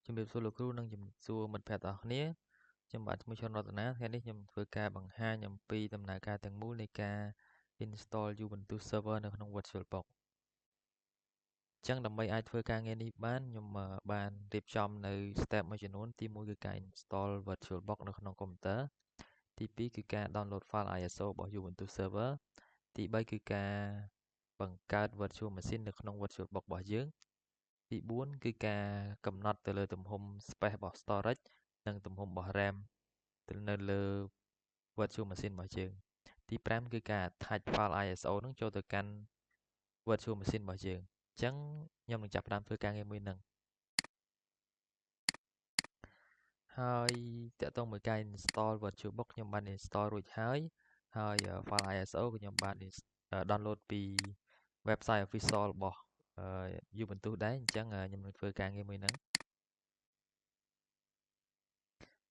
ជំរាបសួរលោកគ្រូនិងជំរាបសួរមិត្តភ័ក្តិទាំងអស់គ្នាខ្ញុំបាទឈ្មោះឈុនរតនាថ្ងៃនេះខ្ញុំធ្វើការបង្ហាញអំពីដំណើរការទាំងមូលនៃការ install Ubuntu server នៅក្នុង VirtualBox អញ្ចឹងដើម្បីអាចធ្វើការងារនេះបានខ្ញុំបានរៀបចំនៅ step មួយចំនួនទី1គឺការ install VirtualBox នៅក្នុងកុំព្យូទ័រទី2គឺការ download file ISO របស់ Ubuntu server ទី3គឺការបង្កើត virtual machine នៅក្នុង VirtualBox របស់យើងទី4គឺការកំណត់ទៅលើទំហំ space របស់ storage និងទំហំរបស់ RAM ទៅនៅលើ virtual machine របស់យើងទី5គឺការ attach file ISO នឹងចូលទៅកាន់ virtual machine របស់យើងអញ្ចឹងខ្ញុំនឹងចាប់ផ្ដើមធ្វើការងារមួយនឹងហើយតកតងមួយការ install VirtualBox ខ្ញុំបាន install រួចហើយ file ISO ក៏ខ្ញុំបាន download ពី website official របស់ Ubuntu ដែរអញ្ចឹងខ្ញុំនឹងធ្វើការងារមួយហ្នឹង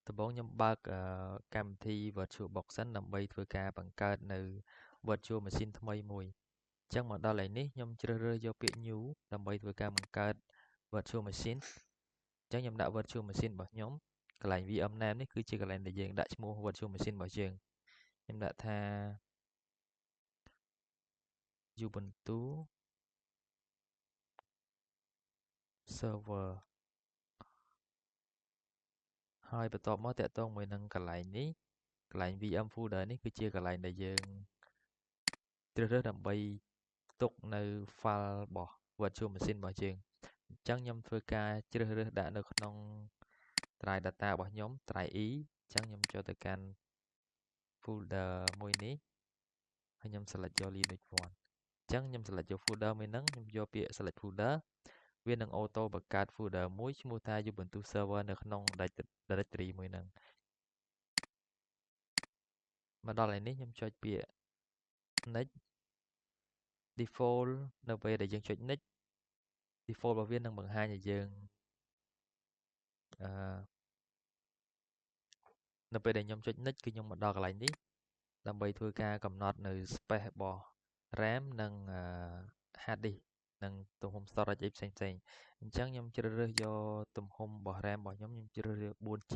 ដំបូងខ្ញុំបើកកម្មវិធី VirtualBox សិនដើម្បីធ្វើការបង្កើតនៅ virtual machine ថ្មីមួយអញ្ចឹងមកដល់ឯនេះខ្ញុំជ្រើសរើសយកពាក្យ new ដើម្បីធ្វើការបង្កើត virtual machine អញ្ចឹងខ្ញុំដាក់ virtual machine របស់ខ្ញុំកន្លែង VM name នេះគឺជាកន្លែងដែលយើងដាក់ឈ្មោះ virtual machine របស់យើងខ្ញុំដាក់ថា Ubuntu server ហើយបន្ទាប់មកតាក់ទងមួយនឹងកន្លែងនេះកន្លែង VM folder នេះគឺជាកន្លែងដែលយើងជ្រើសរើសដើម្បីទុកនៅ file របស់ virtual machine របស់យើងអញ្ចឹងខ្ញុំធ្វើការជ្រើសរើសដាក់នៅក្នុង drive data របស់ខ្ញុំ drive E អញ្ចឹងខ្ញុំចូលទៅកាន់ folder មួយនេះហើយខ្ញុំ select យក Linux 1អញ្ចឹងខ្ញុំ select យក folder មួយហ្នឹងខ្ញុំយកពាក្យ select folder វានឹង auto បង្កើត folder មួយឈ្មោះថា Ubuntu server នៅក្នុង directory មួយហ្នឹងមកដល់ឯនេះខ្ញុំចុចពាក្យ next default នៅពេលដែលយើងចុច next default របស់វានឹងបង្ហាញឲ្យយើងនៅពេលដែលខ្ញុំចុច next គឺខ្ញុំមកដល់កន្លែងនេះដើម្បីធ្វើការកំណត់នៅ space របស់ RAM និង hard disk និងទំហំ storage អីផ្សេងអញ្ចឹងខ្ញុំជ្រើសរើសយកទំហំរបស់ RAM របស់ខ្ញុំជ្រើសរើស 4G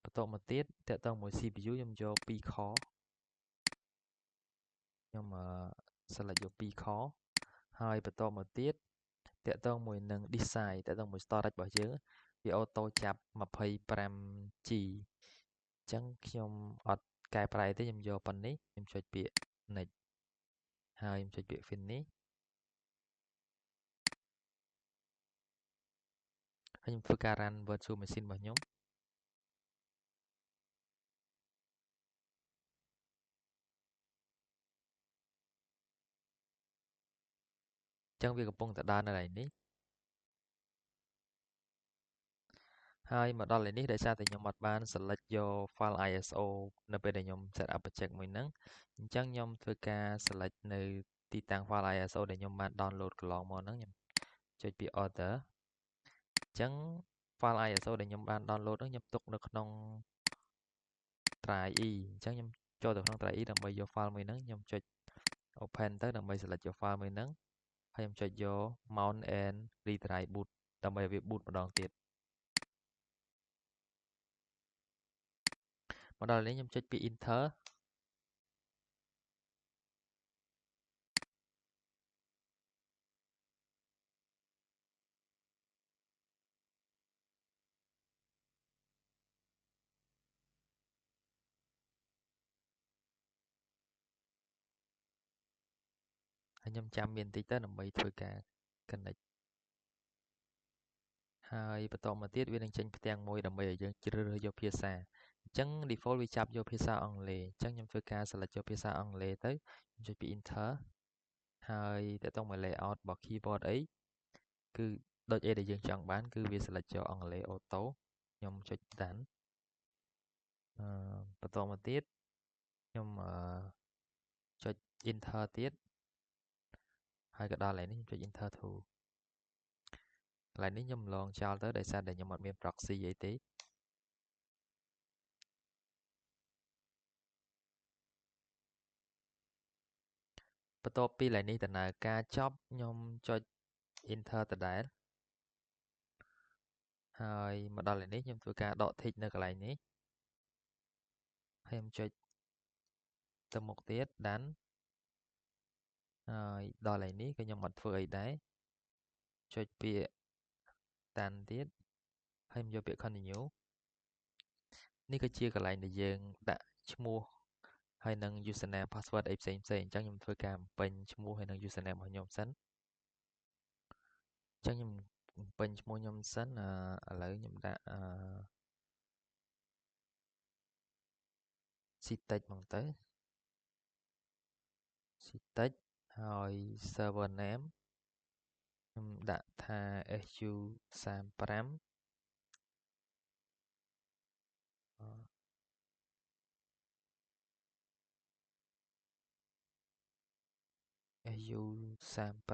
បន្តមកទៀតតកតងមួយ CPU ខ្ញុំយក 2 core ខ្ញុំselect យក 2 core ហើយបន្តមកទៀតតកតងមួយនឹង disk size តកតងមួយ storage របស់យើងវាអូតូចាប់ 25G អញ្ចឹងខ្ញុំអត់កែប្រែទេខ្ញុំយកប៉ុណ្នេះខ្ញុំចុចពាក្យ next ហើយខ្ញុំចុចពាក្យ finish ហើយខ្ញុំធ្វើការ run virtual machine របស់ខ្ញុំអញ្ចឹងវាកំពុងតែដើរនៅកន្លែងនេះហើយមកដល់ឯនេះដោយសារតែខ្ញុំអត់បាន select យក file ISO នៅពេលដែលខ្ញុំ set up project មួយហ្នឹងអញ្ចឹងខ្ញុំធ្វើការ select នៅទីតាំង file ISO ដែលខ្ញុំបាន download កន្លងមកហ្នឹងខ្ញុំចុចពាក្យ order អញ្ចឹង file ISO ដែលខ្ញុំបាន download ហ្នឹងខ្ញុំទុកនៅក្នុង drive E អញ្ចឹងខ្ញុំចូលទៅក្នុង drive E ដើម្បីយក file មួយហ្នឹងខ្ញុំចុច open ទៅដើម្បី select យក file មួយហ្នឹងហើយខ្ញុំចុចយក mount and retry boot ដើម្បីឲ្យវា boot ម្ដងទៀតមកដល់នេះខ្ញុំចុចពាក្យ enter ហើយខ្ញុំចាំមានតិចទៅដើម្បីធ្វើការ connect ហើយបន្តមកទៀតវានឹងចេញផ្ទាំងមួយដើម្បីឲ្យយើងជ្រើសរើសយកភាសាអញ្ចឹង default វាចាប់យកភាសាអង់គ្លេសអញ្ចឹងខ្ញុំធ្វើការ select យកភាសាអង់គ្លេសទៅខ្ញុំចុចពី enter ហើយតើតោះមក layout របស់ keyboard អីគឺដូចអីដែលយើងចង់បានគឺវា select យកអង់គ្លេស auto ខ្ញុំចុច done បន្តមកទៀតខ្ញុំចុច enter ទៀតហើយក៏ដល់កន្លែងនេះខ្ញុំចុច enter 2កន្លែងនេះខ្ញុំឡងចោលទៅដោយសារតែខ្ញុំអត់មាន proxy អីទេបន្ទាប់ពីកន្លែងនេះដំណើរការចប់ខ្ញុំចុច enter ដដែល ហើយមកដល់នេះខ្ញុំធ្វើការដក tick នៅកន្លែងនេះហើយខ្ញុំចុចទៅមុខទៀតដានហើយដល់កន្លែងនេះក៏ខ្ញុំអត់ធ្វើអីដែរចុចពាក្យដានទៀតហើយខ្ញុំយកពាក្យ continue នេះគឺជាកន្លែងដែលយើងដាក់ឈ្មោះហើយនឹង username password អីផ្សេងអញ្ចឹងខ្ញុំធ្វើការបំពេញឈ្មោះហើយនឹង username របស់ខ្ញុំសិនអញ្ចឹងខ្ញុំបំពេញឈ្មោះខ្ញុំសិនឥឡូវខ្ញុំដាក់ស៊ីតិចមកទៅស៊ីតិចហើយ server name ខ្ញុំដាក់ថា SU35 SU35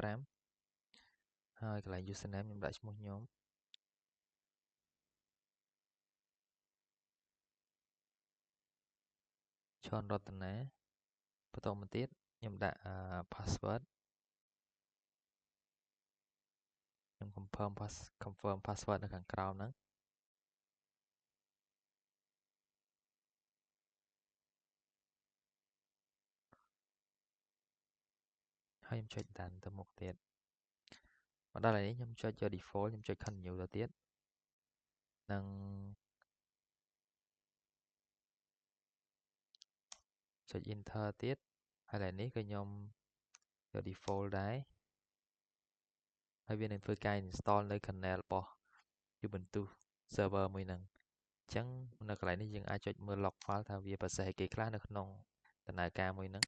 ហើយកន្លែង username ខ្ញុំដាក់ឈ្មោះខ្ញុំឈុនរតនាបន្តមកទៀតខ្ញុំដាក់password ខ្ញុំ confirm password នៅខាងក្រោមហ្នឹងហើយខ្ញុំចុចដានទៅមុខទៀតមកដល់នេះខ្ញុំចុចយក default ខ្ញុំចុច continue ទៅទៀតនិងចុច enter ទៀតហើយឥឡូវនេះក៏ខ្ញុំយក default ដែរហើយវានឹងធ្វើការ install នៅ kernel របស់ Ubuntu server មួយហ្នឹងអញ្ចឹងនៅកន្លែងនេះយើងអាចចុចមើល log file ថាវាប្រសេសអីគេខ្លះនៅក្នុងដំណើរការមួយហ្នឹង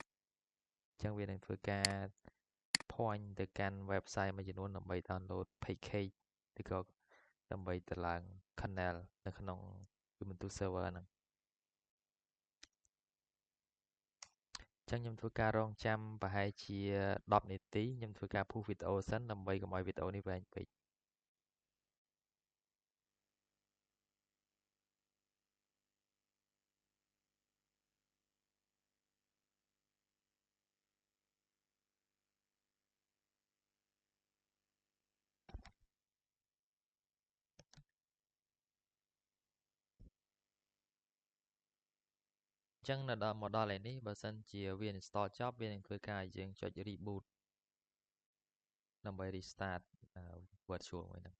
អញ្ចឹងវានឹងធ្វើការ point ទៅកាន់ website មួយចំនួនដើម្បី download package ឬក៏ដើម្បីទៅឡើង kernel នៅក្នុង Ubuntu server ហ្នឹងអញ្ចឹងខ្ញុំធ្វើការរងចាំប្រហែលជា10នាទីខ្ញុំធ្វើការពុះវីដេអូសិនដើម្បីកុំឲ្យវីដេអូនេះវែងពេកអញ្ចឹងនៅដល់មកដល់ឯនេះបើសិនជាវា install ចប់វានឹងធ្វើការឲ្យយើងចុច reboot ដើម្បី restart virtual មួយហ្នឹង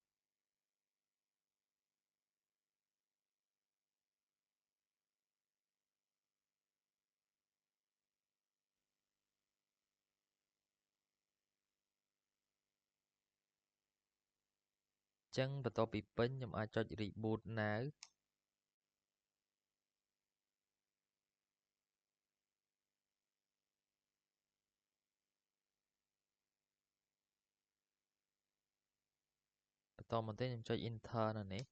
អញ្ចឹងបន្ទាប់ពីពេញខ្ញុំអាចចុច reboot now បន្តមកទៀតខ្ញុំចុច enter នៅនេះ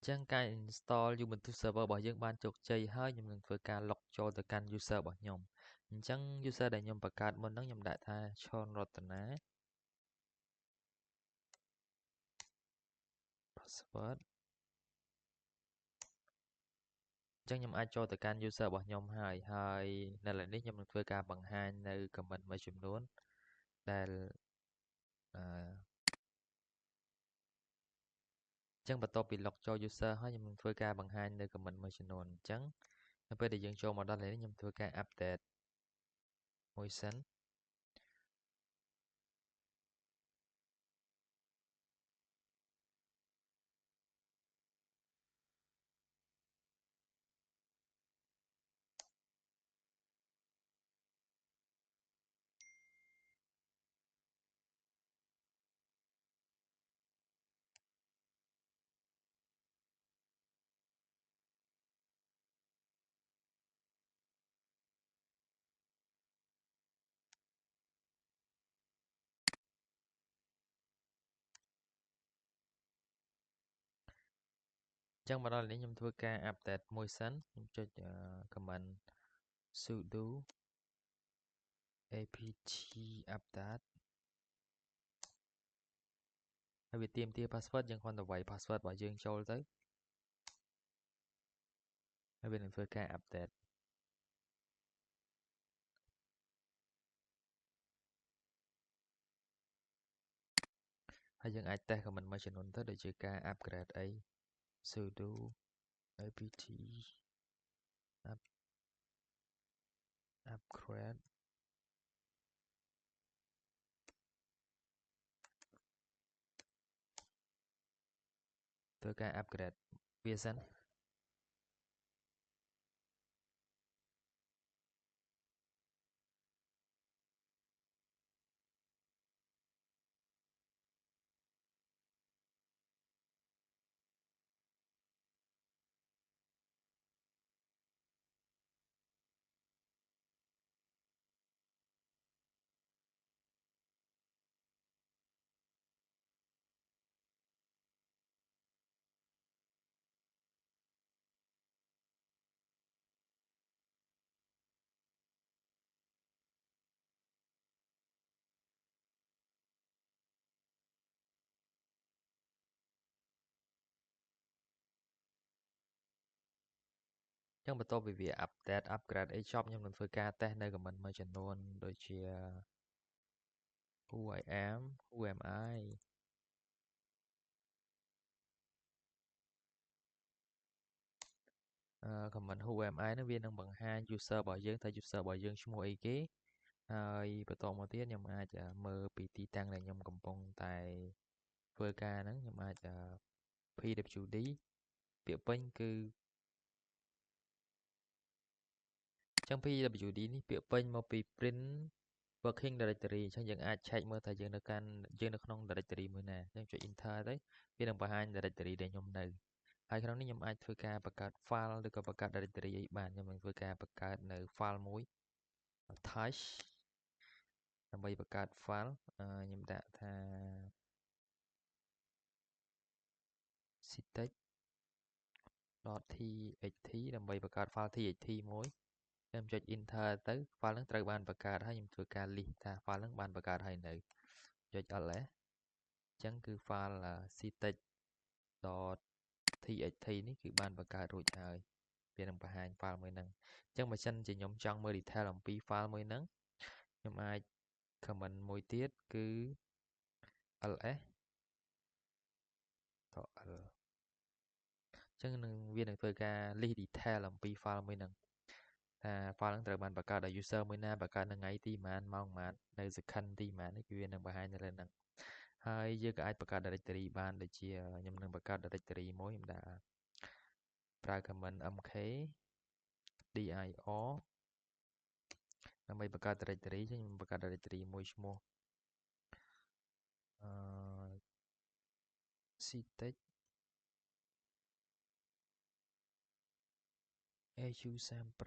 អញ្ចឹងការ install Ubuntu server របស់យើងបានជោគជ័យហើយខ្ញុំនឹងធ្វើការ log ចូលទៅកាន់ user របស់ខ្ញុំអញ្ចឹង user ដែលខ្ញុំបង្កើតមុនហ្នឹងខ្ញុំដាក់ថាឈុនរតនា password អញ្ចឹងខ្ញុំអាចចូលទៅកាន់ user របស់ខ្ញុំហើយនៅលើនេះខ្ញុំនឹងធ្វើការបង្ហាញនៅ comment មួយចំនួនដែលអឺអញ្ចឹងបន្ទាប់ពី log ចូល user ហើយខ្ញុំនឹងធ្វើការបង្ហាញនៅ comment មួយចំនួនអញ្ចឹងនៅពេលដែលយើងចូលមកដល់នេះខ្ញុំធ្វើការ update មួយសិនអញ្ចឹងមកដល់នេះខ្ញុំធ្វើការ update មួយសិនខ្ញុំចុច comment sudo apt update ហើយវាទាមទារ password យើងគ្រាន់តែវាយ password របស់យើងចូលទៅហើយវានឹងធ្វើការ update ហើយយើងអាច test command មួយចំនួនទៅដូចជាការ upgrade អី sudo apt upgrade ធ្វើការ upgrade វាសិនចឹងបន្ទាប់ពីវា update upgrade អីចប់ខ្ញុំនឹងធ្វើការ test នៅ command មួយចំនួនដូចជា who I am who am I command who am I នោះវានឹងបង្ហាញ user របស់យើងថា user របស់យើងឈ្មោះអីគេហើយបន្តមកទៀតខ្ញុំអាចមើលពីទីតាំងដែលខ្ញុំកំពុងតែធ្វើការហ្នឹងខ្ញុំអាច pwd ពាក្យពេញគឺចឹង pwd នេះពាក្យពេញមកពី print working directory អញ្ចឹងយើងអាច check មើលថាយើងនៅក្នុង directory មួយណាអញ្ចឹងចុច enter ទៅវានឹងបង្ហាញ directory ដែលខ្ញុំនៅហើយក្នុងនេះខ្ញុំអាចធ្វើការបង្កើត file ឬក៏បង្កើត directory អីបានខ្ញុំនឹងធ្វើការបង្កើតនៅ file មួយ touch ដើម្បីបង្កើត file ខ្ញុំដាក់ថា citec.txt ដើម្បីបង្កើត file txt មួយខ្ញុំចុច enter ទៅ file ហ្នឹងត្រូវបានបង្កើតហើយខ្ញុំធ្វើការ list ថា file ហ្នឹងបានបង្កើតហើយនៅចុច ls អញ្ចឹងគឺ file citec.txt នេះគឺបានបង្កើតរួចហើយវានឹងបង្ហាញ file មួយហ្នឹងអញ្ចឹងបើសិនជាខ្ញុំចង់មើល detail អំពី file មួយហ្នឹងខ្ញុំអាច comment មួយទៀតគឺ ls .l អញ្ចឹងវានឹងធ្វើការ list detail អំពី file មួយហ្នឹងថា file ហ្នឹងត្រូវបានបង្កើតដោយ user មួយណាបង្កើតនៅថ្ងៃទីម៉ានម៉ោងម៉ាននៅ second ទីម៉ាននេះគឺវានឹងបង្ហាញនៅលើហ្នឹងហើយយើងក៏អាចបង្កើត directory បានដូចជាខ្ញុំនឹងបង្កើត directory មួយខ្ញុំដាក់ប្រើ command mk dir ដើម្បីបង្កើត directory ខ្ញុំបង្កើត directory មួយឈ្មោះcitec AU35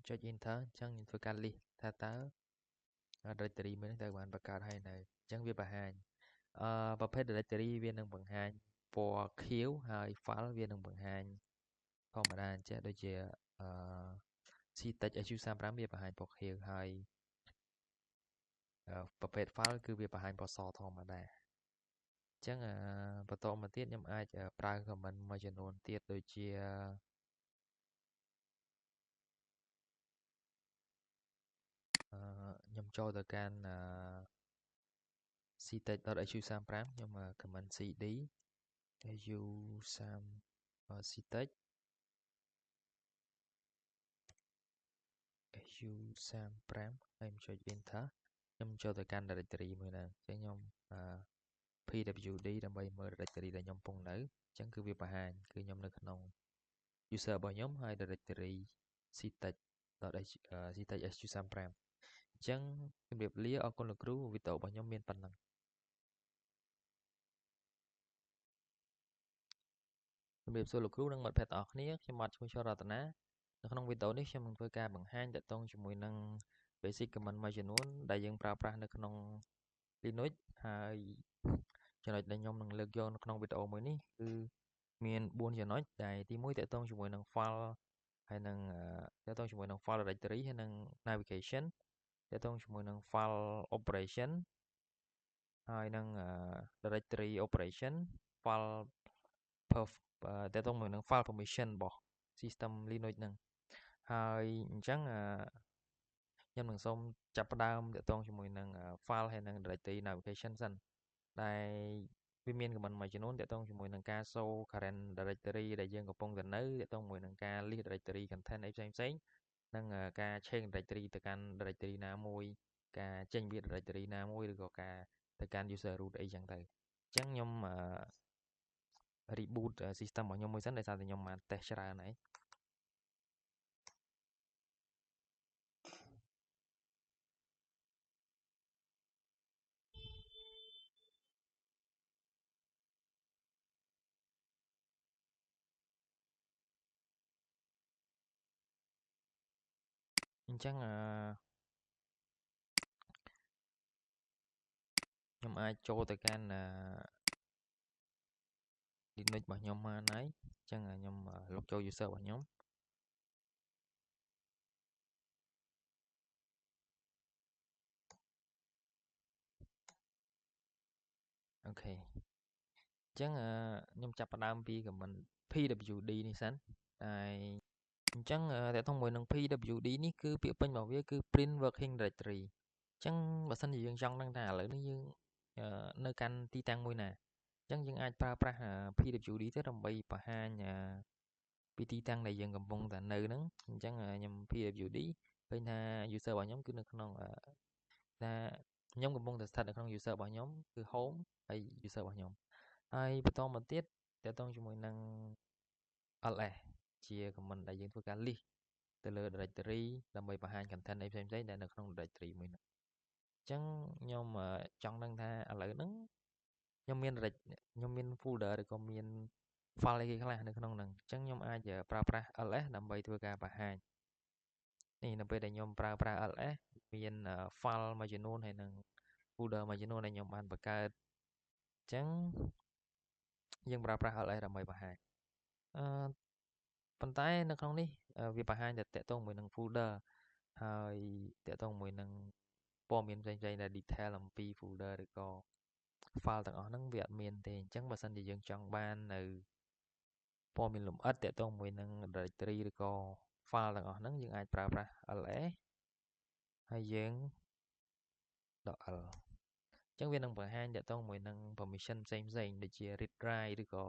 ចុច enter អញ្ចឹងខ្ញុំធ្វើការ list ថាតើ directory មួយនេះត្រូវបានបង្កើតហើយនៅអញ្ចឹងវាបង្ហាញប្រភេទ directory វានឹងបង្ហាញពណ៌ខៀវហើយ file វានឹងបង្ហាញធម្មតាអញ្ចឹងដូចជាcitec AU35 វាបង្ហាញពណ៌ខៀវហើយប្រភេទ file គឺវាបង្ហាញពណ៌សធម្មតាអញ្ចឹងបន្តមកទៀតខ្ញុំអាចប្រើ command មួយចំនួនទៀតដូចជាខ្ញុំចូលទៅកាន់citec.hu35 ខ្ញុំ command cd hu3 citec hu35 ហើយខ្ញុំចុច enter ខ្ញុំចូលទៅកាន់ directory មួយហ្នឹងអញ្ចឹងខ្ញុំ pwd ដើម្បីមើល directory ដែលខ្ញុំកំពុងនៅអញ្ចឹងគឺវាបង្ហាញគឺខ្ញុំនៅក្នុង user របស់ខ្ញុំហើយ directory citec.hu35 អញ្ចឹងជម្រាបលាអរគុណលោកគ្រូវីដេអូរបស់ខ្ញុំមានប៉ុណ្ណឹងជម្រាបសួរលោកគ្រូនិងមិត្តភ័ក្តិទាំងអស់គ្នាខ្ញុំបាទឈ្មោះឈររតនានៅក្នុងវីដេអូនេះខ្ញុំនឹងធ្វើការបង្ហាញទាក់ទងជាមួយនឹង basic command មួយចំនួនដែលយើងប្រើប្រាស់នៅក្នុង Linux ហើយចំណុចដែលខ្ញុំនឹងលើកយកនៅក្នុងវីដេអូមួយនេះគឺមាន4ចំណុចដែលទី1ទាក់ទងជាមួយនឹង file ហើយនឹងទាក់ទងជាមួយនឹង file directory ហើយនឹង navigation ទាក់ទងជាមួយនឹង file operation ហើយនឹង directory operation file perf តើតោះមួយនឹង file permission របស់ system Linux ហ្នឹងហើយអញ្ចឹងខ្ញុំនឹងសូមចាប់ផ្ដើមតើតោះជាមួយនឹង file ហើយនឹង directory navigation សិនដែលវាមាន command មួយចំនួនតើតោះជាមួយនឹងការសូ current directory ដែលយើងកំពុងតែនៅតើតោះជាមួយនឹងការ list directory content អីផ្សេងនិងការ change directory ទៅកាន់ directory ណាមួយការចេញពី directory ណាមួយឬក៏ការទៅកាន់ user root អីចឹងទៅអញ្ចឹងខ្ញុំreboot system របស់ខ្ញុំមួយសិនដោយសារតែខ្ញុំបាន test ច្រើនហើយអញ្ចឹងខ្ញុំអាចចូលទៅកាន់Linux របស់ខ្ញុំបានហើយអញ្ចឹងខ្ញុំលុបចូល user របស់ខ្ញុំអូខេអញ្ចឹងខ្ញុំចាប់ផ្ដើមពី command pwd នេះសិនហើយអញ្ចឹងតើតោះមួយនឹង pwd នេះគឺពាក្យពេញរបស់វាគឺ print working directory អញ្ចឹងបើសិនជាយើងចង់ដឹងថាឥឡូវនេះយើងនៅកាន់ទីតាំងមួយណាអញ្ចឹងយើងអាចប្រើប្រាស់ pwd ទៅដើម្បីបង្ហាញពីទីតាំងដែលយើងកំពុងតែនៅហ្នឹងអញ្ចឹងខ្ញុំ pwd ឃើញថា user របស់ខ្ញុំគឺនៅក្នុងថាខ្ញុំកំពុងតែស្ថិតនៅក្នុង user របស់ខ្ញុំគឺ home ហើយ user របស់ខ្ញុំហើយបន្តមកទៀតតើតោះជាមួយនឹង ls ជា command ដែលយើងធ្វើការ list ទៅលើ directory ដើម្បីបង្ហាញ content អីផ្សេងៗដែលនៅក្នុង directory មួយហ្នឹងអញ្ចឹងខ្ញុំចង់ដឹងថាឥឡូវហ្នឹងខ្ញុំមាន folder ឬក៏មាន file អីគេខ្លះនៅក្នុងហ្នឹងអញ្ចឹងខ្ញុំអាចប្រើប្រាស់ ls ដើម្បីធ្វើការបង្ហាញនេះនៅពេលដែលខ្ញុំប្រើប្រាស់ ls មាន file មួយចំនួនហើយនឹង folder មួយចំនួនដែលខ្ញុំបានបង្កើតអញ្ចឹងយើងប្រើប្រាស់ ls ដើម្បីបង្ហាញប៉ុន្តែនៅក្នុងនេះវាបង្ហាញតែតាក់ទងមួយនឹង folder ហើយតាក់ទងមួយនឹងព័ត៌មានផ្សេងៗដែល detail អំពី folder ឬក៏ file ទាំងអស់ហ្នឹងវាអត់មានទេអញ្ចឹងបើសិនជាយើងចង់បាននៅព័ត៌មានលម្អិតតាក់ទងមួយនឹង directory ឬក៏ file ទាំងអស់ហ្នឹងយើងអាចប្រើប្រាស់ ls ហើយយើងដក l អញ្ចឹងវានឹងបង្ហាញតាក់ទងមួយនឹង permission ផ្សេងដូចជា read write ឬក៏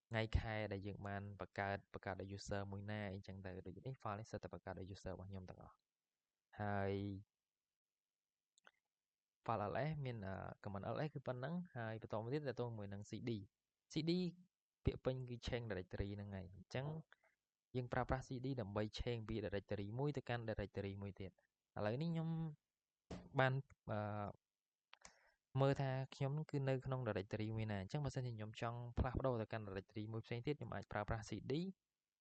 ថ្ងៃខែដែលយើងបានបង្កើតឲ្យ user មួយណាអីចឹងទៅដូចនេះ file នេះសិតតែបង្កើតឲ្យ user របស់ខ្ញុំទាំងអស់ហើយ file ls មាន command ls គឺប៉ុណ្ណឹងហើយបន្តមកទៀតតទៅមួយនឹង cd ពាក្យពេញគឺ change directory ហ្នឹងហើយអញ្ចឹងយើងប្រើប្រាស់ cd ដើម្បី change ពី directory មួយទៅកាន់ directory មួយទៀតឥឡូវនេះខ្ញុំបានមើលថាខ្ញុំគឺនៅក្នុង directory មួយណាអញ្ចឹងបើសិនជាខ្ញុំចង់ផ្លាស់ប្ដូរទៅកាន់ directory មួយផ្សេងទៀតខ្ញុំអាចប្រើប្រាស់ cd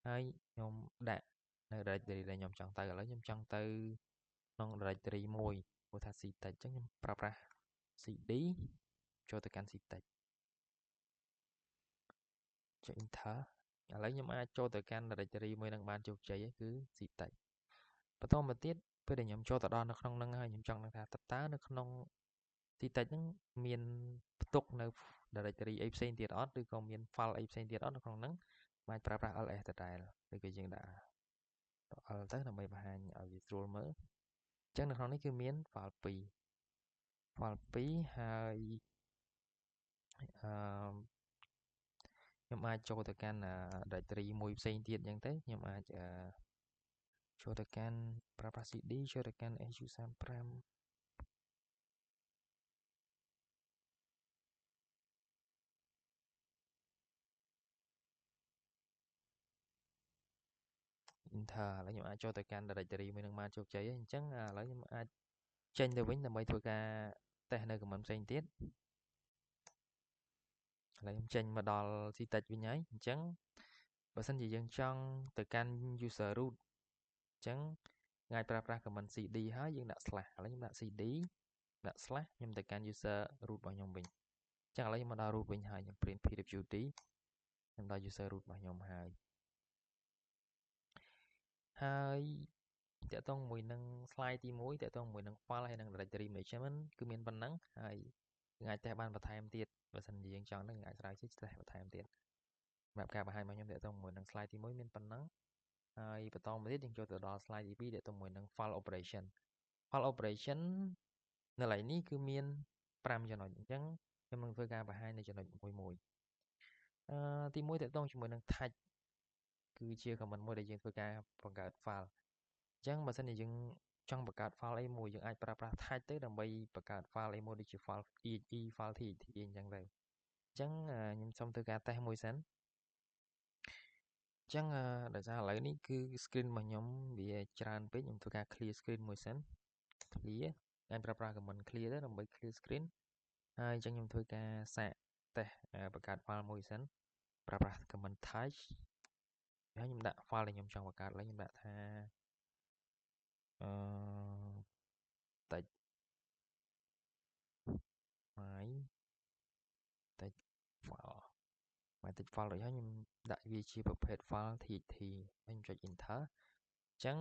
ហើយខ្ញុំដាក់នៅ directory ដែលខ្ញុំចង់ទៅឥឡូវខ្ញុំចង់ទៅក្នុង directory មួយហៅថា ctech អញ្ចឹងខ្ញុំប្រើប្រាស់ cd ចូលទៅកាន់ ctech ចុច enter ឥឡូវខ្ញុំអាចចូលទៅកាន់ directory មួយនឹងបានជោគជ័យគឺ ctech បន្តមកទៀតពេលដែលខ្ញុំចូលទៅដល់នៅក្នុងហ្នឹងហើយខ្ញុំចង់ដឹងថាតើនៅក្នុង ctech ហ្នឹងមានផ្ទុកនៅ directory អីផ្សេងទៀតអត់ឬក៏មាន file អីផ្សេងទៀតអត់នៅក្នុងហ្នឹងអាចប្រើប្រាស់ ls ដដែលឬក៏យើងដាក់ l ទៅដើម្បីបង្ហាញឲ្យវាស្រួលមើលអញ្ចឹងនៅក្នុងនេះគឺមាន file 2ហើយខ្ញុំអាចចូលទៅកាន់ directory មួយផ្សេងទៀតអញ្ចឹងទៅខ្ញុំអាចចូលទៅកាន់ប្រើប្រាស់ cd ចូលទៅកាន់ su35 enter ឥឡូវខ្ញុំអាចចូលទៅកាន់ directory មួយនឹងបានជោគជ័យហើយអញ្ចឹងឥឡូវខ្ញុំអាចចេញទៅវិញដើម្បីធ្វើការ test នៅ command ផ្សេងទៀតឥឡូវខ្ញុំចេញមកដល់ ctech វិញហើយអញ្ចឹងបើសិនជាយើងចង់ទៅកាន់ user root អញ្ចឹងអាចប្រើប្រាស់ command cd ហើយយើងដាក់ slash ឥឡូវខ្ញុំដាក់ cd ដាក់ slash ខ្ញុំទៅកាន់ user root របស់ខ្ញុំវិញអញ្ចឹងឥឡូវខ្ញុំមកដល់ root វិញហើយខ្ញុំ print pwd ខ្ញុំដល់ user root របស់ខ្ញុំហើយតកតងមួយនឹង slide ទី1តកតងមួយនឹង file ហើយនឹង directory management គឺមានប៉ុណ្ណឹងហើយ យើងអាចតេស្តបានបន្ថែមទៀតបើសិនជាយើងចង់នឹងអាចស្រាវជ្រាវតេស្តបន្ថែមទៀតសម្រាប់ការបង្ហាញរបស់ខ្ញុំទាក់ទងជាមួយនឹង slide ទី1មានប៉ុណ្ណឹងហើយបន្តមកទៀតយើងចូលទៅដល់ slide ទី2ទាក់ទងជាមួយនឹង file operation file operation នៅកន្លែងនេះគឺមាន5ចំណុចអញ្ចឹងខ្ញុំនឹងធ្វើការបង្ហាញនៅចំណុចមួយទី1ទាក់ទងជាមួយនឹង tag គឺជា command មួយដែលយើងធ្វើការបង្កើត file អញ្ចឹងបើសិនជាយើងចង់បង្កើត file អីមួយយើងអាចប្រើប្រាស់ tag ទៅដើម្បីបង្កើត file អីមួយដូចជា file exe file txt អញ្ចឹងទៅអញ្ចឹងខ្ញុំសូមធ្វើការតេស្តមួយសិនអញ្ចឹងដោយសារឥឡូវនេះគឺ screen របស់ខ្ញុំវាច្រើនពេកខ្ញុំធ្វើការ clear screen មួយសិន clear ខ្ញុំប្រើប្រាស់ command clear ទៅដើម្បី clear screen ហើយអញ្ចឹងខ្ញុំធ្វើការសាកតេស្តបង្កើត file មួយសិនប្រើប្រាស់ command type ហើយខ្ញុំដាក់ file ដែលខ្ញុំចង់បង្កើតឡើងខ្ញុំដាក់ថាtext file my text file ដូចហើយខ្ញុំដាក់វាជាប្រភេទ file txt ហើយខ្ញុំចុច enter អញ្ចឹង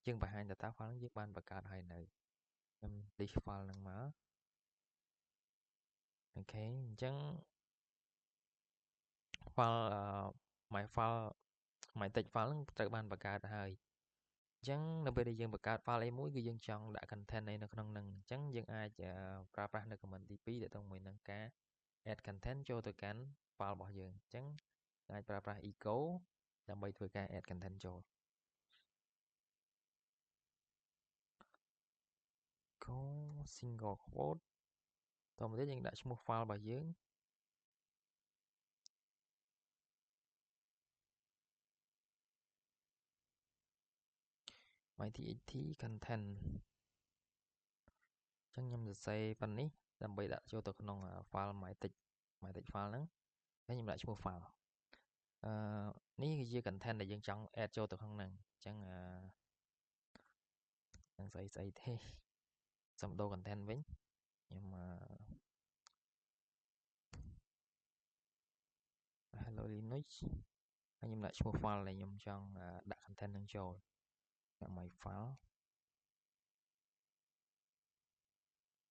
យើងបង្ហាញថាតើ file ហ្នឹងយើងបានបង្កើតហើយនៅខ្ញុំ list file ហ្នឹងមកអូខេអញ្ចឹង file my text file ហ្នឹងត្រូវបានបង្កើតហើយអញ្ចឹងនៅពេលដែលយើងបង្កើត file អីមួយគឺយើងចង់ដាក់ content អីនៅក្នុងហ្នឹងអញ្ចឹងយើងអាចប្រើប្រាស់នៅ command ទី2ទាក់ទងជាមួយនឹងការ add content ចូលទៅកាន់ file របស់យើងអញ្ចឹងអាចប្រើប្រាស់ echo ដើម្បីធ្វើការ add content ចូល echo single quote តមកទៀតយើងដាក់ឈ្មោះ file របស់យើងmy txt content អញ្ចឹងខ្ញុំសរសេរប៉ុណ្នេះដើម្បីដាក់ចូលទៅក្នុង file my text file ហ្នឹងហើយខ្ញុំដាក់ឈ្មោះ file នេះគឺជា content ដែលយើងចង់ add ចូលទៅក្នុងហ្នឹងអញ្ចឹងនឹងស្អីទេសុំដូរ content វិញខ្ញុំhello linux ហើយខ្ញុំដាក់ឈ្មោះ file ដែលខ្ញុំចង់ដាក់ content ហ្នឹងចូលដាក់ my file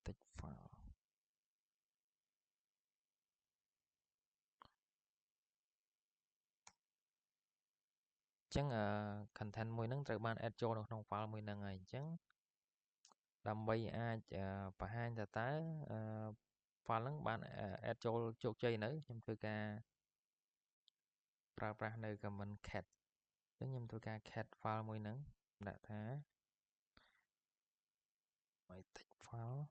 text file អញ្ចឹងcontent មួយហ្នឹងត្រូវបាន add ចូលនៅក្នុង file មួយហ្នឹងហើយអញ្ចឹងដើម្បីអាចបង្ហាញថាតើfile ហ្នឹងបាន add ចូលជោគជ័យនៅខ្ញុំធ្វើការប្រើប្រាស់នៅ command cat អញ្ចឹងខ្ញុំធ្វើការ cat file មួយហ្នឹងដាក់ថា my text file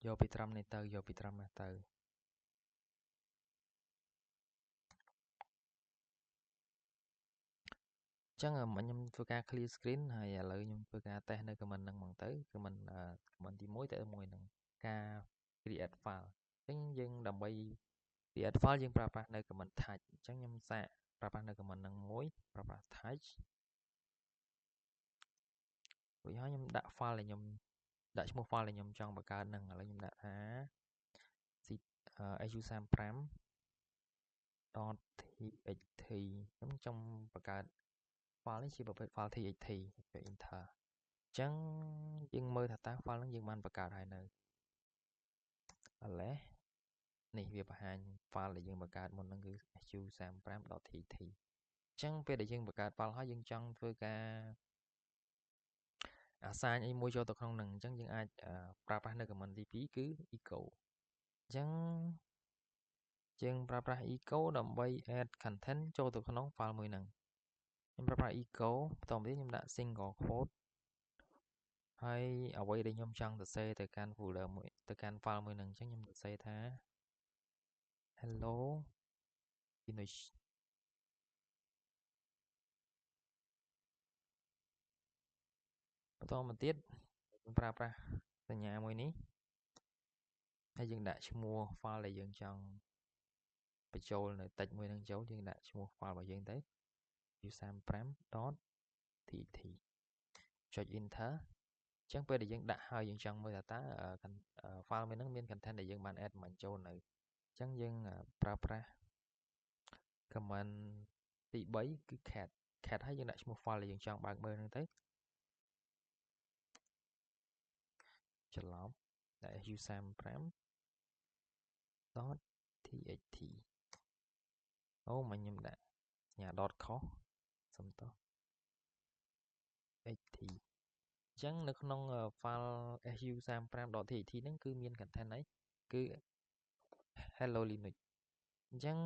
យកពីត្រឹមនេះទៅយកពីត្រឹមនេះទៅអញ្ចឹងខ្ញុំធ្វើការ clear screen ហើយឥឡូវខ្ញុំធ្វើការតេស្តនៅ command ហ្នឹងហ្មងទៅ command ទី1ទៅមួយនឹងការ create file អញ្ចឹងយើងដើម្បី create file យើងប្រើប្រាស់នៅ command type អញ្ចឹងខ្ញុំសាកប្រើប្រាស់នៅ command ហ្នឹងមួយប្រើប្រាស់ type រួចហើយខ្ញុំដាក់ file ដែលខ្ញុំដាក់ឈ្មោះ file ដែលខ្ញុំចង់បង្កើតហ្នឹងឥឡូវខ្ញុំដាក់ថា su35.txt ខ្ញុំចង់បង្កើត file នេះជាប្រភេទ file txt ចុច enter អញ្ចឹងយើងមើលថាតើ file ហ្នឹងយើងបានបង្កើតហើយនៅឥឡូវនេះវាបង្ហាញ file ដែលយើងបង្កើតមុនហ្នឹងគឺ su35.txt អញ្ចឹងពេលដែលយើងបង្កើត file ហើយយើងចង់ធ្វើការassign អីមួយចូលទៅក្នុងហ្នឹងអញ្ចឹងយើងអាចប្រើប្រាស់នៅ command ទី2គឺ echo អញ្ចឹងយើងប្រើប្រាស់ echo ដើម្បី add content ចូលទៅក្នុង file មួយហ្នឹងខ្ញុំប្រើប្រាស់ echo បន្តមកទៀតខ្ញុំដាក់ single quote ហើយអ្វីដែលខ្ញុំចង់សរសេរទៅកាន់ folder មួយទៅកាន់ file មួយហ្នឹងអញ្ចឹងខ្ញុំសរសេរថា hello linux បន្តមកទៀតយើងប្រើប្រាស់សញ្ញាមួយនេះហើយយើងដាក់ឈ្មោះ file ដែលយើងចង់បញ្ចូលនៅ text មួយហ្នឹងចូលយើងដាក់ឈ្មោះ file របស់យើងទៅ u35.txt ចុច enter អញ្ចឹងពេលដែលយើងដាក់ហើយយើងចង់មើលថាតើ file មួយហ្នឹងមាន content ដែលយើងបាន add បញ្ចូលនៅអញ្ចឹងយើងប្រើប្រាស់ command ទី3គឺ cat ហើយយើងដាក់ឈ្មោះ file ដែលយើងចង់បើកមើលហ្នឹងទៅច្រឡំដាក់ su35.txt អូមកខ្ញុំដាក់សញ្ញា dot ខុសសុំទោស xt អញ្ចឹងនៅក្នុង file su35.txt ហ្នឹងគឺមាន content អីគឺ hello linux អញ្ចឹង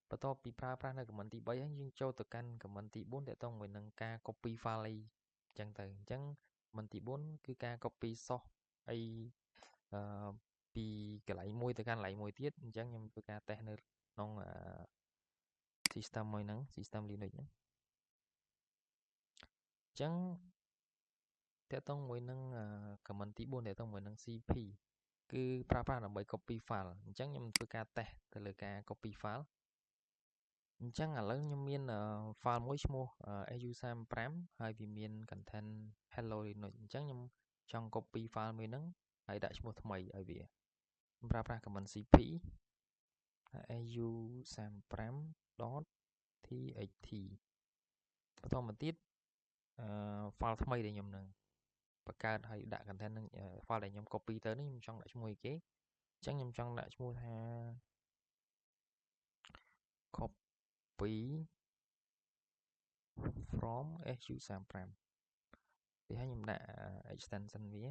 បន្ទាប់ពីប្រើប្រាស់នៅ command ទី3ហើយយើងចូលទៅកាន់ command ទី4ទាក់ទងមួយនឹងការ copy file អីអញ្ចឹងទៅអញ្ចឹង command ទី4គឺការ copy source អីពីកន្លែងមួយទៅកាន់កន្លែងមួយទៀតអញ្ចឹងខ្ញុំធ្វើការ test នៅក្នុង system មួយហ្នឹង system linux ហ្នឹងអញ្ចឹងទាក់ទងមួយនឹង command ទី4ទាក់ទងមួយនឹង cp គឺប្រើប្រាស់ដើម្បី copy file អញ្ចឹងខ្ញុំធ្វើការ test ទៅលើការ copy file អញ្ចឹងឥឡូវខ្ញុំមាន file មួយឈ្មោះ su35 ហើយវាមាន content hello linux អញ្ចឹងខ្ញុំចង់ copy file មួយហ្នឹងហើយដាក់ឈ្មោះថ្មីឲ្យវាខ្ញុំប្រើប្រាស់ command cp su35.txt បន្តមកទៀតfile ថ្មីដែលខ្ញុំនឹងបង្កើតហើយដាក់ content នឹង file ដែលខ្ញុំ copy ទៅនេះខ្ញុំចង់ដាក់ឈ្មោះអីគេអញ្ចឹងខ្ញុំចង់ដាក់ឈ្មោះថា copy from su35 ពីហើយខ្ញុំដាក់ extension វា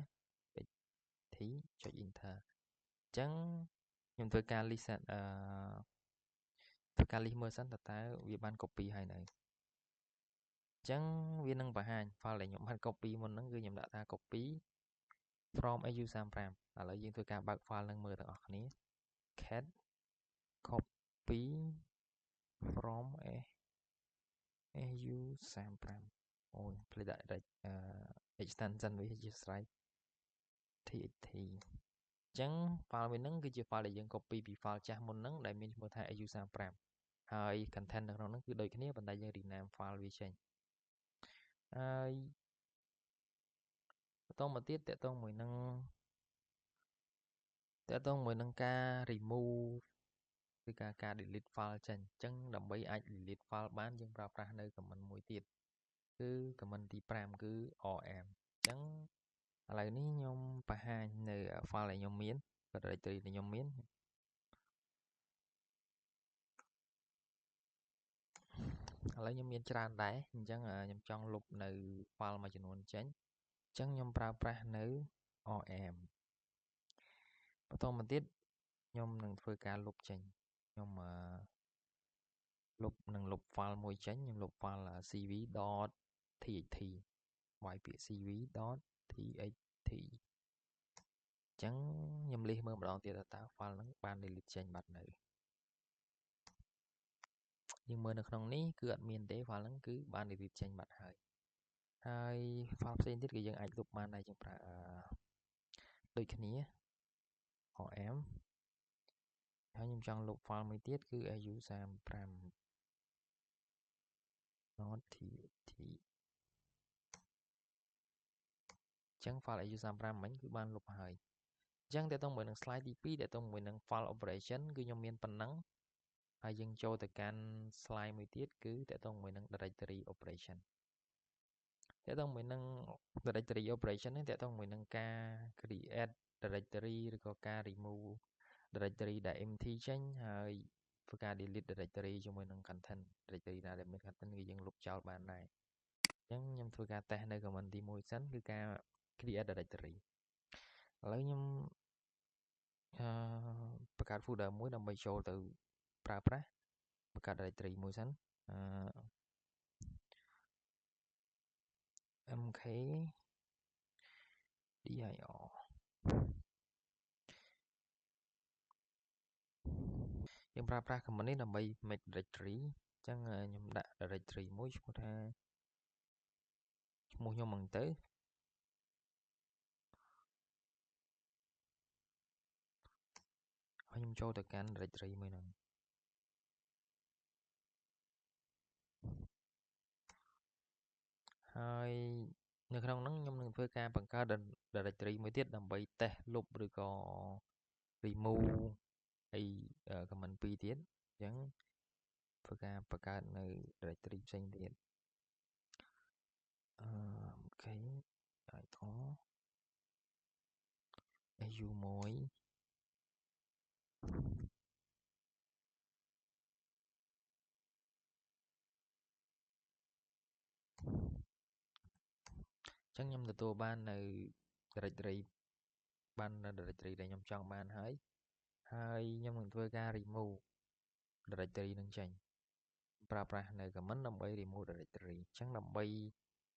xt ចុច enter អញ្ចឹងខ្ញុំធ្វើការ list ធ្វើការ list មើលសិនតើវាបាន copy ហើយនៅអញ្ចឹងវានឹងបង្ហាញ file ដែលខ្ញុំបាន copy មុនហ្នឹងគឺខ្ញុំដាក់ថា copy from su35 ឥឡូវយើងធ្វើការបើក file ហ្នឹងមើលទាំងអស់គ្នា cat copy from su35 អូយភ្លេចដាក់ extension វាជាស្រ័យ txt អញ្ចឹង file មួយហ្នឹងគឺជា file ដែលយើង copy ពី file ចាស់មុនហ្នឹងដែលមានឈ្មោះថា su35 ហើយ content នៅក្នុងហ្នឹងគឺដូចគ្នាប៉ុន្តែយើង rename file វាចេញហើយបន្តមកទៀតតកតងមួយនឹងការ remove គឺការ delete file ចេញអញ្ចឹងដើម្បីអាច delete file បានយើងប្រើប្រាស់នៅ command មួយទៀតគឺ command ទី5គឺ rm អញ្ចឹងឥឡូវនេះខ្ញុំបង្ហាញនៅ file ដែលខ្ញុំមាន directory ដែលខ្ញុំមានឥឡូវខ្ញុំមានច្រើនដែរអញ្ចឹងខ្ញុំចង់លុបនៅ file មួយចំនួនចេញអញ្ចឹងខ្ញុំប្រើប្រាស់នៅ rm បន្តមកទៀតខ្ញុំនឹងធ្វើការលុបចេញខ្ញុំលុប file មួយចេញខ្ញុំលុប file cv.txt វាយពាក្យ cv.txt អញ្ចឹងខ្ញុំលិះមើលម្ដងទៀតតើ file ហ្នឹងបាន delete ចេញបាត់នៅយើងមើលនៅក្នុងនេះគឺអត់មានទេ file ហ្នឹងគឺបាន delete ចេញបាត់ហើយ file ផ្សេងទៀតគឺយើងអាចលុបបានដែរយើងប្រើដូចគ្នា rm ហើយខ្ញុំចង់លុប file មួយទៀតគឺ su35.txt អញ្ចឹង file su35 មិញគឺបានលុបហើយអញ្ចឹងតើតើមួយនឹង slide ទី2តើតើមួយនឹង file operation គឺខ្ញុំមានប៉ុណ្ណឹងហើយយើងចូលទៅកាន់ slide មួយទៀតគឺតើតើមួយនឹង directory operation តើតើមួយនឹង directory operation នេះតើតើមួយនឹងការ create directory ឬក៏ការ remove directory ដែល empty ចេញហើយធ្វើការ delete directory ជាមួយនឹង content directory ណាដែលមាន content គឺយើងលុបចោលបានដែរអញ្ចឹងខ្ញុំធ្វើការ test នៅ command ទី1សិនគឺការ create directory ឥឡូវខ្ញុំបង្កើត folder មួយដើម្បីចូលទៅប្រើប្រាស់បង្កើត directory មួយសិនmkdir យើងប្រើប្រាស់ command នេះដើម្បី make directory អញ្ចឹងខ្ញុំដាក់ directory មួយឈ្មោះថាឈ្មោះខ្ញុំហ្នឹងទៅហើយខ្ញុំចូលទៅកាន់ directory មួយហ្នឹងហើយនៅក្នុងហ្នឹងខ្ញុំនឹងធ្វើការបង្កើត directory មួយទៀតដើម្បី test លុបឬក៏ remove អី command 2ទៀតអញ្ចឹង ធ្វើការបង្កើតនៅ directory ផ្សេងទៀតអូខេហើយថ SU1 ចឹងខ្ញុំទទួលបាននៅ directory បាននៅ directory ដែលខ្ញុំចង់បានហើយខ្ញុំនឹងធ្វើការ remove directory នឹងចេញប្រើប្រាស់នៅ command ដើម្បី remove directory អញ្ចឹងដើម្បី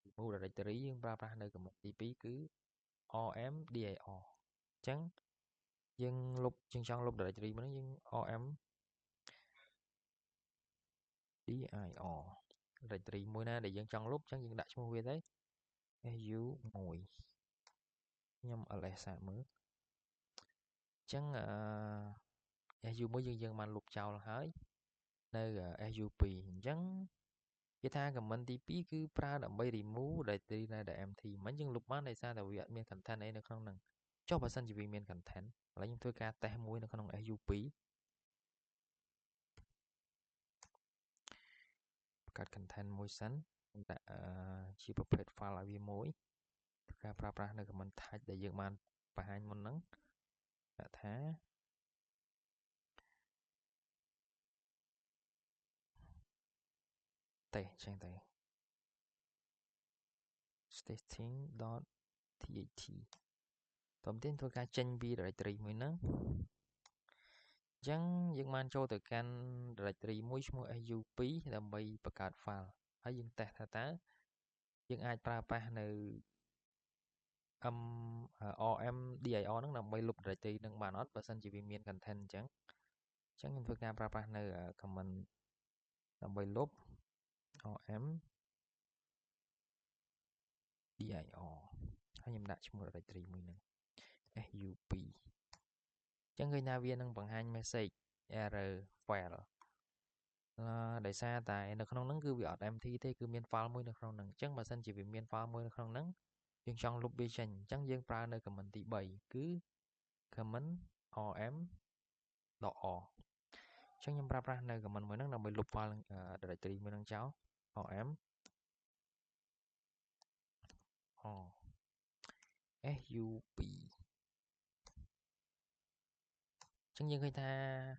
remove directory យើងប្រើប្រាស់នៅ command ទី2គឺ rmdir អញ្ចឹងយើងចង់លុប directory មួយហ្នឹងយើង rmdir directory មួយណាដែលយើងចង់លុបអញ្ចឹងយើងដាក់ឈ្មោះវាទៅ su1 ខ្ញុំ ls សាកមើលអញ្ចឹងsu1 យើងបានលុបចោលហើយនៅ su2 អញ្ចឹងគេថា command ទី2គឺប្រើដើម្បី remove directory នៅ empty មិនយើងលុបបានដោយសារតែវាអត់មាន content អីនៅក្នុងហ្នឹងចុះបើសិនជាវាមាន content ឥឡូវខ្ញុំធ្វើការ test មួយនៅក្នុង su2 បង្កើត content មួយសិនដាក់ជាប្រភេទ file ឲ្យវាមួយការប្រើប្រាស់នៅ command tag ដែលយើងបានបង្ហាញមុនហ្នឹងដាក់ថាតេស្តចឹងទៅ testing.txt តោះទៀតធ្វើការចេញពី directory មួយហ្នឹងអញ្ចឹងយើងបានចូលទៅកាន់ directory មួយឈ្មោះ su2 ដើម្បីបង្កើត file ហើយយើង test ថាតើយើងអាចប្រើប្រាស់នៅ rmdir ហ្នឹងដើម្បីលុប directory ហ្នឹងបានអត់បើសិនជាវាមាន content អញ្ចឹងខ្ញុំធ្វើការប្រើប្រាស់នៅ command ដើម្បីលុប rmdir ហើយខ្ញុំដាក់ឈ្មោះ directory មួយហ្នឹង su2 អញ្ចឹងឃើញថាវានឹងបង្ហាញ message error fail ដោយសារតែនៅក្នុងហ្នឹងគឺវាអត់ empty ទេគឺមាន file មួយនៅក្នុងហ្នឹងអញ្ចឹងបើសិនជាវាមាន file មួយនៅក្នុងហ្នឹងយើងចង់លុបវាចេញអញ្ចឹងយើងប្រើនៅ command ទី3គឺ command rm.r អញ្ចឹងខ្ញុំប្រើប្រាស់នៅ command មួយហ្នឹងដើម្បីលុប file directory មួយហ្នឹងចោល rm su2 អញ្ចឹងយើងឃើញថា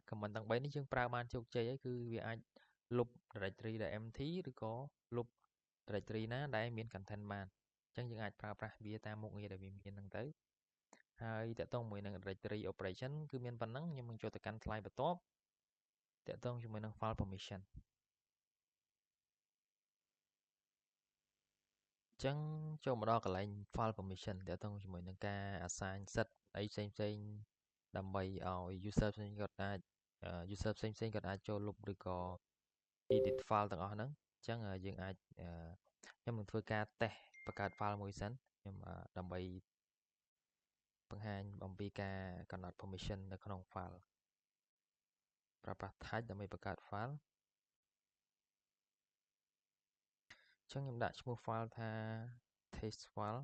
command ទាំង3នេះយើងប្រើបានជោគជ័យហើយគឺវាអាចលុប directory ដែល empty ឬក៏លុប directory ណាដែលមាន content បានអញ្ចឹងយើងអាចប្រើប្រាស់វាតាមមុខងារដែលវាមានហ្នឹងទៅហើយតកតងមួយនឹង directory operation គឺមានប៉ុណ្ណឹងខ្ញុំនឹងចូលទៅកាន់ slide បន្ទាប់តកតងជាមួយនឹង file permission អញ្ចឹងចូលមកដល់កន្លែង file permission តកតងជាមួយនឹងការ assign set អីផ្សេងដើម្បីឲ្យ user ផ្សេងគាត់អាច user ផ្សេងគាត់អាចចូលលុបឬក៏ edit file ទាំងអស់ហ្នឹងអញ្ចឹងយើងអាចខ្ញុំនឹងធ្វើការ test បង្កើត file មួយសិនខ្ញុំដើម្បីបង្ហាញអំពីការកំណត់ permission នៅក្នុង file ប្រើប្រាស់ tag ដើម្បីបង្កើត file អញ្ចឹងខ្ញុំដាក់ឈ្មោះ file ថា test file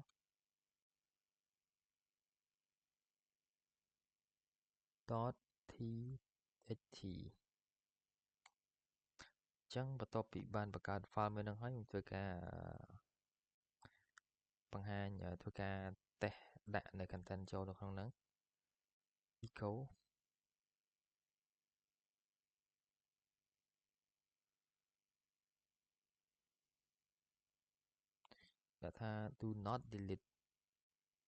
.txt អញ្ចឹងបន្ទាប់ពីបានបង្កើត file មួយហ្នឹងហើយខ្ញុំធ្វើការបង្ហាញធ្វើការ test ដាក់នៅ content ចូលនៅក្នុងហ្នឹង echo ដាក់ថា do not delete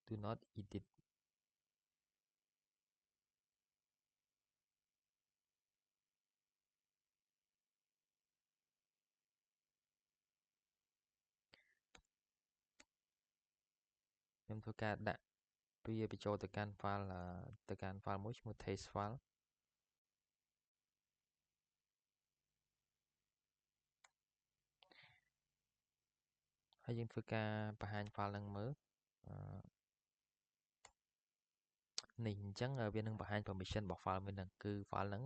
do not edit ខ្ញុំធ្វើការដាក់វាបញ្ចូលទៅកាន់ file មួយឈ្មោះ test file ហើយយើងធ្វើការបង្ហាញ file ហ្នឹងមើលនេះអញ្ចឹងវានឹងបង្ហាញ permission របស់ file មួយហ្នឹងគឺ file ហ្នឹង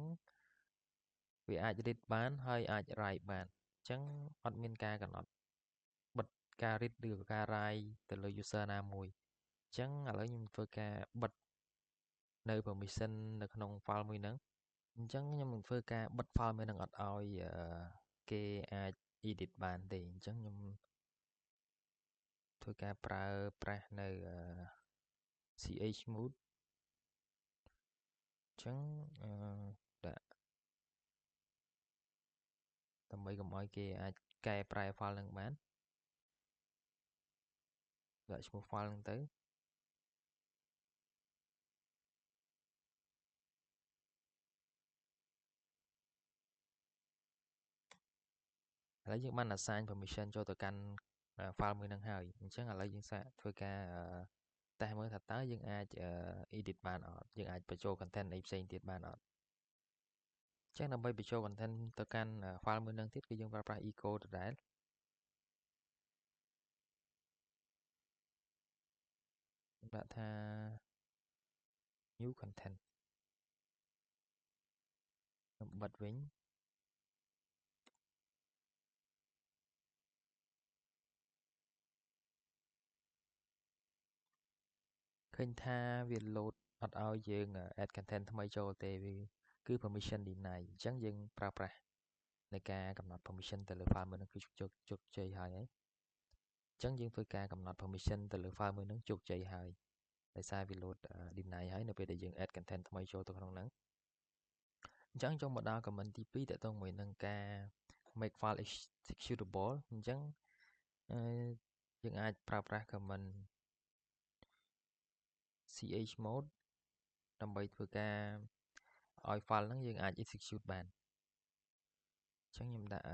វាអាច read បានហើយអាច write បានអញ្ចឹងអត់មានការកំណត់បិទការ read ឬក៏ការ write ទៅលើ user ណាមួយអញ្ចឹងឥឡូវខ្ញុំធ្វើការបិទនៅ permission នៅក្នុង file មួយហ្នឹង ចឹងខ្ញុំនឹងធ្វើការបិទ file មួយនឹងអត់ឲ្យគេអាច edit បានទេអញ្ចឹងខ្ញុំធ្វើការប្រើប្រាស់នៅchmod អញ្ចឹងដាក់ដើម្បីកុំឲ្យគេអាចកែប្រែ file នឹងបានដាក់ឈ្មោះ file នឹងទៅឥឡូវយើងបាន assign permission ចូលទៅកាន់ file មួយនឹងហើយអញ្ចឹងឥឡូវយើងសាកធ្វើការតេស្តមើលថាតើយើងអាច edit បានអត់យើងអាចបញ្ចូល content អីផ្សេងទៀតបានអត់អញ្ចឹងដើម្បីបញ្ចូល content ទៅកាន់ file មួយនឹងទៀតគឺយើងប្រើប្រាស់ echo ដដែលដាក់ថា new content ខ្ញុំបិទវិញឃើញថាវា load អត់ឲ្យយើង add content ថ្មីចូលទេវាគឺ permission deny អញ្ចឹងយើងប្រើប្រាស់ในការកំណត់ permission ទៅលើ file មួយនឹងគឺជោគជ័យហើយអញ្ចឹងយើងធ្វើការកំណត់ permission ទៅលើ file មួយនឹងជោគជ័យហើយដោយសារវា load deny ហើយនៅពេលដែលយើង add content ថ្មីចូលទៅក្នុងហ្នឹងអញ្ចឹងចូលមកដល់ comment ទី2តទៅមួយនឹងការ make file executable អញ្ចឹងយើងអាចប្រើប្រាស់ comment chmod ដើម្បីធ្វើការឲ្យ file ហ្នឹងយើងអាច execute បានអញ្ចឹងខ្ញុំដាក់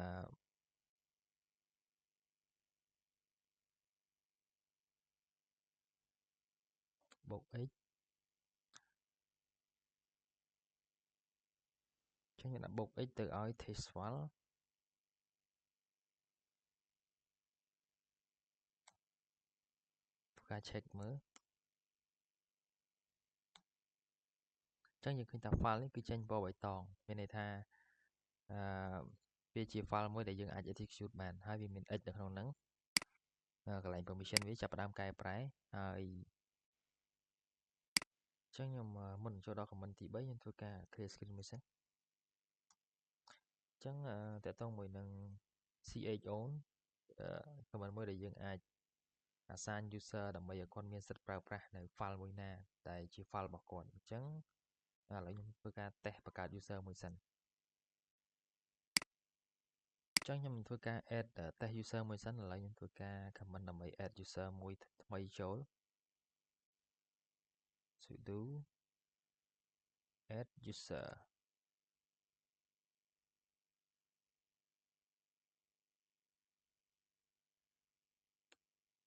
បូក x អញ្ចឹងខ្ញុំដាក់បូក x ទៅឲ្យ testfile ធ្វើការ check មើលអញ្ចឹងយើងឃើញថា file នេះគឺចេញពណ៌បៃតងមានន័យថាវាជា file មួយដែលយើងអាច execute បានហើយវាមាន x នៅក្នុងហ្នឹងកន្លែង permission វាចាប់ផ្ដើមកែប្រែហើយអញ្ចឹងខ្ញុំមុនចូលដល់ comment ទី3ខ្ញុំធ្វើការ clear screen មួយសិនអញ្ចឹងតទៅមួយនឹង chown comment មួយដែលយើងអាច assign user ដើម្បីឲ្យគាត់មានសិទ្ធិប្រើប្រាស់នៅ file មួយណាដែលជា file របស់គាត់អញ្ចឹងឥឡូវខ្ញុំធ្វើការ test បង្កើត user មួយសិនអញ្ចឹងខ្ញុំធ្វើការ add test user មួយសិនឥឡូវខ្ញុំធ្វើការ comment ដើម្បី add user មួយថ្មីចូល sudo add user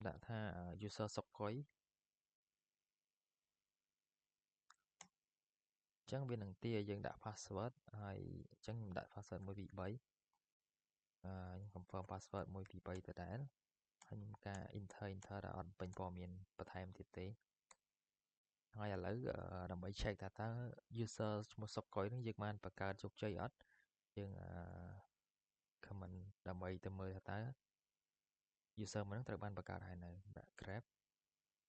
ដាក់ថា user សុកកុយអញ្ចឹងវានឹងទាឲ្យយើងដាក់ password ហើយអញ្ចឹងខ្ញុំដាក់ password 1 2 3ខ្ញុំ confirm password 1 2 3ដដែលហើយខ្ញុំការ enter ដែលអត់ពេញព័ត៌មានបន្ថែមទៀតទេហើយឥឡូវដើម្បី check ថាតើ user ឈ្មោះសុកកុយនឹងយើងបានបង្កើតជោគជ័យអត់យើង comment ដើម្បីទៅមើលថាតើ user មួយនឹងត្រូវបានបង្កើតហើយនៅដាក់ grab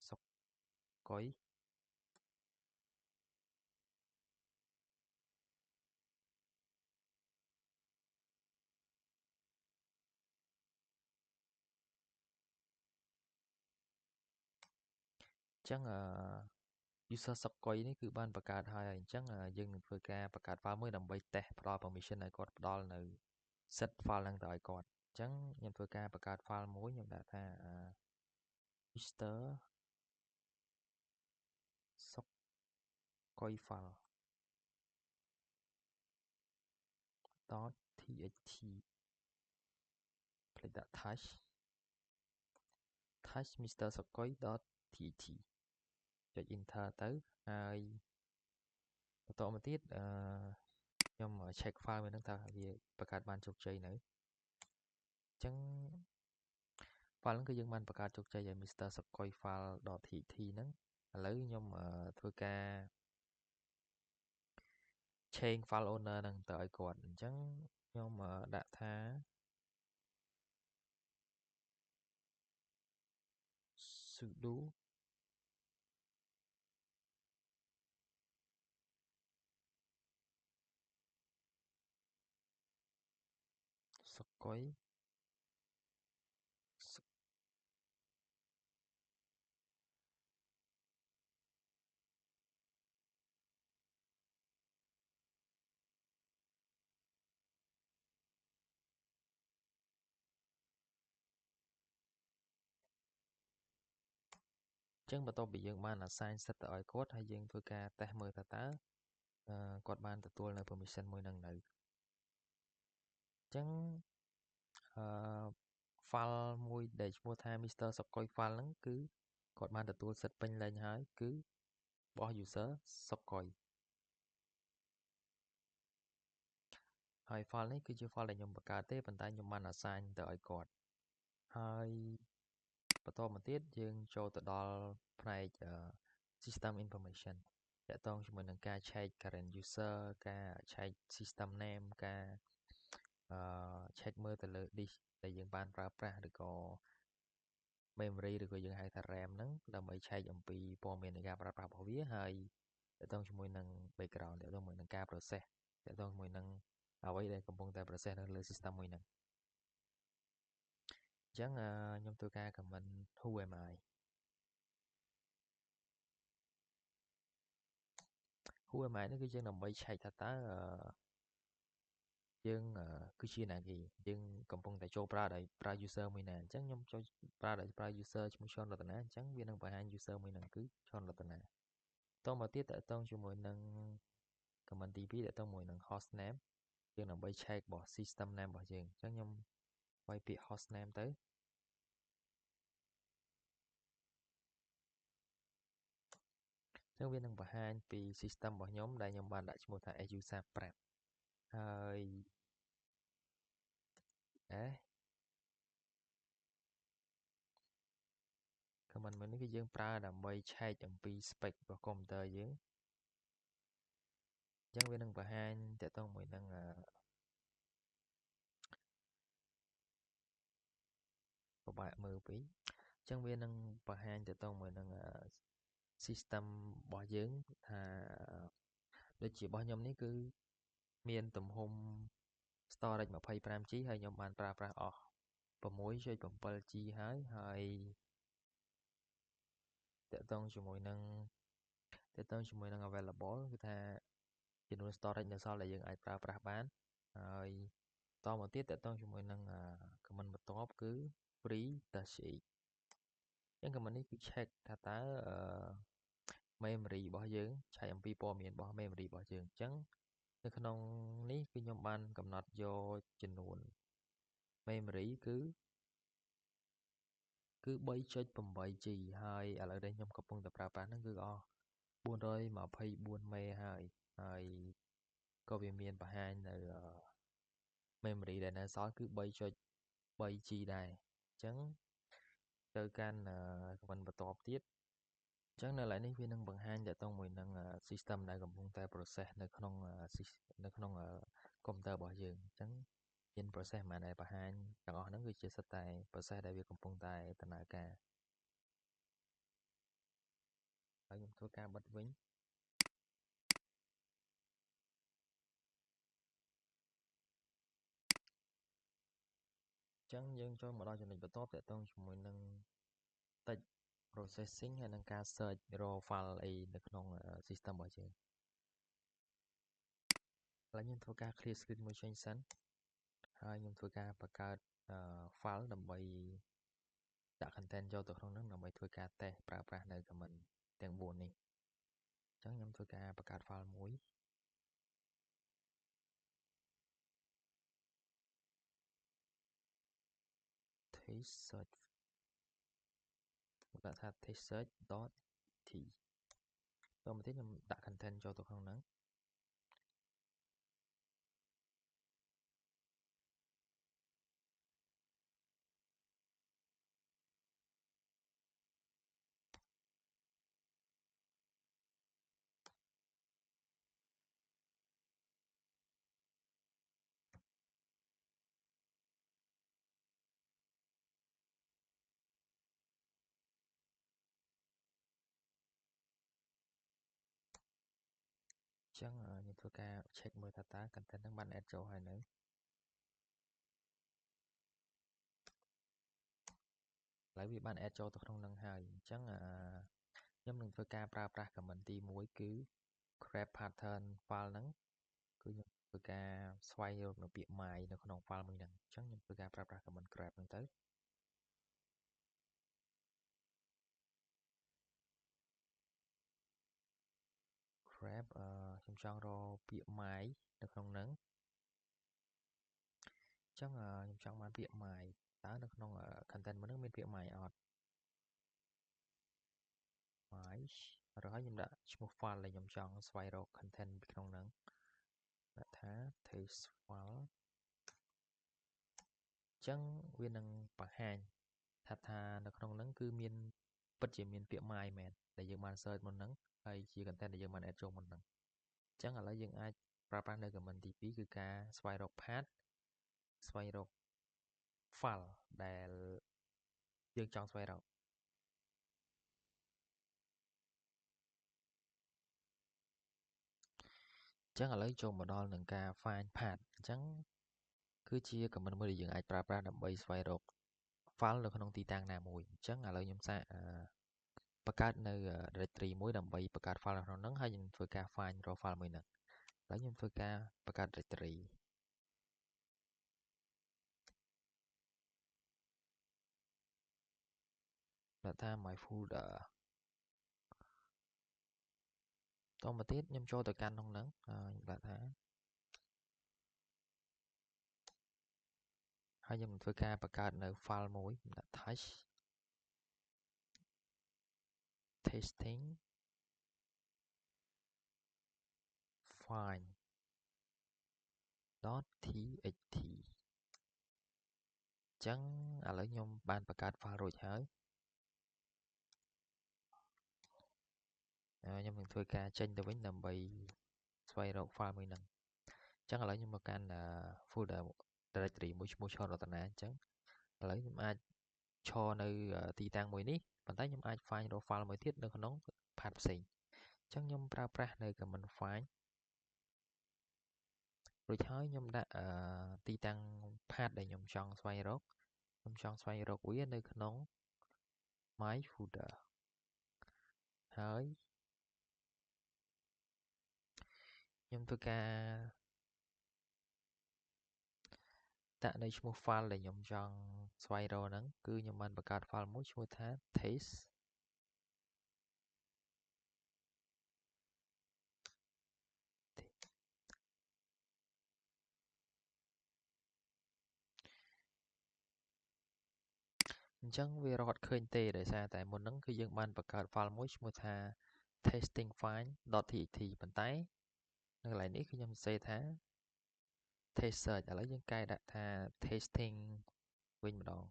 សុកកុយអញ្ចឹងuser សុកកុយនេះគឺបានបង្កើតហើយអញ្ចឹងយើងនឹងធ្វើការបង្កើត file មួយដើម្បី test ផ្ដល់ permission ឲ្យគាត់ផ្ដល់នៅ set file ហ្នឹងទៅឲ្យគាត់អញ្ចឹងខ្ញុំធ្វើការបង្កើត file មួយខ្ញុំដាក់ថា Mr. សុកកុយ file .txt ផ្លេចដាក់ touch Mr. សុកកុយ .txt ចុច enter ទៅហើយបន្តមកទៀតខ្ញុំ check file មួយហ្នឹងថាវាបង្កើតបានជោគជ័យនៅអញ្ចឹង file ហ្នឹងគឺយើងបានបង្កើតជោគជ័យឲ្យ Mr. សុកុយ file .txt ហ្នឹងឥឡូវខ្ញុំធ្វើការ change file owner ហ្នឹងទៅឲ្យគាត់អញ្ចឹងខ្ញុំដាក់ថា sudo កុយចឹងបន្ទាប់ពីយើងបាន assign សិទ្ធិទៅឲ្យគាត់ហើយយើងធ្វើការតេស្តមើលថាតើគាត់បានទទួលនៅ permission មួយនឹងនៅចឹងអឺ file មួយដែលឈ្មោះថា Mr. សុកកុយ file ហ្នឹងគឺគាត់បានទទួលសិទ្ធិពេញលេញហើយគឺរបស់ user សុកកុយហើយ file នេះគឺជា file ដែលខ្ញុំបង្កើតទេប៉ុន្តែខ្ញុំបាន assign ទៅឲ្យគាត់ហើយបន្តមកទៀតយើងចូលទៅដល់ផ្នែកsystem information តាក់ទងជាមួយនឹងការឆែក current user ការឆែក system name ការឆែកមើលទៅលើ disk ដែលយើងបានប្រើប្រាស់ឬក៏ memory ឬក៏យើងហៅថា RAM ហ្នឹងដើម្បីឆែកអំពីព័ត៌មាននៃការប្រើប្រាស់របស់វាហើយតាក់ទងជាមួយនឹង background តាក់ទងជាមួយនឹងការ process តាក់ទងជាមួយនឹងអ្វីដែលកំពុងតែ process នៅលើ system មួយហ្នឹងអញ្ចឹងខ្ញុំធ្វើការ comment who am I who am I នេះគឺយើងដើម្បីឆែកថាតើយើងគឺជាណាគេយើងកំពុងតែចូលប្រើ user មួយណាអញ្ចឹងខ្ញុំចូលប្រើ user ឈ្មោះឈុនរតនាអញ្ចឹងវានឹងបង្ហាញ user មួយហ្នឹងគឺឈុនរតនាតមកទៀតតទៅជាមួយនឹង comment ទី2តទៅជាមួយនឹង host name យើងដើម្បីឆែករបស់ system name របស់យើងអញ្ចឹងខ្ញុំវាយពាក្យ host name ទៅអញ្ចឹងវានឹងបង្ហាញពី system របស់ខ្ញុំដែលខ្ញុំបានដាក់ឈ្មោះថា user prep ហើយ comment មួយនេះគឺយើងប្រើដើម្បីឆែកអំពី spec របស់ computer យើងអញ្ចឹងវានឹងបង្ហាញតទៅមួយនឹងពិបាកមើលពេកអញ្ចឹងវានឹងបង្ហាញតទៅមួយនឹងsystem របស់យើងថាដូចជារបស់ខ្ញុំនេះគឺមានទំហំ storage 25G ហើយខ្ញុំបានប្រើប្រាស់អស់ 6.7G ហើយតទៅជាមួយនឹង available គឺថាចំនួន storage នៅសល់ដែលយើងអាចប្រើប្រាស់បានហើយតមកទៀតតទៅជាមួយនឹង comment បន្ទាប់គឺ free dash អញ្ចឹង comment នេះគឺ check ថាតើmemory របស់យើងឆែកអំពីព័ត៌មានរបស់ memory របស់យើងអញ្ចឹងនៅក្នុងនេះគឺខ្ញុំបានកំណត់យកចំនួន memory គឺ 3.8G ហើយឥឡូវនេះខ្ញុំកំពុងតែប្រើប្រាស់ហ្នឹងគឺអស់424 មេហើយក៏វាមានបង្ហាញនៅ memory ដែលនៅសល់គឺ 3.3G ដែរអញ្ចឹងទៅកាន់ comment បន្ទាប់ទៀតអញ្ចឹងនៅឡើយនេះវានឹងបង្ហាញតទៅមួយនឹង system ដែលកំពុងតែ process នៅក្នុង computer របស់យើងអញ្ចឹងមាន process ប៉ុន្មានដែលបង្ហាញទាំងអស់ហ្នឹងគឺជាសិតតែ process ដែលវាកំពុងតែដំណើរការហើយខ្ញុំធ្វើការបិទវិញអញ្ចឹងយើងចូលមកដល់ចំណុចបន្ទាប់តាក់ទងជាមួយនឹង text processing ហើយនឹងការ search raw file អីនៅក្នុង system របស់យើងឥឡូវខ្ញុំធ្វើការ clear screen មួយចេញសិនហើយខ្ញុំធ្វើការបង្កើត file ដើម្បីដាក់ content ចូលទៅក្នុងហ្នឹងដើម្បីធ្វើការ test ប្រើប្រាស់នៅ comment ទាំង4នេះអញ្ចឹងខ្ញុំធ្វើការបង្កើត file មួយ test search ដាក់ថា test search.t តមកទៀតខ្ញុំដាក់ content ចូលទៅក្នុងហ្នឹងអញ្ចឹងខ្ញុំធ្វើការ check មើលថាតើ content ហ្នឹងបាន add ចូលហើយនៅ ឥឡូវវាបាន add ចូលទៅក្នុងនឹងហើយអញ្ចឹងខ្ញុំនឹងធ្វើការប្រើប្រាស់ comment ទី1គឺ grab pattern file ហ្នឹងគឺខ្ញុំធ្វើការស្វែងរកនៅពាក្យ my នៅក្នុង file មួយហ្នឹងអញ្ចឹងខ្ញុំធ្វើការប្រើប្រាស់ comment grab ហ្នឹងទៅ grab ខ្ញុំចង់រកពាក្យ my នៅក្នុងហ្នឹងអញ្ចឹងខ្ញុំចង់បានពាក្យ my តើនៅក្នុង content មួយហ្នឹងមានពាក្យ my អត់ my ឬហើយខ្ញុំដាក់ឈ្មោះ file ដែលខ្ញុំចង់ស្វែងរក content ពីក្នុងហ្នឹងដាក់ថា taste file អញ្ចឹងវានឹងបង្ហាញថានៅក្នុងហ្នឹងគឺមានពិតជាមានពាក្យ my មែនដែលយើងបាន search មុនហ្នឹងហើយជា content ដែលយើងបាន add ចូលមុនហ្នឹងអញ្ចឹងឥឡូវយើងអាចប្រើប្រាស់នៅ comment ទី2គឺការស្វែងរក path ស្វែងរក file ដែលយើងចង់ស្វែងរកអញ្ចឹងឥឡូវចូលមកដល់នឹងការ find path អញ្ចឹងគឺជា comment មួយដែលយើងអាចប្រើប្រាស់ដើម្បីស្វែងរក file នៅក្នុងទីតាំងណាមួយអញ្ចឹងឥឡូវខ្ញុំសាកបង្កើតនៅ directory មួយដើម្បីបង្កើត file នៅក្នុងហ្នឹងហើយខ្ញុំធ្វើការ find រក file មួយហ្នឹងឥឡូវខ្ញុំធ្វើការបង្កើត directory ដាក់ថា my folder តមកទៀតខ្ញុំចូលទៅកាន់ក្នុងហ្នឹងខ្ញុំដាក់ថាហើយខ្ញុំធ្វើការបង្កើតនៅ file មួយដាក់ touch testing find .txt អញ្ចឹងឥឡូវខ្ញុំបានបង្កើត file រួចហើយខ្ញុំនឹងធ្វើការចេញទៅវិញដើម្បីស្វែងរក file មួយហ្នឹងអញ្ចឹងឥឡូវខ្ញុំមកកាន់ folder directory មួយឈ្មោះឆរតនាអញ្ចឹងឥឡូវខ្ញុំអាចឈរនៅទីតាំងមួយនេះប៉ុន្តែខ្ញុំអាច find រក file មួយទៀតនៅក្នុង path ផ្សេងអញ្ចឹងខ្ញុំប្រើប្រាស់នៅ command find រួចហើយខ្ញុំដាក់ទីតាំង path ដែលខ្ញុំចង់ស្វែងរកខ្ញុំចង់ស្វែងរកវានៅក្នុង my folder ហើយខ្ញុំធ្វើការដាក់នៅឈ្មោះ file ដែលខ្ញុំចង់ស្វែងរកហ្នឹងគឺខ្ញុំបានបង្កើត file មួយឈ្មោះថា taste អញ្ចឹងវារកអត់ឃើញទេដោយសារតែមុនហ្នឹងគឺយើងបានបង្កើត file មួយឈ្មោះថា testingfind.txt ប៉ុន្តែនៅកន្លែងនេះគឺខ្ញុំសរសេរថា taste search ឥឡូវយើងកែដាក់ថា tasting វិញម្ដង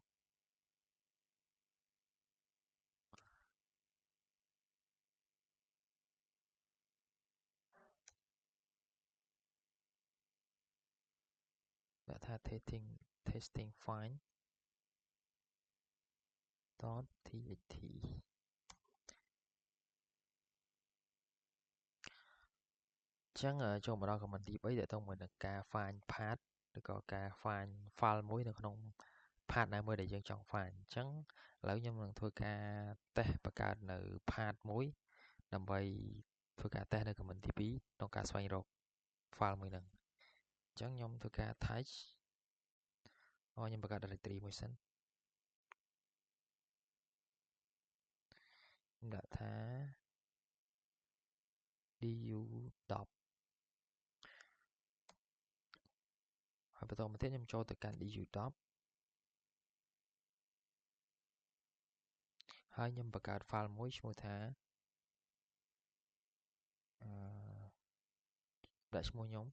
ដាក់ថា testing find .txt អញ្ចឹងចូលមកដល់ comment ទី3ដែលតទៅមួយនឹងការ find path ឬក៏ការ find file មួយនៅក្នុង path ណាមួយដែលយើងចង់ find អញ្ចឹងឥឡូវខ្ញុំនឹងធ្វើការ test បង្កើតនៅ path មួយដើម្បីធ្វើការ test នៅ comment ទី2ក្នុងការស្វែងរក file មួយហ្នឹងអញ្ចឹងខ្ញុំធ្វើការ touch ខ្ញុំបង្កើត directory មួយសិនខ្ញុំដាក់ថា du.top ហើយបន្តមកទៀតខ្ញុំចូលទៅកាន់ du.top ហើយខ្ញុំបង្កើត file មួយឈ្មោះថាដាក់ឈ្មោះខ្ញុំ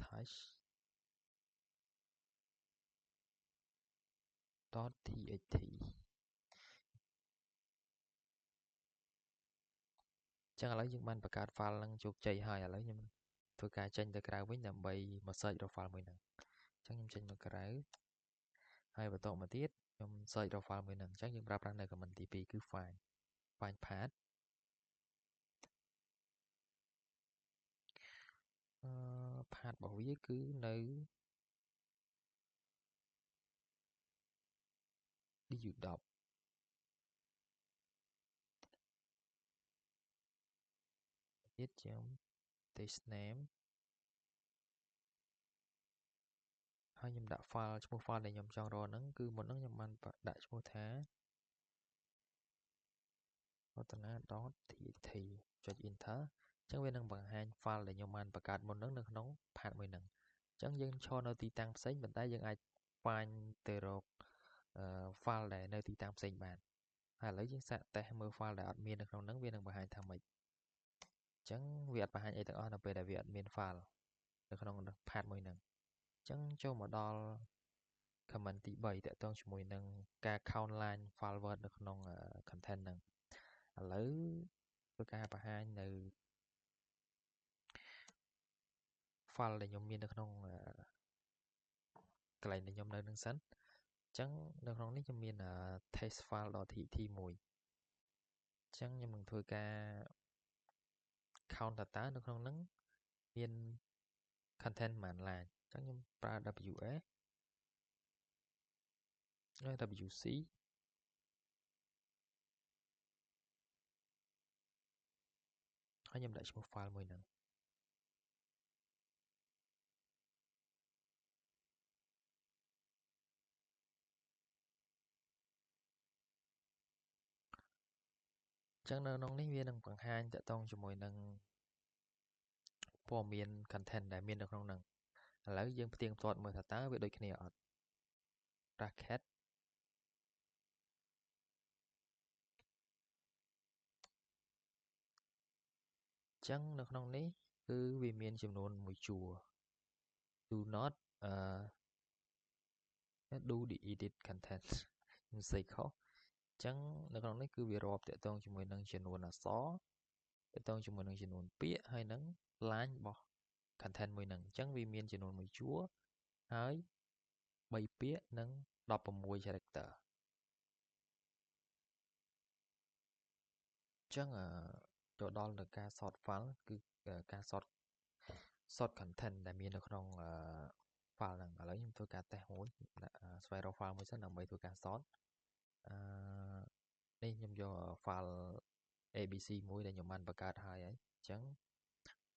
touch .txt ចឹងឥឡូវយើងបានបង្កើត file ហ្នឹងជោគជ័យហើយឥឡូវខ្ញុំធ្វើការចេញទៅក្រៅវិញដើម្បីមក search រក file មួយហ្នឹងអញ្ចឹងខ្ញុំចេញមកក្រៅហើយបន្តមកទៀតខ្ញុំ search រក file មួយហ្នឹងអញ្ចឹងយើងប្រើប្រាស់នៅ command ទី2គឺ find path path របស់វាគឺនៅ du10 ទៀតខ្ញុំ test name ហើយខ្ញុំដាក់ file ឈ្មោះ file ដែលខ្ញុំចង់រកហ្នឹងគឺមុនហ្នឹងខ្ញុំបានដាក់ឈ្មោះថា ratana.txt ចុច enter អញ្ចឹងវានឹងបង្ហាញ file ដែលខ្ញុំបានបង្កើតមុនហ្នឹងនៅក្នុង path មួយហ្នឹងអញ្ចឹងយើងឈរនៅទីតាំងផ្សេងប៉ុន្តែយើងអាច find ទៅរកfile ដែលនៅទីតាំងផ្សេងបានហើយឥឡូវយើងសាកតេស្តមើល file ដែលអត់មាននៅក្នុងហ្នឹងវានឹងបង្ហាញថាម៉េចអញ្ចឹងវាអត់បង្ហាញអីទាំងអស់នៅពេលដែលវាអត់មាន file នៅក្នុង path មួយហ្នឹងអញ្ចឹងចូលមកដល់ comment ទី3តកតងជាមួយនឹងការ count line file word នៅក្នុង content ហ្នឹងឥឡូវធ្វើការបង្ហាញនៅ file ដែលខ្ញុំមាននៅក្នុងកន្លែងដែលខ្ញុំនៅនឹងសិនអញ្ចឹងនៅក្នុងនេះខ្ញុំមាន test file.txt មួយអញ្ចឹងខ្ញុំនឹងធ្វើការ count data នៅក្នុងហ្នឹងមាន content ប៉ុន្មាន line អញ្ចឹងខ្ញុំប្រើ ws ហើយ wc ហើយខ្ញុំដាក់ឈ្មោះ file មួយហ្នឹងអញ្ចឹងនៅក្នុងនេះវានឹងបង្ហាញតកតងជាមួយនឹងព័ត៌មាន content ដែលមាននៅក្នុងហ្នឹងឥឡូវយើងផ្ទៀងផ្ទាត់មើលថាតើវាដូចគ្នាអត់ bracket អញ្ចឹងនៅក្នុងនេះគឺវាមានចំនួនមួយជួរ do not do the edit content ខ្ញុំសេខុសអញ្ចឹងនៅក្នុងនេះគឺវារាប់តកតងជាមួយនឹងចំនួនអក្សរតកតងជាមួយនឹងចំនួនពាក្យហើយនឹង line របស់ content មួយហ្នឹងអញ្ចឹងវាមានចំនួនមួយជួរហើយ3ពាក្យនិង16 character អញ្ចឹងចូលដល់ទៅការ sort file គឺការ sort content ដែលមាននៅក្នុង file ហ្នឹងឥឡូវខ្ញុំធ្វើការ test មួយដាក់ស្វែងរក file មួយសិនដើម្បីធ្វើការ sort នេះខ្ញុំយក file abc មួយដែលខ្ញុំបានបង្កើតហើយអញ្ចឹង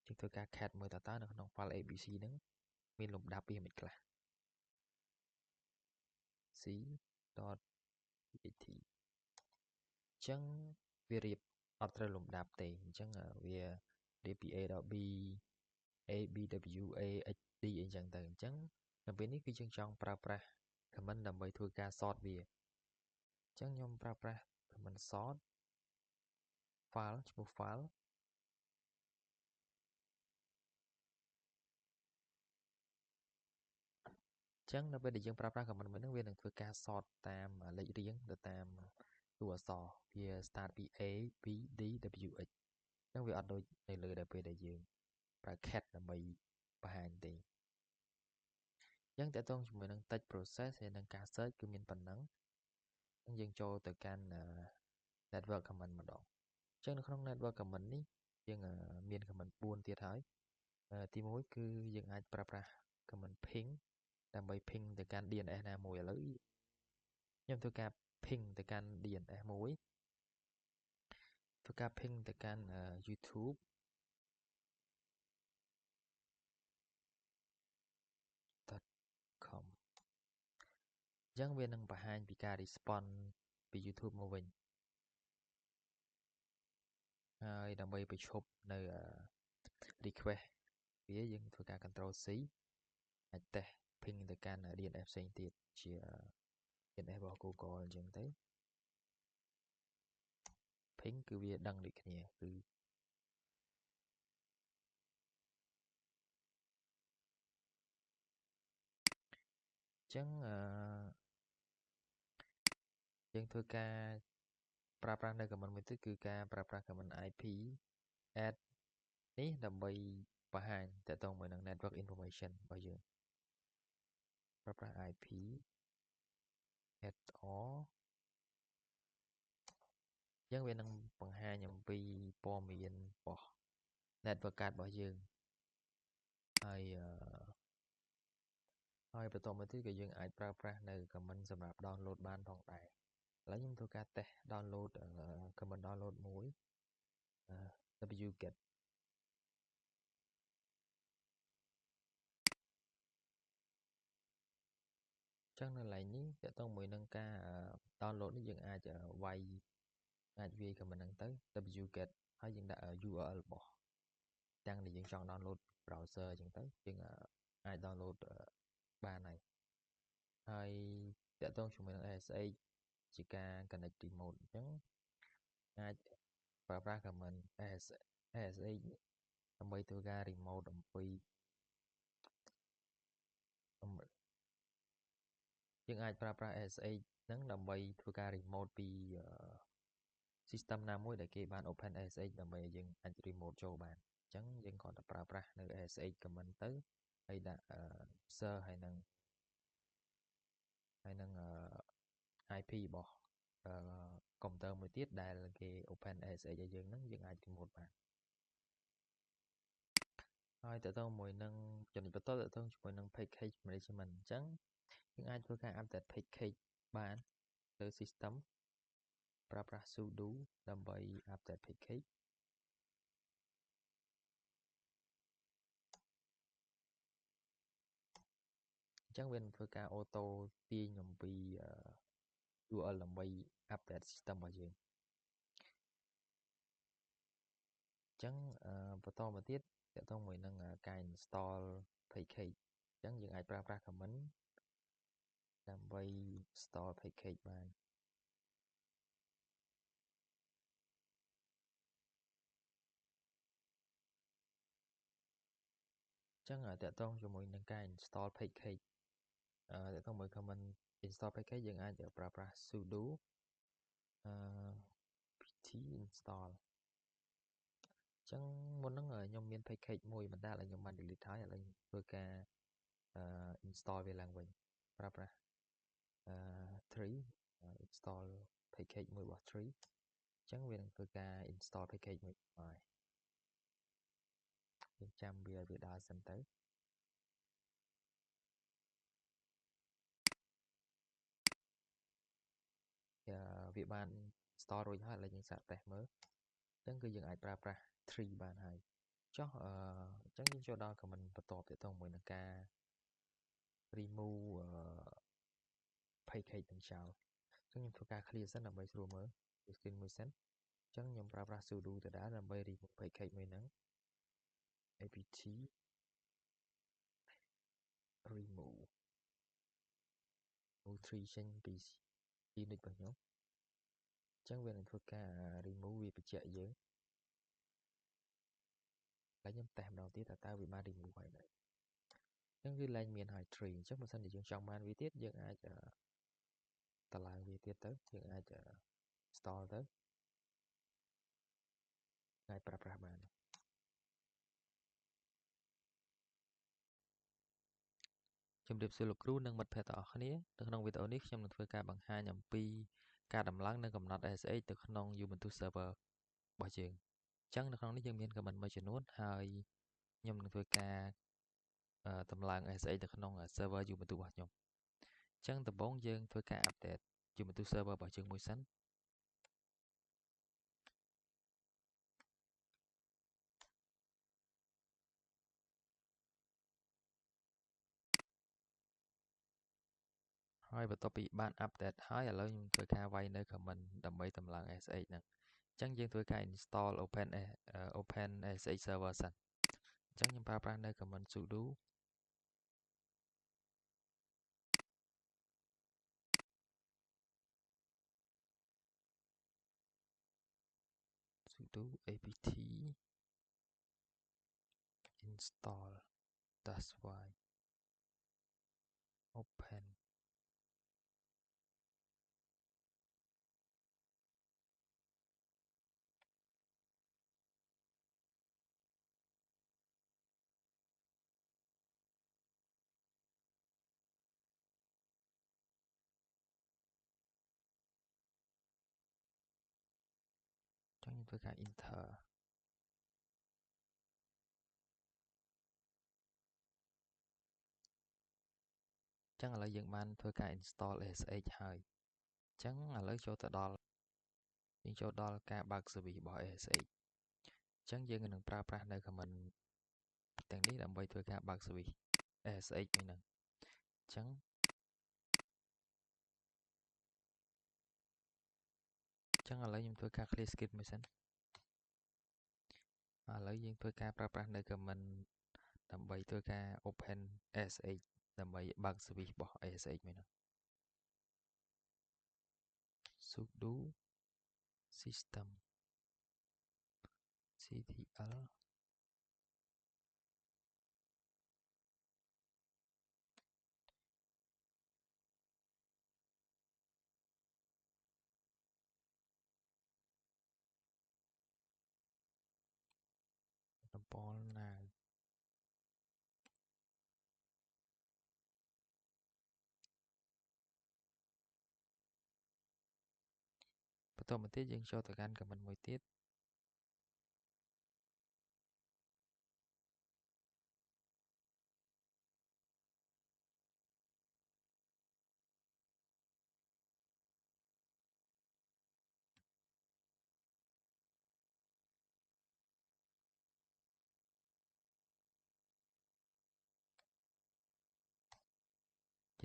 យើងធ្វើការ cat មើលតើនៅក្នុង file abc ហ្នឹងមានលំដាប់វាមិនខ្លះ c.txt អញ្ចឹងវារៀបអត់ត្រូវលំដាប់ទេអញ្ចឹងវារៀបពី a ដល់ b a b w a x d អីចឹងទៅអញ្ចឹងនៅពេលនេះគឺយើងចង់ប្រើប្រាស់ comment ដើម្បីធ្វើការ sort វាអញ្ចឹងខ្ញុំប្រើប្រាស់ comment sort file ឈ្មោះ file អញ្ចឹងនៅពេលដែលយើងប្រើប្រាស់ comment មួយហ្នឹងវានឹងធ្វើការ sort តាមលេខរៀងទៅតាមតួអក្សរវា start ពី a b d w x អញ្ចឹងវាអត់ដូចនៅលើដែលពេលដែលយើងប្រើ cat ដើម្បីបង្ហាញទេអញ្ចឹងតើតើជាមួយនឹង text process ហើយនឹងការ search គឺមានប៉ុណ្ណឹងយើងចូលទៅកាន់ network comment ម្ដងអញ្ចឹងនៅក្នុង network comment នេះយើងមាន comment 4ទៀតហើយទី1គឺយើងអាចប្រើប្រាស់ comment ping ដើម្បី ping ទៅកាន់ DNS ណាមួយឥឡូវខ្ញុំធ្វើការ ping ទៅកាន់ DNS មួយធ្វើការ ping ទៅកាន់ YouTube .com អញ្ចឹងវានឹងបង្ហាញពីការ response ពី YouTube មកវិញហើយដើម្បីបញ្ឈប់នៅ request វាយើងធ្វើការ control C អាច test ping ទៅកាន់ DNS ផ្សេងទៀតជា DNS របស់ Google អញ្ចឹងទៅ ping គឺវាដឹងដូចគ្នាគឺអញ្ចឹងយើងធ្វើការប្រើប្រាស់នៅ comment មួយទៀតគឺការប្រើប្រាស់ comment IP add នេះដើម្បីបង្ហាញតទៅមួយនឹង network information របស់យើងប្រើប្រាស់ IP add all អញ្ចឹងវានឹងបង្ហាញអំពីព័ត៌មានរបស់ network card របស់យើងហើយបន្តមកទៀតក៏យើងអាចប្រើប្រាស់នៅ comment សម្រាប់ download បានផងដែរ ឥឡូវខ្ញុំធ្វើការតេស្ត download command download មួយ wget ចឹងនៅកន្លែងនេះតើតើមួយនឹងការ download នេះយើងអាចវាយ command ហ្នឹងទៅ wget ហើយយើងដាក់ URL របស់ទាំងដែលយើងចង់ download browser អញ្ចឹងទៅយើងអាច download បានហើយតើតើជាមួយនឹង SSH ជាការ connect remote អញ្ចឹងអាចប្រើប្រាស់ command SSH ដើម្បីធ្វើការ remote យើងអាចប្រើប្រាស់ SSH ហ្នឹងដើម្បីធ្វើការ remote ពី system ណាមួយដែលគេបាន open SSH ដើម្បីឲ្យយើងអាច remote ចូលបានអញ្ចឹងយើងគ្រាន់តែប្រើប្រាស់នៅ SSH command ទៅហើយដាក់ user ហើយនឹង IP របស់កុំព្យូទ័រមួយទៀតដែលគេ open SSH ឲ្យយើងហ្នឹងយើងអាច remote បានហើយតើតើមួយនឹងចំណុចបន្តតើតើជាមួយនឹង package management អញ្ចឹងយើងអាចធ្វើការ update package បានលើ system ប្រើប្រាស់ sudo ដើម្បី update package អញ្ចឹងវានឹងធ្វើការ auto ទាញអំពី URL ដើម្បី update system របស់យើងអញ្ចឹងបន្តមកទៀតតើតើមួយនឹងការ install package អញ្ចឹងយើងអាចប្រើប្រាស់ command ដើម្បី install package បានអញ្ចឹងតើតើជាមួយនឹងការ install package តើតើមួយ command install package យើងអាចប្រើប្រាស់ sudo pt install អញ្ចឹងមុនហ្នឹងខ្ញុំមាន package មួយបណ្ដាលឲ្យខ្ញុំបាន delete ហើយឥឡូវធ្វើការ install វាឡើងវិញប្រើប្រាស់ tree install package មួយរបស់ tree អញ្ចឹងវានឹងធ្វើការ install package មួយហើយយើងចាំវាឲ្យវាដើរសិនទៅវាបាន install រួចហើយឥឡូវយើងសាកតេស្តមើលអញ្ចឹងគឺយើងអាចប្រើប្រាស់ tree បានហើយចុះអញ្ចឹងយើងចូលដល់ command បន្ទាប់ទៀតទៅមួយនឹងការ remove package ទាំងចោលអញ្ចឹងខ្ញុំធ្វើការ clear សិនដើម្បីស្រួលមើល screen មួយសិនអញ្ចឹងខ្ញុំប្រើប្រាស់ sudo ដដែលដើម្បី remove package មួយហ្នឹង apt remove 3 ចេញពី Unix របស់ខ្ញុំអញ្ចឹងវានឹងធ្វើការ remove វាបញ្ជាក់យើងហើយខ្ញុំតេស្តម្ដងទៀតតើវាបាន remove ហើយដែរអញ្ចឹងវាឡើងមានហើយ tree អញ្ចឹងបើសិនជាយើងចង់បានវាទៀតយើងអាចតឡើងវាទៀតទៅយើងអាច install ទៅអាចប្រើប្រាស់បានជំរាបសួរលោកគ្រូនិងមិត្តភ័ក្តិទាំងអស់គ្នានៅក្នុងវីដេអូនេះខ្ញុំនឹងធ្វើការបង្ហាញអំពីការដំឡើងនិងកំណត់ SSH ទៅក្នុង Ubuntu server របស់យើងអញ្ចឹងនៅក្នុងនេះយើងមាន command មួយចំនួនហើយខ្ញុំនឹងធ្វើការតម្លើង SSH ទៅក្នុង server Ubuntu របស់ខ្ញុំអញ្ចឹងដំបូងយើងធ្វើការ update Ubuntu server របស់យើងមួយសិនហើយបន្ទាប់ពីបាន update ហើយឥឡូវខ្ញុំធ្វើការវាយនៅ command ដើម្បីតម្លើង SSH ហ្នឹងអញ្ចឹងយើងធ្វើការ install open SSH server សិនអញ្ចឹងខ្ញុំប្រើប្រាស់នៅ command sudo apt install -y open អញ្ចឹងខ្ញុំធ្វើការ enter អញ្ចឹងឥឡូវយើងបានធ្វើការ install SSH ហើយ ចឹងឥឡូវចូលទៅដល់យើងចូលដល់ការបើក service របស់ ASH ចឹងយើងនឹងប្រើប្រាស់នៅ command ទាំងនេះដើម្បីធ្វើការបើក service ASH មួយហ្នឹងចឹងឥឡូវខ្ញុំធ្វើការ clear script មួយសិនឥឡូវយើងធ្វើការប្រើប្រាស់នៅ command ដើម្បីធ្វើការ open ASH ដើម្បីបើក service របស់ ASH មួយហ្នឹង sudo system ctlតំបល់ណា បន្តមកទៀតយើងចូលទៅកាន់ command មួយទៀត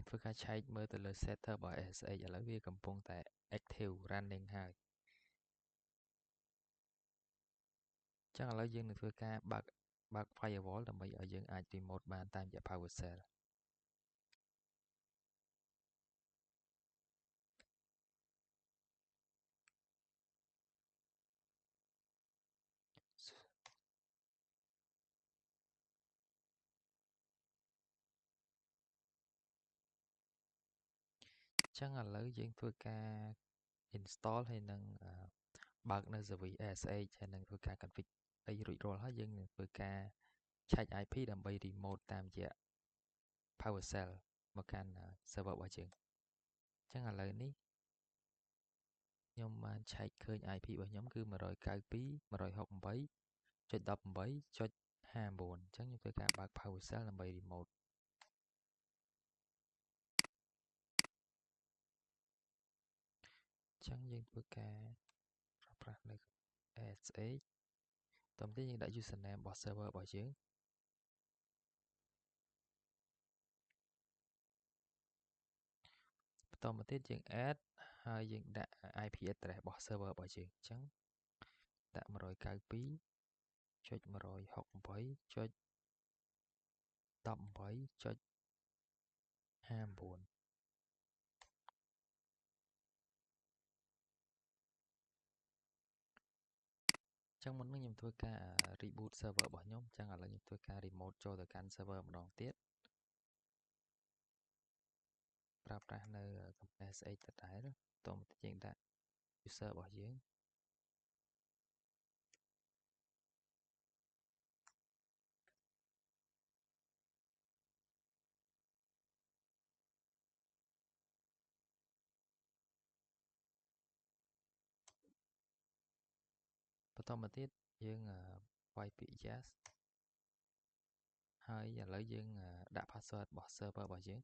យើងធ្វើការឆែកមើលទៅលើ setter របស់ ASH ឥឡូវវាកំពុងតែ active running ហើយចឹងឥឡូវយើងនឹងធ្វើការបើក firewall ដើម្បីឲ្យយើងអាច remote បានតាមរយៈ PowerShell ចឹងឥឡូវយើងធ្វើការ install ហើយនឹងបើកនៅ service ASH ហើយនឹងធ្វើការ config អីរួចរាល់ហើយយើងនឹងធ្វើការឆែក IP ដើម្បី remote តាមរយៈ PowerShell មកកាន់ server របស់យើងចឹងឥឡូវនេះខ្ញុំបានឆែកឃើញ IP របស់ខ្ញុំគឺ 192.168.18.59 ចឹងខ្ញុំធ្វើការបើក PowerShell ដើម្បី remote ចឹងយើងធ្វើការប្រើប្រាស់នៅ ASH តោះទៀតយើងដាក់ username របស់ server របស់យើងបន្តមកទៀតយើង add ហើយយើងដាក់ IP address របស់ server របស់យើងចឹងដាក់ 192.168.18.59 ចឹងមុននឹងខ្ញុំធ្វើការ reboot server របស់ខ្ញុំចឹងឥឡូវខ្ញុំធ្វើការ remote ចូលទៅកាន់ server ម្ដងទៀតប្រើប្រាស់នៅ command sh ដដែលតមកទៀតយើងដាក់ user របស់យើងបន្តមកទៀតយើងវាយពាក្យ yes ហើយឥឡូវយើងដាក់ password របស់ server របស់យើង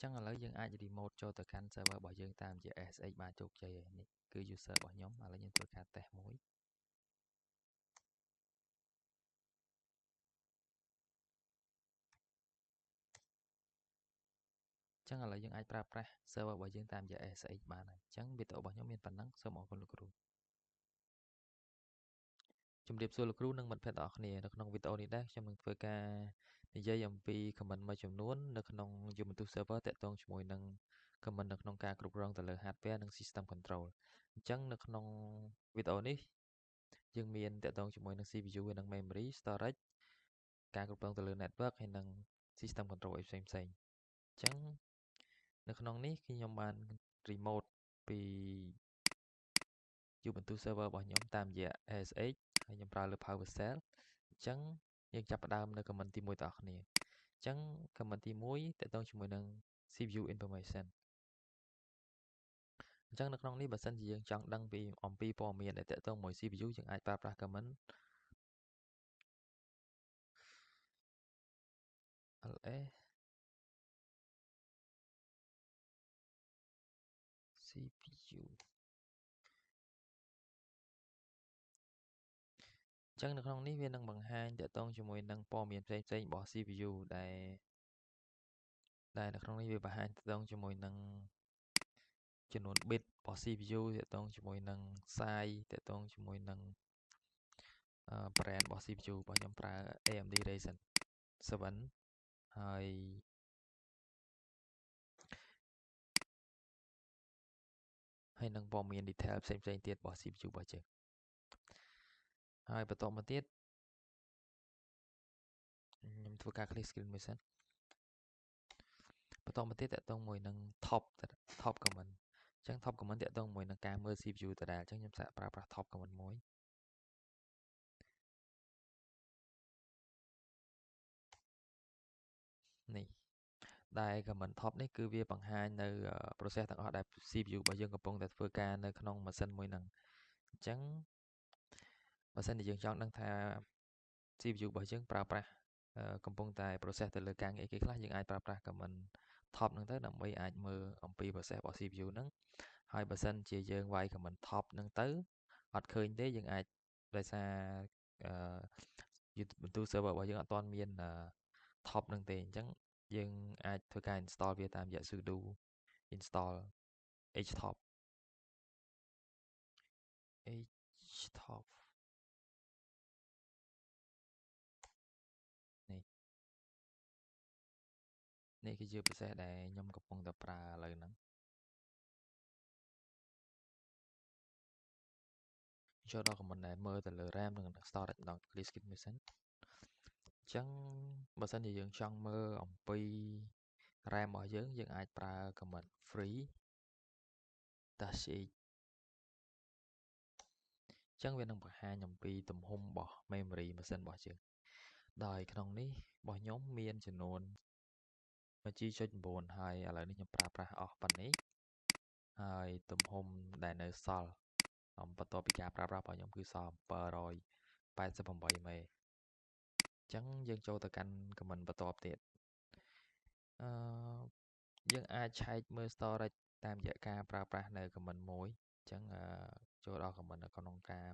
ចឹងឥឡូវយើងអាច remote ចូលទៅកាន់ server របស់យើងតាមរយៈ SH បានជោគជ័យហើយនេះគឺ user របស់ខ្ញុំឥឡូវយើងធ្វើការ test មួយចឹងឥឡូវយើងអាចប្រើប្រាស់ server របស់យើងតាមរយៈ SH បានហើយចឹងវីដេអូរបស់ខ្ញុំមានប៉ុណ្ណឹងសូមអរគុណលោកគ្រូជំរាបសួរលោកគ្រូនិងមិត្តភ័ក្តិទាំងអស់គ្នានៅក្នុងវីដេអូនេះដែរខ្ញុំនឹងធ្វើការនិយាយអំពី comment មួយចំនួននៅក្នុង Ubuntu server តាក់ទងជាមួយនឹង comment នៅក្នុងការគ្រប់គ្រងទៅលើ hardware និង system control អញ្ចឹងនៅក្នុងវីដេអូនេះយើងមានតាក់ទងជាមួយនឹង CPU និង memory storage ការគ្រប់គ្រងទៅលើ network ហើយនិង system control ផ្សេងៗអញ្ចឹងនៅក្នុងនេះគឺខ្ញុំបាន remote ពី Ubuntu server របស់ខ្ញុំតាមរយៈ ASH ហើយខ្ញុំប្រើលើ PowerShell អញ្ចឹងយើងចាប់ផ្ដើមនៅ comment ទី1ទាំងអស់គ្នាអញ្ចឹង comment ទី1តាក់ទងជាមួយនឹង CPU information អញ្ចឹងនៅក្នុងនេះបើសិនជាយើងចង់ដឹងពីអំពីព័ត៌មានដែលតាក់ទងជាមួយ CPU យើងអាចប្រើប្រាស់ comment ls ចឹងនៅក្នុងនេះវានឹងបង្ហាញតាក់ទងជាមួយនឹងព័ត៌មានផ្សេងៗរបស់ CPU ដែលនៅក្នុងនេះវាបង្ហាញតាក់ទងជាមួយនឹងចំនួន bit របស់ CPU តាក់ទងជាមួយនឹង size តាក់ទងជាមួយនឹងbrand របស់ CPU របស់ខ្ញុំប្រើ AMD Ryzen 7 ហើយនឹងព័ត៌មាន detail ផ្សេងៗទៀតរបស់ CPU របស់យើងហើយបន្តមកទៀតខ្ញុំធ្វើការ clear screen មួយសិនបន្តមកទៀតតាក់ទងមួយនឹង top comment អញ្ចឹង top comment តាក់ទងមួយនឹងការមើល CPU ដដែលអញ្ចឹងខ្ញុំសាកប្រើប្រាស់ top comment មួយនេះដែល comment top នេះគឺវាបង្ហាញនៅ process ទាំងអស់ដែល CPU របស់យើងកំពុងតែធ្វើការនៅក្នុងម៉ាស៊ីនមួយហ្នឹងអញ្ចឹងបើសិនជាយើងចង់ដឹងថា CPU របស់យើងប្រើប្រាស់កំពុងតែ process ទៅលើការងារគេខ្លះយើងអាចប្រើប្រាស់ comment top ហ្នឹងទៅដើម្បីអាចមើលអំពី process របស់ CPU ហ្នឹងហើយបើសិនជាយើងវាយ comment top ហ្នឹងទៅអត់ឃើញទេយើងអាចដោយសារបន្ទូ server របស់យើងអត់ទាន់មាន top ហ្នឹងទេអញ្ចឹងយើងអាចធ្វើការ install វាតាមរយៈ sudo install htop នេះគឺជា process ដែលខ្ញុំកំពុងតែប្រើឥឡូវហ្នឹងចូលដល់ comment ដែលមើលទៅលើ RAM និង storage ម្ដង clear screen មួយសិនអញ្ចឹងបើសិនជាយើងចង់មើលអំពី RAM របស់យើងអាចប្រើ comment free dash h អញ្ចឹងវានឹងបង្ហាញអំពីទំហំរបស់ memory ម៉ាស៊ីនរបស់យើងដោយក្នុងនេះរបស់ខ្ញុំមានចំនួន 1G.9 ហើយឥឡូវនេះខ្ញុំប្រើប្រាស់អស់ប៉ុណ្ណេះហើយទំហំដែលនៅសល់បន្ទាប់ពីការប្រើប្រាស់របស់ខ្ញុំគឺសល់788 មេអញ្ចឹងយើងចូលទៅកាន់ comment បន្ទាប់ទៀតយើងអាចឆែកមើល storage តាមរយៈការប្រើប្រាស់នៅ comment មួយអញ្ចឹងចូលដល់ comment នៅក្នុងការ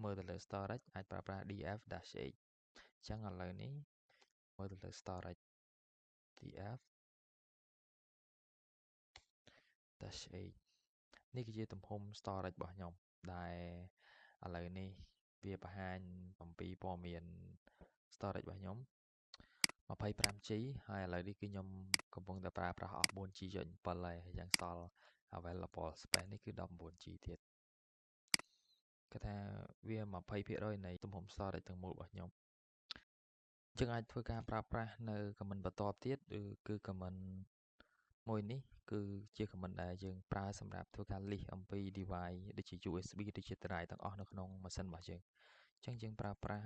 មើលទៅលើ storage អាចប្រើប្រាស់ df-h អញ្ចឹងឥឡូវនេះមើលទៅលើ storage df-h នេះគឺជាទំហំ storage របស់ខ្ញុំដែលឥឡូវនេះវាបង្ហាញអំពីព័ត៌មាន storage របស់ខ្ញុំ 25G ហើយឥឡូវនេះគឺខ្ញុំកំពុងតែប្រើប្រាស់អស់ 4G.7 ហើយយ៉ាងសល់ available space នេះគឺ 19G ទៀតគេថាវា 20% នៃទំហំ storage ទាំងមូលរបស់ខ្ញុំយើងអាចធ្វើការប្រើប្រាស់នៅ comment បន្ទាប់ទៀតគឺ comment មួយនេះគឺជា comment ដែលយើងប្រើសម្រាប់ធ្វើការ list អំពី device ដូចជា USB ដូចជា drive ទាំងអស់នៅក្នុងម៉ាស៊ីនរបស់យើងអញ្ចឹងយើងប្រើប្រាស់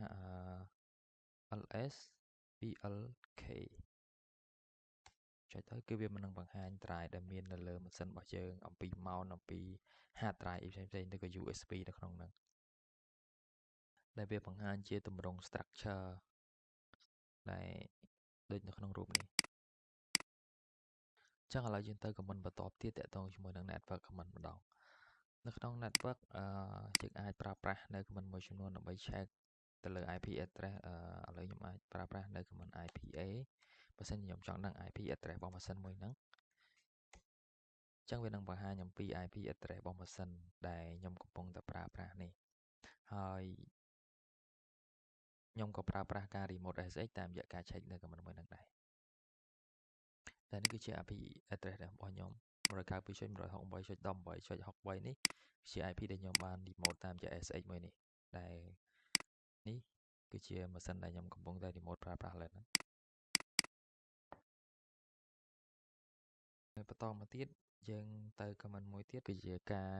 ls plk ចុចទៅគឺវាមិននឹងបង្ហាញ drive ដែលមាននៅលើម៉ាស៊ីនរបស់យើងអំពី mount អំពី hard drive ផ្សេងៗទៅក៏ USB នៅក្នុងហ្នឹងដែលវាបង្ហាញជាទម្រង់ structure ដែលដូចនៅក្នុងរូបនេះចឹងឥឡូវយើងទៅ comment បន្ទាប់ទៀតតាក់ទងជាមួយនឹង network comment ម្ដងនៅក្នុង network យើងអាចប្រើប្រាស់នៅ comment មួយចំនួនដើម្បី check ទៅលើ IP address ឥឡូវខ្ញុំអាចប្រើប្រាស់នៅ comment IPA បើសិនជាខ្ញុំចង់ដឹង IP address របស់ម៉ាស៊ីនមួយហ្នឹងអញ្ចឹងវានឹងបង្ហាញអំពី IP address របស់ម៉ាស៊ីនដែលខ្ញុំកំពុងតែប្រើប្រាស់នេះហើយខ្ញុំក៏ប្រើប្រាស់ការ remote SH តាមរយៈការ check នៅ comment មួយហ្នឹងដែរតែនេះគឺជា IP address របស់ខ្ញុំ 192.168.18.63 នេះជា IP ដែលខ្ញុំបាន remote តាមរយៈ SH មួយនេះដែលនេះគឺជាម៉ាស៊ីនដែលខ្ញុំកំពុងតែ remote ប្រើប្រាស់ឥឡូវហ្នឹងហើយបន្តមកទៀតយើងទៅ comment មួយទៀតគឺជាការ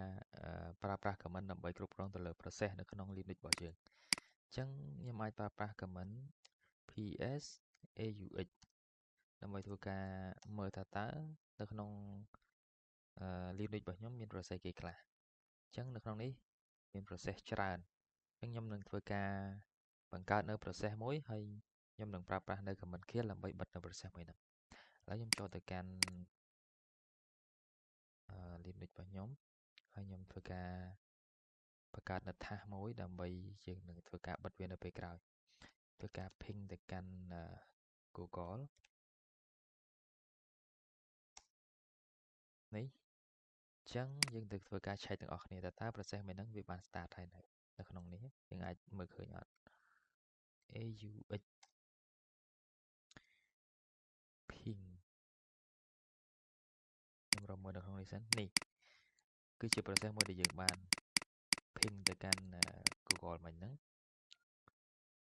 ប្រើប្រាស់ comment ដើម្បីគ្រប់គ្រងទៅលើ process នៅក្នុង Linux របស់យើងអញ្ចឹងខ្ញុំអាចប្រើប្រាស់ comment ps aux ដើម្បីធ្វើការមើលថាតើនៅក្នុងLinux របស់ខ្ញុំមាន process គេខ្លះអញ្ចឹងនៅក្នុងនេះមាន process ច្រើនអញ្ចឹងខ្ញុំនឹងធ្វើការបង្កើតនៅ process មួយហើយខ្ញុំនឹងប្រើប្រាស់នៅ comment kill ដើម្បីបិទនៅ process មួយហ្នឹងឥឡូវខ្ញុំចូលទៅកាន់Linux របស់ខ្ញុំហើយខ្ញុំធ្វើការ បង្កើតនៅ task មួយដើម្បីយើងនឹងធ្វើការបិទវានៅពេលក្រោយធ្វើការ ping ទៅកាន់ Google នេះចឹងយើងទៅធ្វើការឆែកទាំងអស់គ្នាតើ process មួយហ្នឹងវាបាន start ហើយនៅក្នុងនេះយើងអាចមើលឃើញអត់ AUX ping ខ្ញុំរកមើលនៅក្នុងនេះសិននេះគឺជា process មួយដែលយើងបាន ping ទៅកាន់ Google មិញហ្នឹង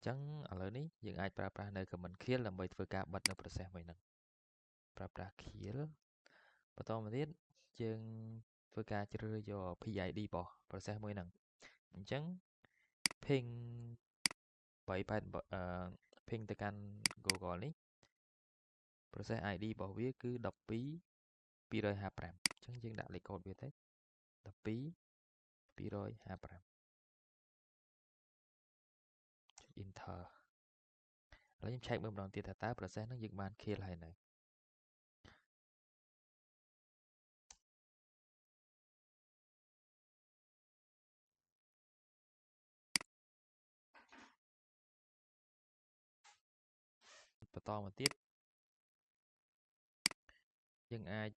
ចឹងឥឡូវនេះយើងអាចប្រើប្រាស់នៅ command kill ដើម្បីធ្វើការបិទនៅ process មួយហ្នឹងប្រើប្រាស់ kill បន្តមកទៀតយើងធ្វើការជ្រើសយក PID របស់ process មួយហ្នឹងអញ្ចឹង ping ping ទៅកាន់ Google នេះ process ID របស់វាគឺ12 255អញ្ចឹងយើងដាក់លេខកូដវាទៅ12 255 enter ឥឡូវខ្ញុំឆែកមើលម្ដងទៀតថាតើ process ហ្នឹងយើងបាន kill ហើយនៅបន្តមកទៀតយើងអាច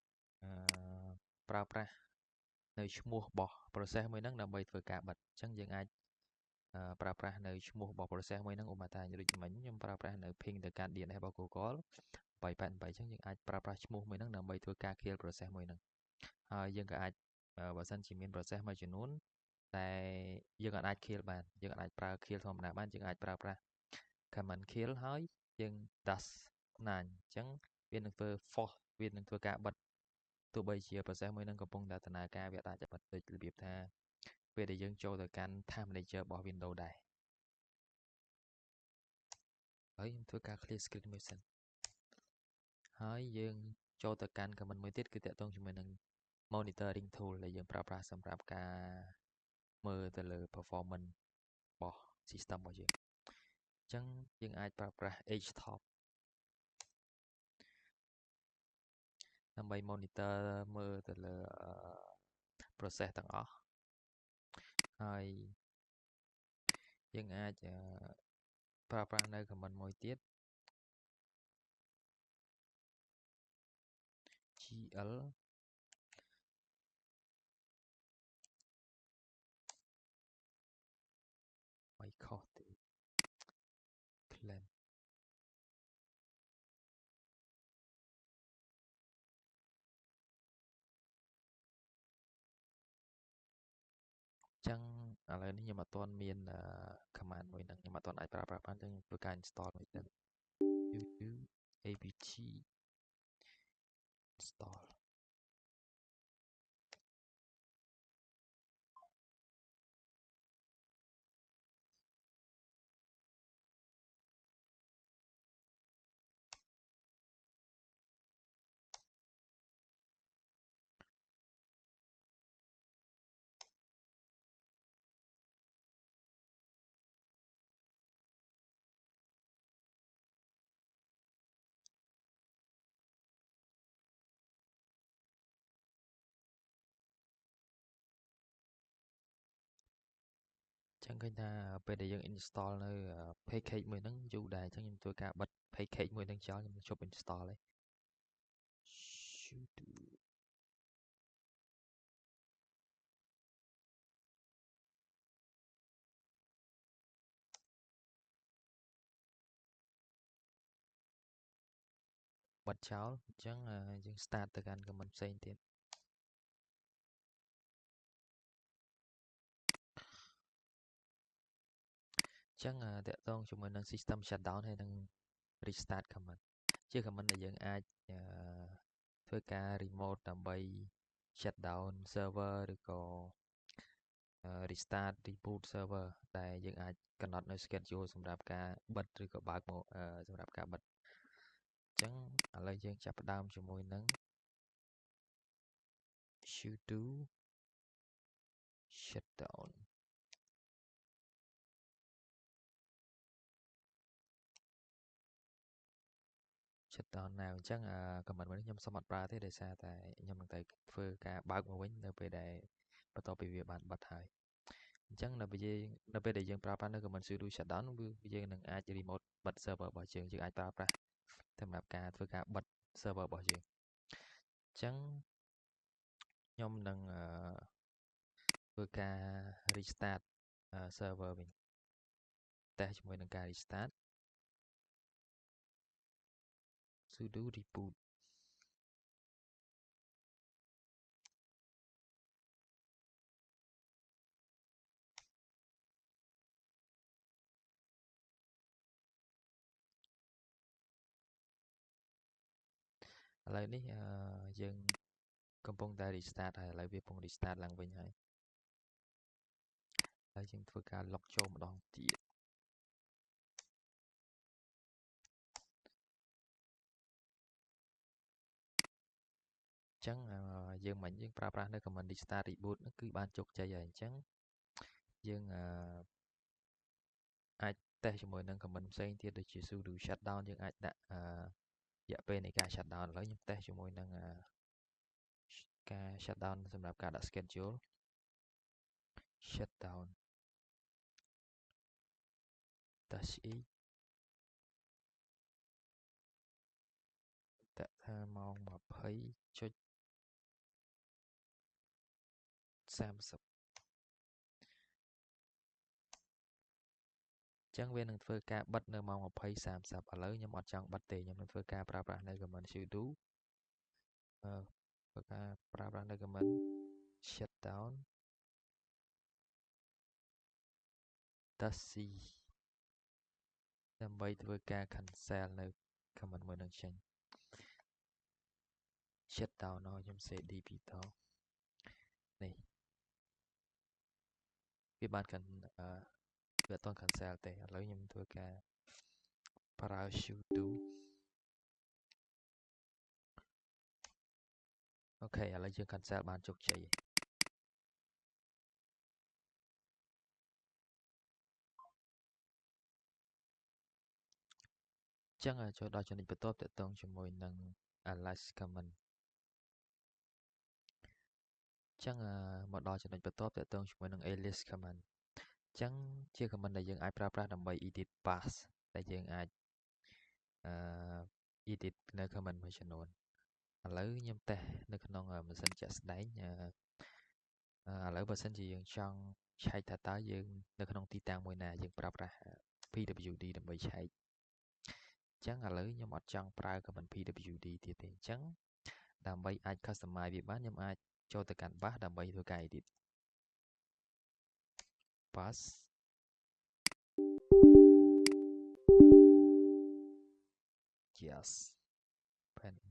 ប្រើប្រាស់នៅឈ្មោះរបស់ process មួយហ្នឹងដើម្បីធ្វើការបិទអញ្ចឹងយើងអាចប្រើប្រាស់នៅឈ្មោះរបស់ process មួយហ្នឹងឧបមាថាដូចមិញខ្ញុំប្រើប្រាស់នៅ ping ទៅកាន់ DNS របស់ Google 888អញ្ចឹងយើងអាចប្រើប្រាស់ឈ្មោះមួយហ្នឹងដើម្បីធ្វើការ kill process មួយហ្នឹងហើយយើងក៏អាចបើសិនជាមាន process មួយចំនួនតែយើងអាច kill បានយើងអាចប្រើ kill ធម្មតាបានយើងអាចប្រើប្រាស់ command kill ហើយយើង dash ណាអញ្ចឹងវានឹងធ្វើ force វានឹងធ្វើការបិទទោះបីជា process មួយហ្នឹងកំពុងតែដំណើរការវាអាចបិទដូចរបៀបថាពេលដែលយើងចូលទៅកាន់ task manager របស់ Windows ដែរហើយខ្ញុំធ្វើការ clear screen មួយសិនហើយយើងចូលទៅកាន់ command មួយទៀតគឺតាក់ទងជាមួយនឹង monitoring tool ដែលយើងប្រើប្រាស់សម្រាប់ការមើលទៅលើ performance របស់ system របស់យើងអញ្ចឹងយើងអាចប្រើប្រាស់ htop ដើម្បី monitor មើលទៅលើ process ទាំងអស់ហើយយើងអាចប្រើប្រាស់នៅ command មួយទៀត gl មិនខុសទេ claim ចឹងឥឡូវនេះខ្ញុំអត់ទាន់មាន command មួយហ្នឹងខ្ញុំអត់ទាន់អាចប្រើប្រាស់បានចឹងធ្វើការ install មួយទៀត apt install ចឹងឃើញថាពេលដែលយើង install នៅ package មួយហ្នឹងយូរដែរចឹងខ្ញុំធ្វើការបិទ package មួយហ្នឹងចោលខ្ញុំជប់ install ហើយ បិទចោលអញ្ចឹងយើង start ទៅកាន់ command ផ្សេងទៀតអញ្ចឹងតាក់ទងជាមួយនឹង system shutdown ហើយនឹង restart command ជា command ដែលយើងអាចធ្វើការ remote ដើម្បី shutdown server ឬក៏ restart reboot server ដែលយើងអាចកំណត់នៅ schedule សម្រាប់ការបិទឬក៏បើកមកសម្រាប់ការបិទអញ្ចឹងឥឡូវយើងចាប់ផ្ដើមជាមួយនឹង sudo shutdown now អញ្ចឹងcommand មួយនេះខ្ញុំសូមអត់ប្រើទេដោយសារតែខ្ញុំនឹងទៅធ្វើការបើកមកវិញនៅពេលដែលបន្ទាប់ពីវាបានបិទហើយ chẳng là bây giờ dương prapa nó comment sudo shutdown dương nâng ai remote bật server bỏ trường dương ai prapa thêm là cả với cả bật server bỏ trường chẳng nhóm nâng với cả restart server mình ta chúng mình nâng cả restart sudo reboot lại ní dươngកំពុងតែ restart ហើយឥឡូវវាកំពុង restart ឡើងវិញហើយហើយយើងធ្វើការ log ចូលម្ដងទៀតអញ្ចឹងយើងមិញយើងប្រើប្រាស់នៅ command restart reboot នោះគឺបានជោគជ័យហើយអញ្ចឹងយើងអាចតេស្តជាមួយនឹង command ផ្សេងទៀតដូចជា sudo shutdown យើងអាចដាក់រយៈពេលនៃការ shutdown ឥឡូវខ្ញុំតេស្តជាមួយនឹងការ shutdown សម្រាប់ការដាក់ schedule shutdown -e ដាក់ថាម៉ោង 20:30 ចឹងវានឹងធ្វើការបិទនៅម៉ោង 20:30 ឥឡូវខ្ញុំអត់ចង់បិទទេខ្ញុំនឹងធ្វើការប្រើប្រាស់នៅ command sudo ធ្វើការប្រើប្រាស់នៅ command shutdown -c ដើម្បីធ្វើការ cancel នៅ command មួយនឹងចេញ shutdown ខ្ញុំសេ d ពីរដងនេះវាបានវាអត់ទាន់ cancel ទេឥឡូវខ្ញុំធ្វើការប្រើ sudo អូខេឥឡូវយើង cancel បានជោគជ័យចឹងចូលដល់ចំណុចបន្ទាប់ទាក់ទងជាមួយនឹង alias command ចឹងមកដល់ចំណុចបន្ទាប់ទាក់ទងជាមួយនឹង alias command ចឹងជា command ដែលយើងអាចប្រើប្រាស់ដើម្បី edit path ដែលយើងអាចedit នៅ command មួយចំនួនឥឡូវខ្ញុំតេស្តនៅក្នុងម៉ាស៊ីនជាក់ស្ដែងឥឡូវបើសិនជាយើងចង់ឆែកថាតើយើងនៅក្នុងទីតាំងមួយណាយើងប្រើប្រាស់ pwd ដើម្បីឆែកអញ្ចឹងឥឡូវខ្ញុំអត់ចង់ប្រើ command pwd ទៀតទេអញ្ចឹងដើម្បីអាច customize វាបានខ្ញុំអាចចូលទៅកាន់ bash ដើម្បីធ្វើការ edit bash yes pen អ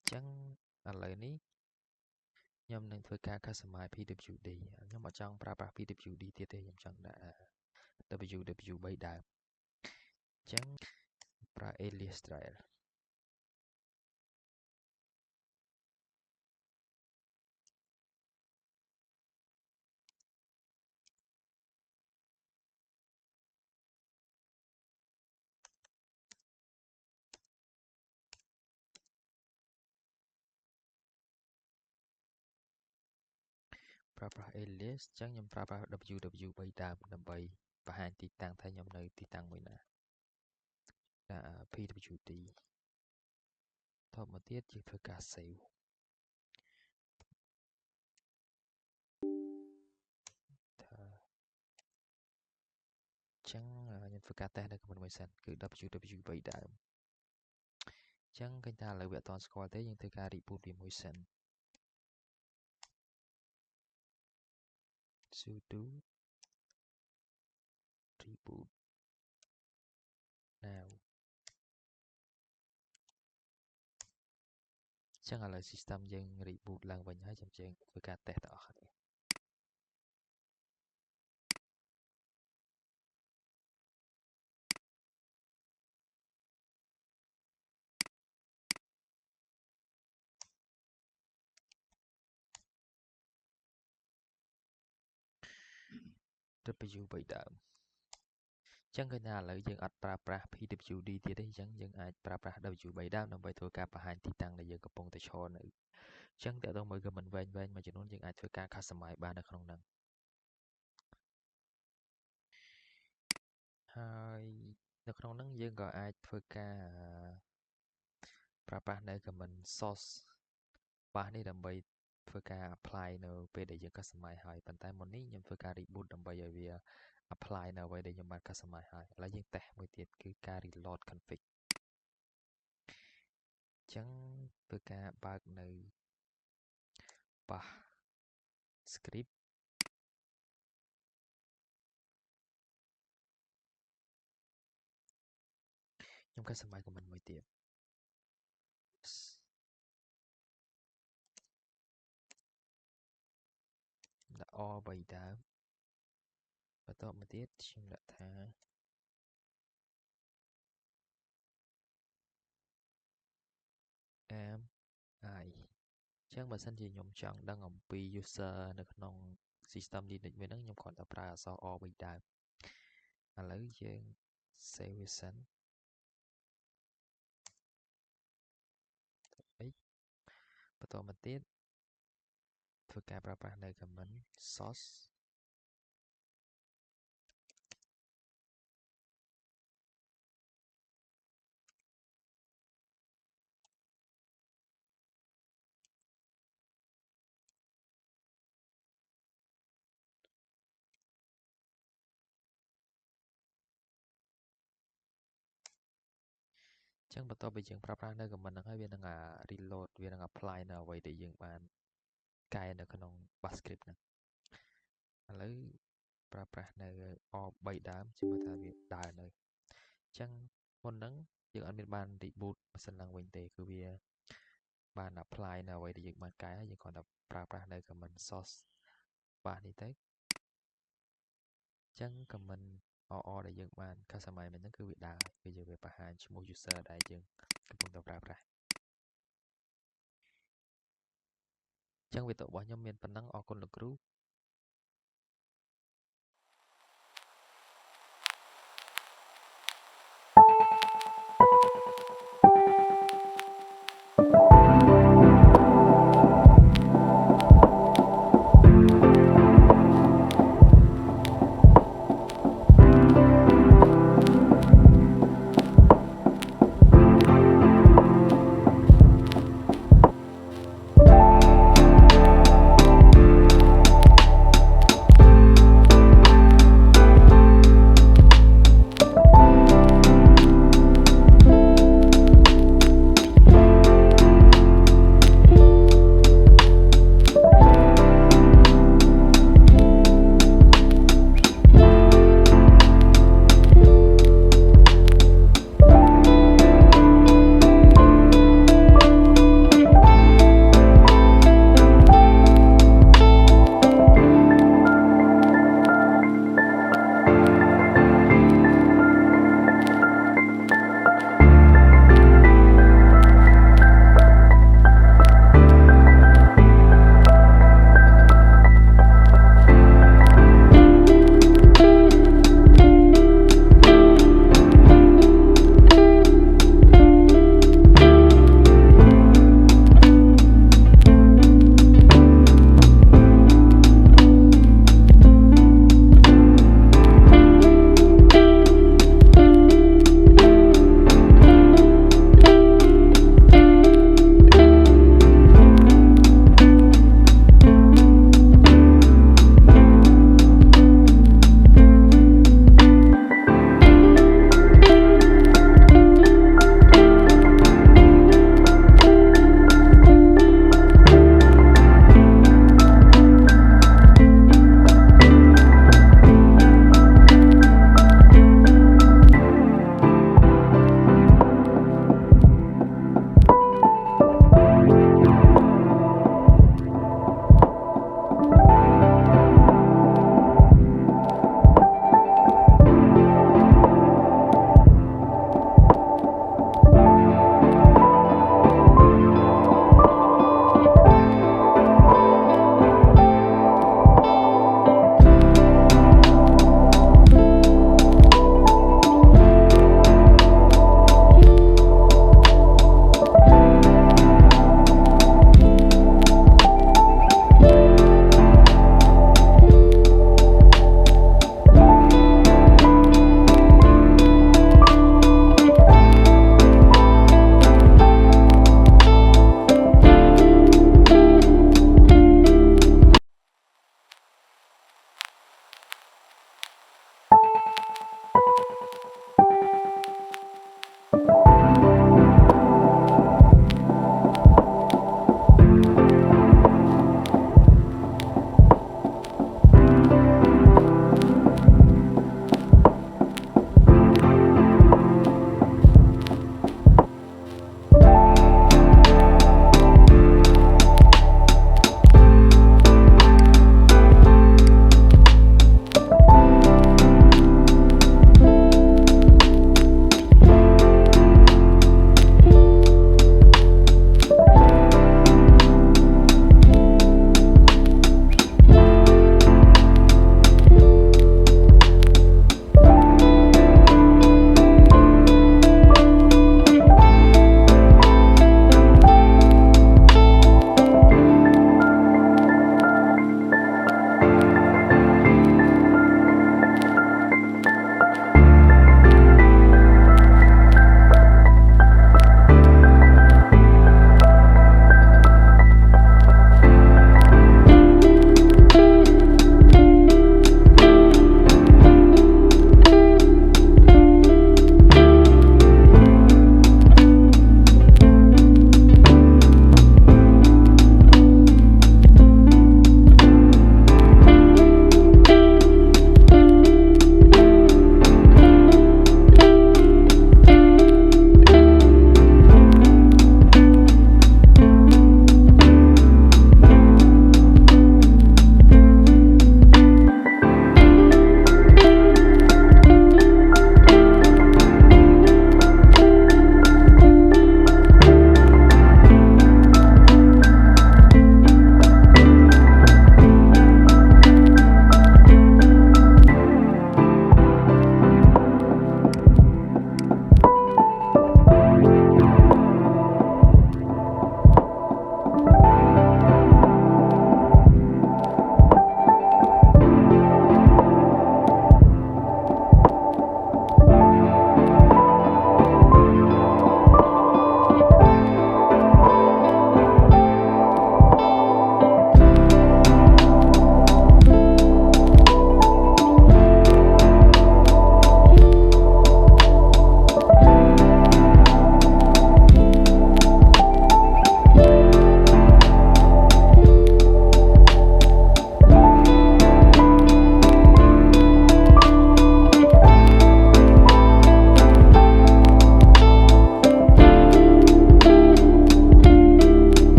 ញ្ចឹងឥឡូវនេះខ្ញុំនឹងធ្វើការ customize pwd ខ្ញុំអត់ចង់ប្រើប្រាស់ pwd ទៀតទេខ្ញុំចង់ដាក់ ww3 ដើមអញ្ចឹងប្រើ alias style ប្រើប្រាស់ alias អញ្ចឹងខ្ញុំប្រើប្រាស់ ww3 ដើមដើម្បីបង្ហាញទីតាំងថាខ្ញុំនៅទីតាំងមួយណាដាក់ pwd តបមកទៀតយើងធ្វើការ save ចឹងខ្ញុំធ្វើការតេស្តនៅក្នុងមួយសិនគឺ ww3 ដើមចឹងឃើញថាឥឡូវវាអត់ទាន់ស្គាល់ទេយើងធ្វើការ reboot វាមួយសិន sudo reboot now ចឹងឥឡូវ system យើង reboot ឡើងវិញហើយចាំយើងធ្វើការតេស្តទាំងអស់គ្នាW3 ដើម ចឹងឃើញថាឥឡូវយើងអត់ប្រើប្រាស់ PWD ទៀតទេអញ្ចឹងយើងអាចប្រើប្រាស់ W3 ដើមដើម្បីធ្វើការបង្ហាញទីតាំងដែលយើងកំពុងតែឈរនៅអញ្ចឹងតើតើមើល comment វែងៗមួយចំនួនយើងអាចធ្វើការ customize បាននៅក្នុងហ្នឹងហើយនៅក្នុងហ្នឹងយើងក៏អាចធ្វើការប្រើប្រាស់នៅ comment source បាសនេះដើម្បីធ្វើការ apply នៅពេលដែលយើង customize ហើយប៉ុន្តែមុននេះខ្ញុំធ្វើការ reboot ដើម្បីឲ្យវា apply នៅអ្វីដែលខ្ញុំបាន customize ហើយឥឡូវយើងតេស្តមួយទៀតគឺការ reload config អញ្ចឹងធ្វើការបើកនៅបាស script ខ្ញុំ customize comment មួយទៀតដាក់ R 3ដើមបន្ទាប់មកទៀតខ្ញុំដាក់ថា am I អញ្ចឹងបើសិនជាខ្ញុំចង់ដឹងអំពី user នៅក្នុង system Linux មួយហ្នឹងខ្ញុំគ្រាន់តែប្រើអក្សរ R 3ដើមឥឡូវយើង save វាសិនបន្តមកទៀតធ្វើការប្រើប្រាស់នៅ comment source អញ្ចឹងបន្ទាប់ពីយើងប្រើប្រាស់នៅ comment ហ្នឹងហើយវានឹង reload វានឹង apply នៅអ្វីដែលយើងបានកែនៅក្នុង bash script ហ្នឹងឥឡូវប្រើប្រាស់នៅ R 3ដើមជាមួយថាវាដើរនៅអញ្ចឹងមុនហ្នឹងយើងអត់មានបាន reboot ម៉ាស៊ីនឡើងវិញទេគឺវាបាន apply នៅអ្វីដែលយើងបានកែហើយយើងគ្រាន់តែប្រើប្រាស់នៅ comment source បាសនេះទៅអញ្ចឹង comment RR ដែលយើងបាន customize មិញហ្នឹងគឺវាដើរគឺយើងវាបង្ហាញឈ្មោះ user ដែលយើងកំពុងតែប្រើប្រាស់អញ្ចឹងវីដេអូរបស់ខ្ញុំមានប៉ុណ្ណឹងអរគុណលោកគ្រូ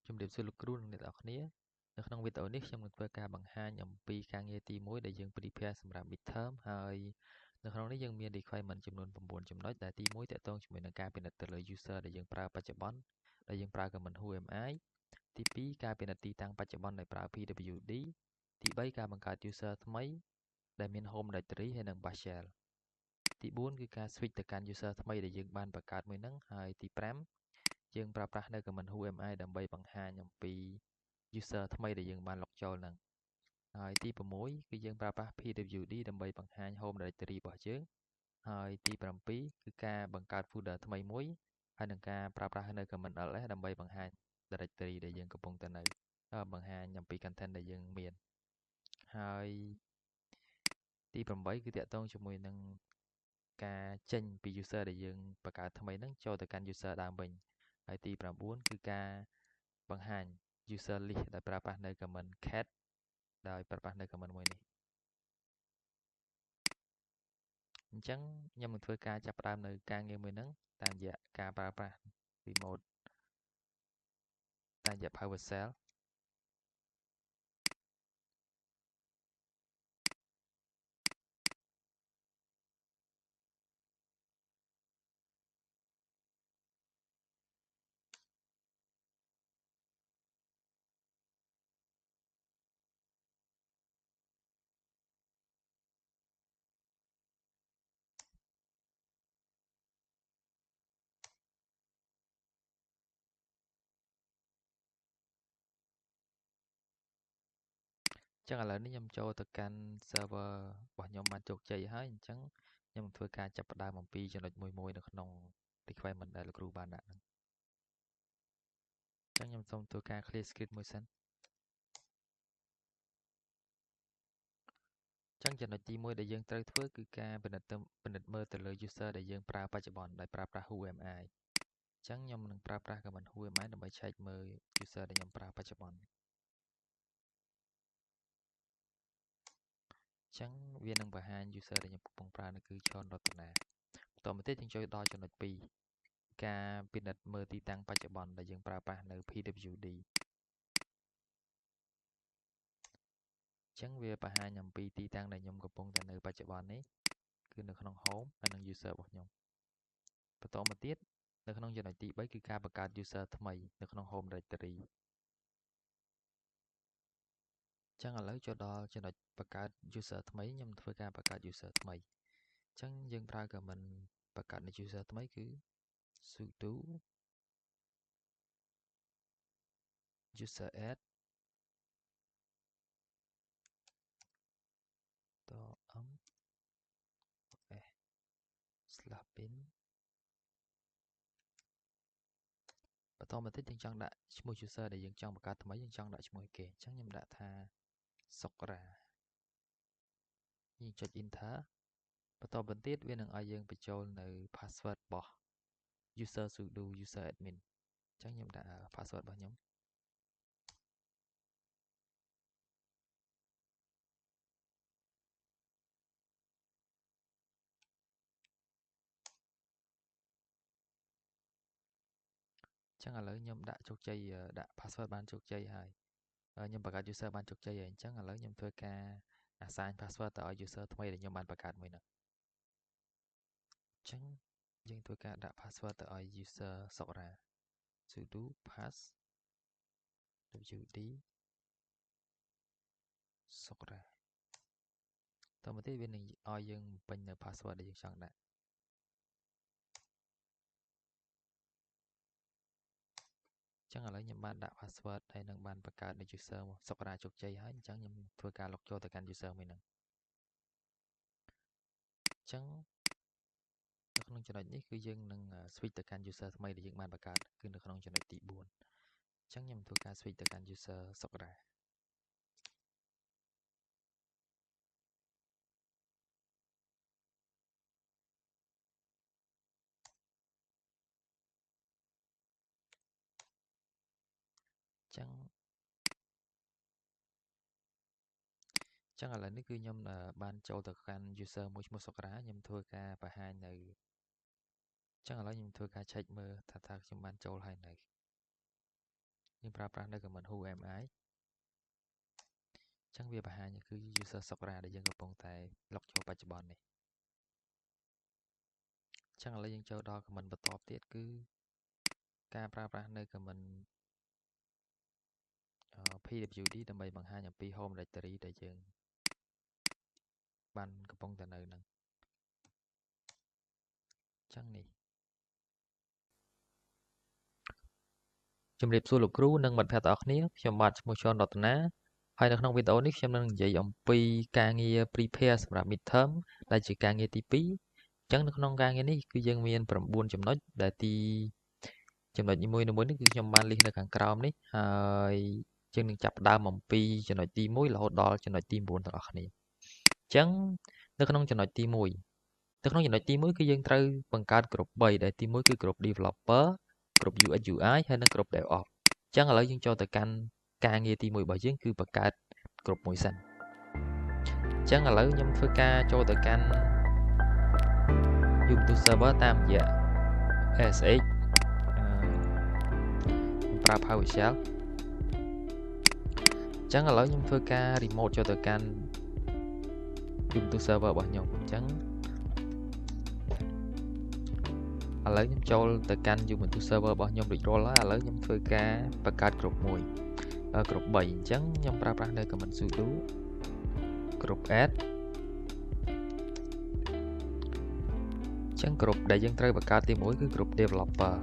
ជំរាបសួរលោកគ្រូនិងអ្នកទាំងអស់គ្នានៅក្នុងវីដេអូនេះខ្ញុំនឹងធ្វើការបង្ហាញអំពីការងារទី1ដែលយើង prepare សម្រាប់ midterm ហើយនៅក្នុងនេះយើងមាន requirement ចំនួន9ចំណុចដែលទី1ទាក់ទងជាមួយនឹងការពិនិត្យទៅលើ user ដែលយើងប្រើបច្ចុប្បន្នដែលយើងប្រើ command whoami ទី2ការពិនិត្យទីតាំងបច្ចុប្បន្នដោយប្រើ pwd ទី3ការបង្កើត user ថ្មីដែលមាន home directory ហើយនិង bash shell ទី4គឺការ switch ទៅកាន់ user ថ្មីដែលយើងបានបង្កើតមួយហ្នឹងហើយទី5យើងប្រើប្រាស់នៅ command whoami ដើម្បីបង្ហាញអំពី user ថ្មីដែលយើងបានលុបចូលហ្នឹងហើយទី6គឺយើងប្រើប្រាស់ pwd ដើម្បីបង្ហាញ home directory របស់យើងហើយទី7គឺការបង្កើត folder ថ្មីមួយហើយនឹងការប្រើប្រាស់នៅ command ls ដើម្បីបង្ហាញ directory ដែលយើងកំពុងតែនៅបង្ហាញអំពី content ដែលយើងមានហើយទី8គឺតាក់ទងជាមួយនឹងការចេញពី user ដែលយើងបង្កើតថ្មីហ្នឹងចូលទៅកាន់ user ដើមវិញហើយទី9គឺការបង្ហាញ user list ដែលប្រើប្រាស់នៅ command cat ដោយប្រើប្រាស់នៅ command មួយនេះអញ្ចឹងខ្ញុំនឹងធ្វើការចាប់ផ្ដើមនៅការងារមួយហ្នឹងតាមរយៈការប្រើប្រាស់ remote តាមរយៈ PowerShellអញ្ចឹងឥឡូវនេះខ្ញុំចូលទៅកាន់ server របស់ខ្ញុំបានជោគជ័យហើយអញ្ចឹងខ្ញុំធ្វើការចាប់ផ្ដើមអំពីចំណុចមួយនៅក្នុង requirement ដែលលោកគ្រូបានដាក់ហ្នឹងអញ្ចឹងខ្ញុំសូមធ្វើការ clear screen មួយសិនអញ្ចឹងចំណុចទី1ដែលយើងត្រូវធ្វើគឺការពិនិត្យមើលទៅលើ user ដែលយើងប្រើបច្ចុប្បន្នដោយប្រើប្រាស់ whoami អញ្ចឹងខ្ញុំនឹងប្រើប្រាស់ command whoami ដើម្បី check មើល user ដែលខ្ញុំប្រើបច្ចុប្បន្នអញ្ចឹងវានឹងបង្ហាញ user ដែលខ្ញុំកំពុងប្រើនោះគឺឈុនរតនាបន្តមកទៀតយើងចូលដល់ចំណុច2ការពិនិត្យមើលទីតាំងបច្ចុប្បន្នដែលយើងប្រើប្រាស់នៅ pwd អញ្ចឹងវាបង្ហាញអំពីទីតាំងដែលខ្ញុំកំពុងតែនៅបច្ចុប្បន្ននេះគឺនៅក្នុង home ហើយនិង user របស់ខ្ញុំបន្តមកទៀតនៅក្នុងចំណុចទី3គឺការបង្កើត user ថ្មីនៅក្នុង home directory អញ្ចឹងឥឡូវចូលដល់ចំណុចបង្កើត user ថ្មីខ្ញុំធ្វើការបង្កើត user ថ្មីអញ្ចឹងយើងប្រើ command បង្កើត user ថ្មីគឺ sudo user add ត m s/bin បន្តមកទៀតយើងចង់ដាក់ឈ្មោះ user ដែលយើងចង់បង្កើតថ្មីយើងចង់ដាក់ឈ្មោះគេអញ្ចឹងខ្ញុំដាក់ថាសុករាយើងចុច enter បន្តបន្ទាប់វានឹងឲ្យយើងបញ្ចូលនៅ password របស់ user sudo user admin អញ្ចឹងខ្ញុំដាក់ password របស់ខ្ញុំអញ្ចឹងឥឡូវខ្ញុំដាក់ជោគជ័យដាក់ password បានជោគជ័យហើយខ្ញុំបង្កើត user បានជោគជ័យហើយអញ្ចឹងឥឡូវខ្ញុំធ្វើការ assign password ទៅឲ្យ user ថ្មីដែលខ្ញុំបានបង្កើតមួយហ្នឹងអញ្ចឹងយើងធ្វើការដាក់ password ទៅឲ្យ user សុករា sudo pass wd សុករាតមកទៀតវានឹងឲ្យយើងបំពេញនៅ password ដែលយើងចង់ដាក់អញ្ចឹងឥឡូវខ្ញុំបានដាក់ password ហើយនឹងបានបង្កើតនៅ user សុករាជោគជ័យហើយអញ្ចឹងខ្ញុំធ្វើការ log ចូលទៅកាន់ user មួយហ្នឹងអញ្ចឹងនៅក្នុងចំណុចនេះគឺយើងនឹង switch ទៅកាន់ user ថ្មីដែលយើងបានបង្កើតគឺនៅក្នុងចំណុចទី4អញ្ចឹងខ្ញុំធ្វើការ switch ទៅកាន់ user សុករាអញ្ចឹងឥឡូវនេះគឺខ្ញុំបានចូលទៅកាន់ user មួយឈ្មោះសុករាខ្ញុំធ្វើការបង្ហាញនៅអញ្ចឹងឥឡូវខ្ញុំធ្វើការ check មើលថាខ្ញុំបានចូលហើយនៅ យើងប្រើប្រាស់នៅ command who am I ចឹងវាបង្ហាញគឺ user Socra ដែលយើងកំពុងតែ log ចូលបច្ចុប្បន្ននេះចឹងឥឡូវយើងចូលដល់ command បន្តទៀតគឺការប្រើប្រាស់នៅ command pwd ដើម្បីបង្ហាញអំពី home directory ដែលយើងបានកំពុងតែនៅនឹងចឹងនេះជំរាបសួរលោកគ្រូនិងមិត្តភ័ក្តិទាំងអស់គ្នាខ្ញុំបាទឈ្មោះឈុនរតនាហើយនៅក្នុងវីដេអូនេះខ្ញុំនឹងនិយាយអំពីការងារ prepare សម្រាប់ midterm ដែលជាការងារទី2អញ្ចឹងនៅក្នុងការងារនេះគឺយើងមាន9ចំណុចដែលចំណុចនីមួយៗនេះគឺខ្ញុំបាន list នៅខាងក្រោមនេះហើយយើងនឹងចាប់ផ្ដើមអំពីចំណុចទី1រហូតដល់ចំណុចទី9ទាំងអស់គ្នាអញ្ចឹងនៅក្នុងចំណុចទី1នៅក្នុងចំណុចទី1គឺយើងត្រូវបង្កើតក្រុម3ដែលទី1គឺក្រុម developer ក្រុម UX UI ហើយនិងក្រុម DevOps អញ្ចឹងឥឡូវយើងចូលទៅកាន់ការងារទី1របស់យើងគឺបង្កើតក្រុមមួយសិនអញ្ចឹងឥឡូវខ្ញុំធ្វើការចូលទៅកាន់ Ubuntu server តាមរយៈ SSH ប្រើ PowerShell អញ្ចឹងឥឡូវខ្ញុំធ្វើការ remote ចូលទៅកាន់ Ubuntu server របស់ខ្ញុំអញ្ចឹងឥឡូវខ្ញុំចូលទៅកាន់ Ubuntu server របស់ខ្ញុំរួចរាល់ហើយឥឡូវខ្ញុំធ្វើការបង្កើតក្រុមមួយក្រុម3អញ្ចឹងខ្ញុំប្រើប្រាស់នៅ command sudo ក្រុម add អញ្ចឹងក្រុមដែលយើងត្រូវបង្កើតទី1គឺក្រុម developer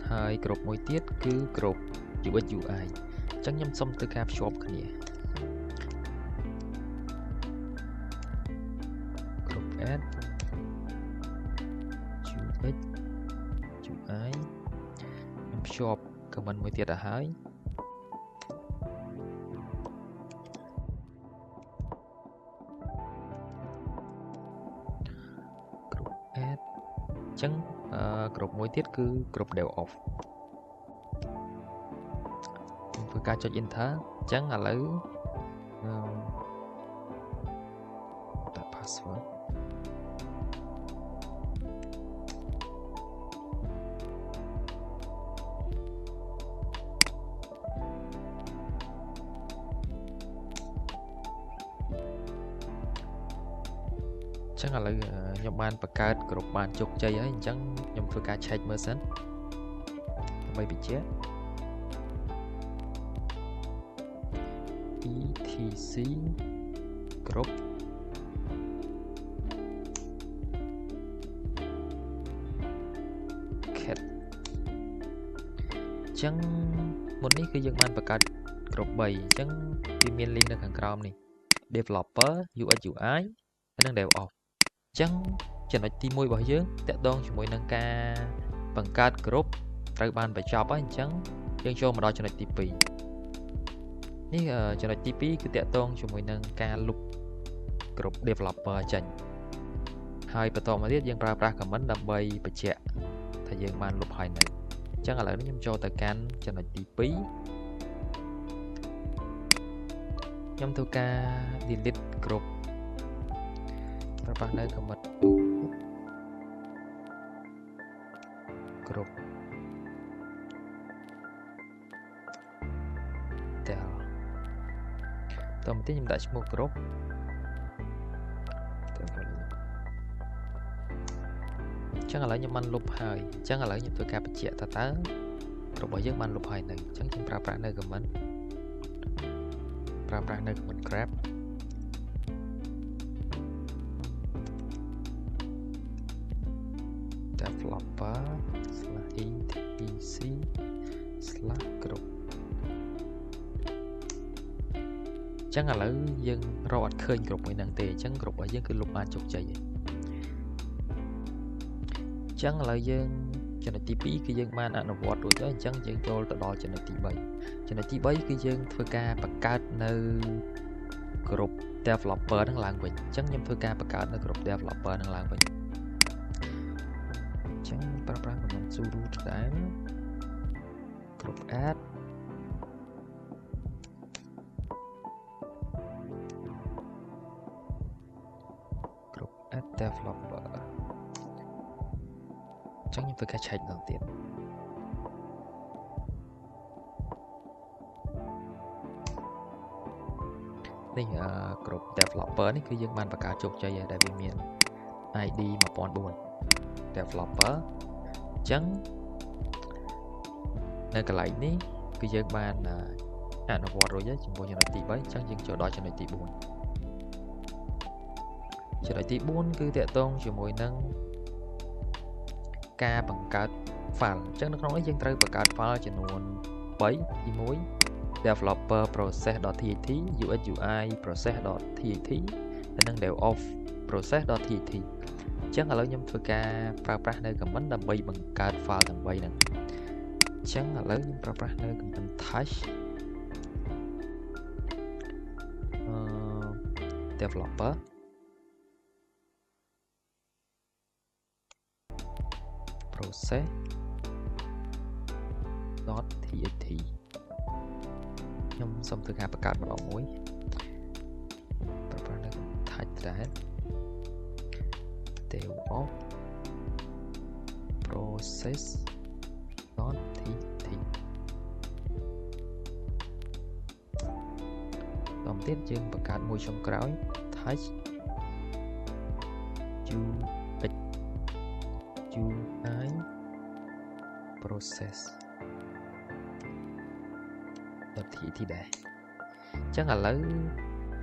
ហើយក្រុមមួយទៀតគឺក្រុម UX UI អញ្ចឹងខ្ញុំសុំធ្វើការភ្ជាប់គ្នាក្រុម add UX UI ខ្ញុំភ្ជាប់ command មួយទៀតទៅហើយក្រុម add អញ្ចឹងក្រុមមួយទៀតគឺក្រុម DevOps ធ្វើការចុច enter អញ្ចឹងឥឡូវដាក់ password អញ្ចឹងឥឡូវខ្ញុំបានបង្កើតក្រុមបានជោគជ័យហើយអញ្ចឹងខ្ញុំធ្វើការ check មើលសិនដើម្បីបញ្ជាក់ etc ក្រុមcat អញ្ចឹងមុននេះគឺយើងបានបង្កើតក្រុម3អញ្ចឹងវាមាន link នៅខាងក្រោមនេះ developer UX UI ហើយនិង DevOps អញ្ចឹងចំណុចទី1របស់យើងតាក់ទងជាមួយនឹងការបង្កើតក្រុមត្រូវបានបញ្ចប់ហើយអញ្ចឹងយើងចូលមកដល់ចំណុចទី2នេះចំណុចទី2គឺតាក់ទងជាមួយនឹងការលុបក្រុម developer ចេញហើយបន្តមកទៀតយើងប្រើប្រាស់ command ដើម្បីបញ្ជាក់ថាយើងបានលុបហើយនៅអញ្ចឹងឥឡូវនេះខ្ញុំចូលទៅកាន់ចំណុចទី2ខ្ញុំធ្វើការ delete ក្រុមប្រើប្រាស់នៅ command ក្រុម del តោះមកទៀតខ្ញុំដាក់ឈ្មោះក្រុមអញ្ចឹងឥឡូវខ្ញុំបានលុបហើយអញ្ចឹងឥឡូវខ្ញុំធ្វើការបញ្ជាក់តើក្រុមរបស់យើងបានលុបហើយនៅអញ្ចឹងខ្ញុំប្រើប្រាស់នៅ command grab developer/etc/group អញ្ចឹងឥឡូវយើងរកអត់ឃើញក្រុមមួយហ្នឹងទេអញ្ចឹងក្រុមរបស់យើងគឺលុបបានជោគជ័យហើយអញ្ចឹងឥឡូវយើងចំណុចទី2គឺយើងបានអនុវត្តរួចហើយអញ្ចឹងយើងចូលទៅដល់ចំណុចទី3ចំណុចទី3គឺយើងធ្វើការបង្កើតនៅក្រុម developer ហ្នឹងឡើងវិញអញ្ចឹងខ្ញុំធ្វើការបង្កើតនៅក្រុម developer ហ្នឹងឡើងវិញអញ្ចឹងប្រើប្រាស់ command sudo ដែរក្រុម add ក្រុម add developer chẳng như tôi cái chạy đầu tiênនេះgroup developer នេះគឺយើងបានបង្កើតជោគជ័យដែលវាមាន ID 1004 developer អញ្ចឹងនៅកន្លែងនេះគឺយើងបានអនុវត្តរួចហើយជាមួយចំណុចទី3អញ្ចឹងយើងចូលដល់ចំណុចទី4ចំណុចទី4គឺតាក់ទងជាមួយនឹងការបង្កើត file អញ្ចឹងនៅក្នុងនេះយើងត្រូវបង្កើត file ចំនួន3ទី1 developer process.tat ux ui process.tat ហើយនិង devops process.tat អញ្ចឹងឥឡូវខ្ញុំធ្វើការប្រើប្រាស់នៅ command ដើម្បីបង្កើត file ទាំង3ហ្នឹងអញ្ចឹងឥឡូវខ្ញុំប្រើប្រាស់នៅ command touch developer process.tat ខ្ញុំសូមធ្វើការបង្កើតម្ដងមួយប្រើប្រាស់នៅ touch ដែរ devops process.tat ដល់ទៀតយើងបង្កើតមួយចុងក្រោយ touch ux ui process.tat ដែរអញ្ចឹងឥឡូវ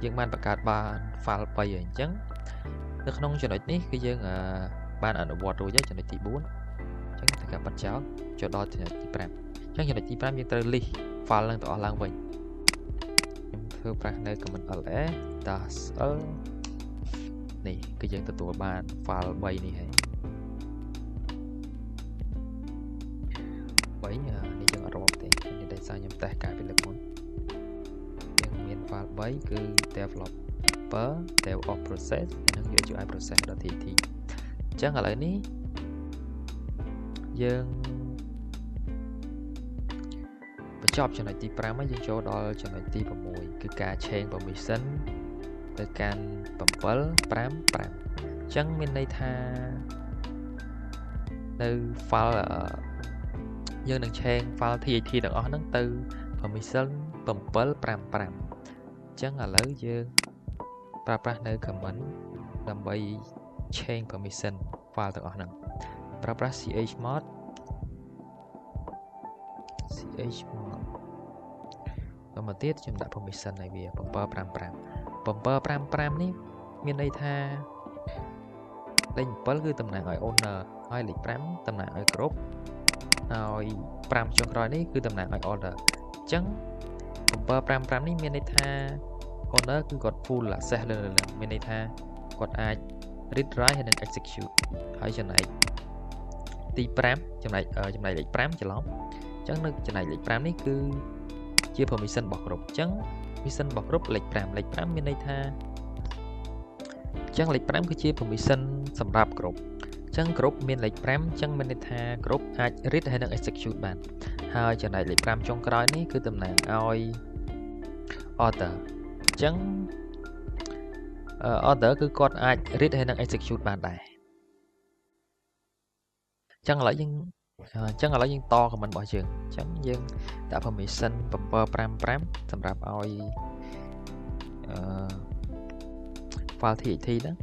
យើងបានបង្កើតបាន file 3ហើយអញ្ចឹងនៅក្នុងចំណុចនេះគឺយើងបានអនុវត្តរួចហើយចំណុចទី4អញ្ចឹងធ្វើការបិទចោលចូលដល់ចំណុចទី5អញ្ចឹងចំណុចទី5យើងត្រូវ list file នឹងទាំងអស់ឡើងវិញខ្ញុំធ្វើប្រាស់នៅ command ls -l នេះគឺយើងទទួលបាន file 3នេះហើយនេះយើងអត់រាប់ទេនេះដែលសារខ្ញុំតេស្តការពីលើកមុនយើងមាន file 3គឺ developer devops process និង ux ui process.tat អញ្ចឹងឥឡូវនេះយើងបញ្ចប់ចំណុចទី5ហើយយើងចូលដល់ចំណុចទី6គឺការ change permission ទៅកាន់755អញ្ចឹងមានន័យថានៅ file យើងនឹង change file TAT ទាំងអស់ហ្នឹងទៅ permission 755អញ្ចឹងឥឡូវយើងប្រើប្រាស់នៅ command ដើម្បី change permission file ទាំងអស់ហ្នឹងប្រើប្រាស់ chmod ដល់មកទៀតខ្ញុំដាក់ permission ឲ្យវា755នេះមានន័យថាលេខ7គឺតំណាងឲ្យ owner ហើយលេខ5តំណាងឲ្យ group ហើយ5ចុងក្រោយនេះគឺតំណាងឲ្យ order អញ្ចឹង755នេះមានន័យថា owner គឺគាត់ full access លើមានន័យថាគាត់អាច read write ហើយនិង execute ហើយចំណែកទី5ចំណែកលេខ5ច្រឡំអញ្ចឹងនៅចំណែកលេខ5នេះគឺជា permission របស់ group អញ្ចឹង permission របស់ group លេខ5មានន័យថាអញ្ចឹងលេខ5គឺជា permission សម្រាប់ group អញ្ចឹង group មានលេខ5អញ្ចឹងមានន័យថា group អាច read ហើយនិង execute បានហើយចំណែកលេខ5ចុងក្រោយនេះគឺតំណាងឲ្យ order អញ្ចឹង order គឺគាត់អាច read ហើយនិង execute បានដែរអញ្ចឹងឥឡូវយើងត comment របស់យើងអញ្ចឹងយើងដាក់ permission 755សម្រាប់ឲ្យfile TXT ហ្នឹង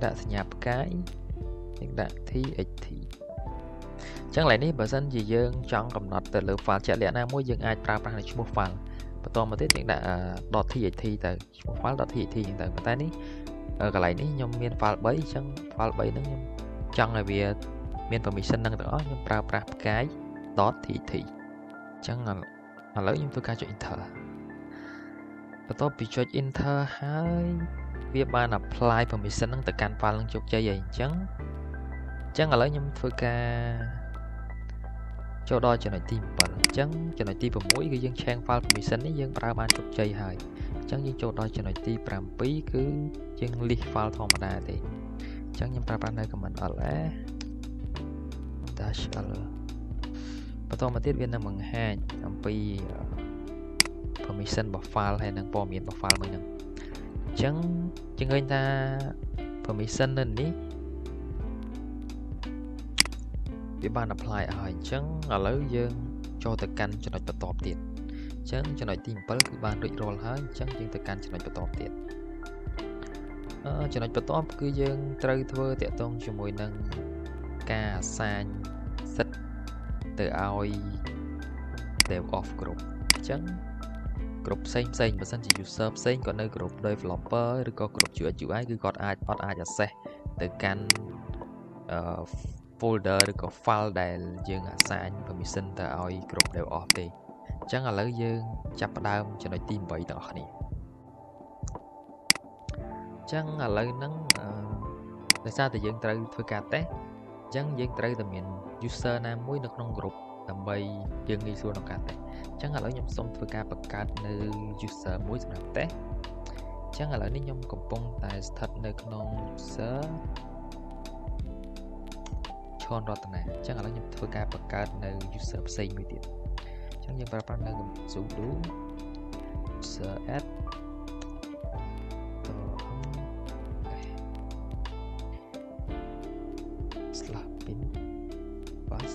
ដាក់សញ្ញាផ្កាយយើងដាក់ TXT អញ្ចឹងឡើយនេះបើសិនជាយើងចង់កំណត់ទៅលើ file ជាក់លាក់ណាមួយយើងអាចប្រើប្រាស់នៅឈ្មោះ file បន្តមកទៀតយើងដាក់ .txt ទៅឈ្មោះ file .txt អញ្ចឹងទៅប៉ុន្តែនេះកន្លែងនេះខ្ញុំមាន file 3អញ្ចឹង file 3ហ្នឹងខ្ញុំចង់ឲ្យវាមាន permission នឹងទាំងអស់ខ្ញុំប្រើប្រាស់ផ្កាយ .txt អញ្ចឹងឥឡូវខ្ញុំធ្វើការចុច enter បន្ទាប់ពីចុច enter ហើយវាបាន apply permission នឹងទៅកាន់ file នឹងជោគជ័យហើយអញ្ចឹងឥឡូវខ្ញុំធ្វើការចូលដល់ចំណុចទី7អញ្ចឹងចំណុចទី6គឺយើង change file permission នេះយើងប្រើបានជោគជ័យហើយអញ្ចឹងយើងចូលដល់ចំណុចទី7គឺយើង list file ធម្មតាទេអញ្ចឹងខ្ញុំប្រើប្រាស់នៅ command ls -l បន្តមកទៀតវានឹងបង្ហាញអំពី permission របស់ file ហើយនិងព័ត៌មានរបស់ file មួយហ្នឹងអញ្ចឹងយើងឃើញថា permission នៅនេះ វាបាន apply ឲ្យអញ្ចឹងឥឡូវយើងចូលទៅកាន់ចំណុចបន្ទាប់ទៀតអញ្ចឹងចំណុចទី7គឺបានរួចរាល់ហើយអញ្ចឹងយើងទៅកាន់ចំណុចបន្ទាប់ទៀតចំណុចបន្ទាប់គឺយើងត្រូវធ្វើតាក់ទងជាមួយនឹងការ assign សិទ្ធិទៅឲ្យ dev off group អញ្ចឹងgroup ផ្សេងបើសិនជា user ផ្សេងគាត់នៅ group developer ឬក៏ group UX UI គឺគាត់អាចអត់អាច access ទៅកាន់folder ឬក៏ file ដែលយើង assign permission ទៅឲ្យ group dev off ទេអញ្ចឹងឥឡូវយើងចាប់ផ្ដើមចំណុចទី8ទាំងអស់គ្នាអញ្ចឹងឥឡូវហ្នឹងដោយសារតែយើងត្រូវធ្វើការ test អញ្ចឹងយើងត្រូវតែមាន user ណាមួយនៅក្នុង group ដើម្បីយើងងាយស្រួលក្នុងការ test អញ្ចឹងឥឡូវខ្ញុំសូមធ្វើការបង្កើតនៅ user មួយសម្រាប់ test អញ្ចឹងឥឡូវនេះខ្ញុំកំពុងតែស្ថិតនៅក្នុង user ឈុនរតនាអញ្ចឹងឥឡូវខ្ញុំធ្វើការបង្កើតនៅ user ផ្សេងមួយទៀតអញ្ចឹងយើងប្រើប្រាស់នៅ sudo user add /bin pass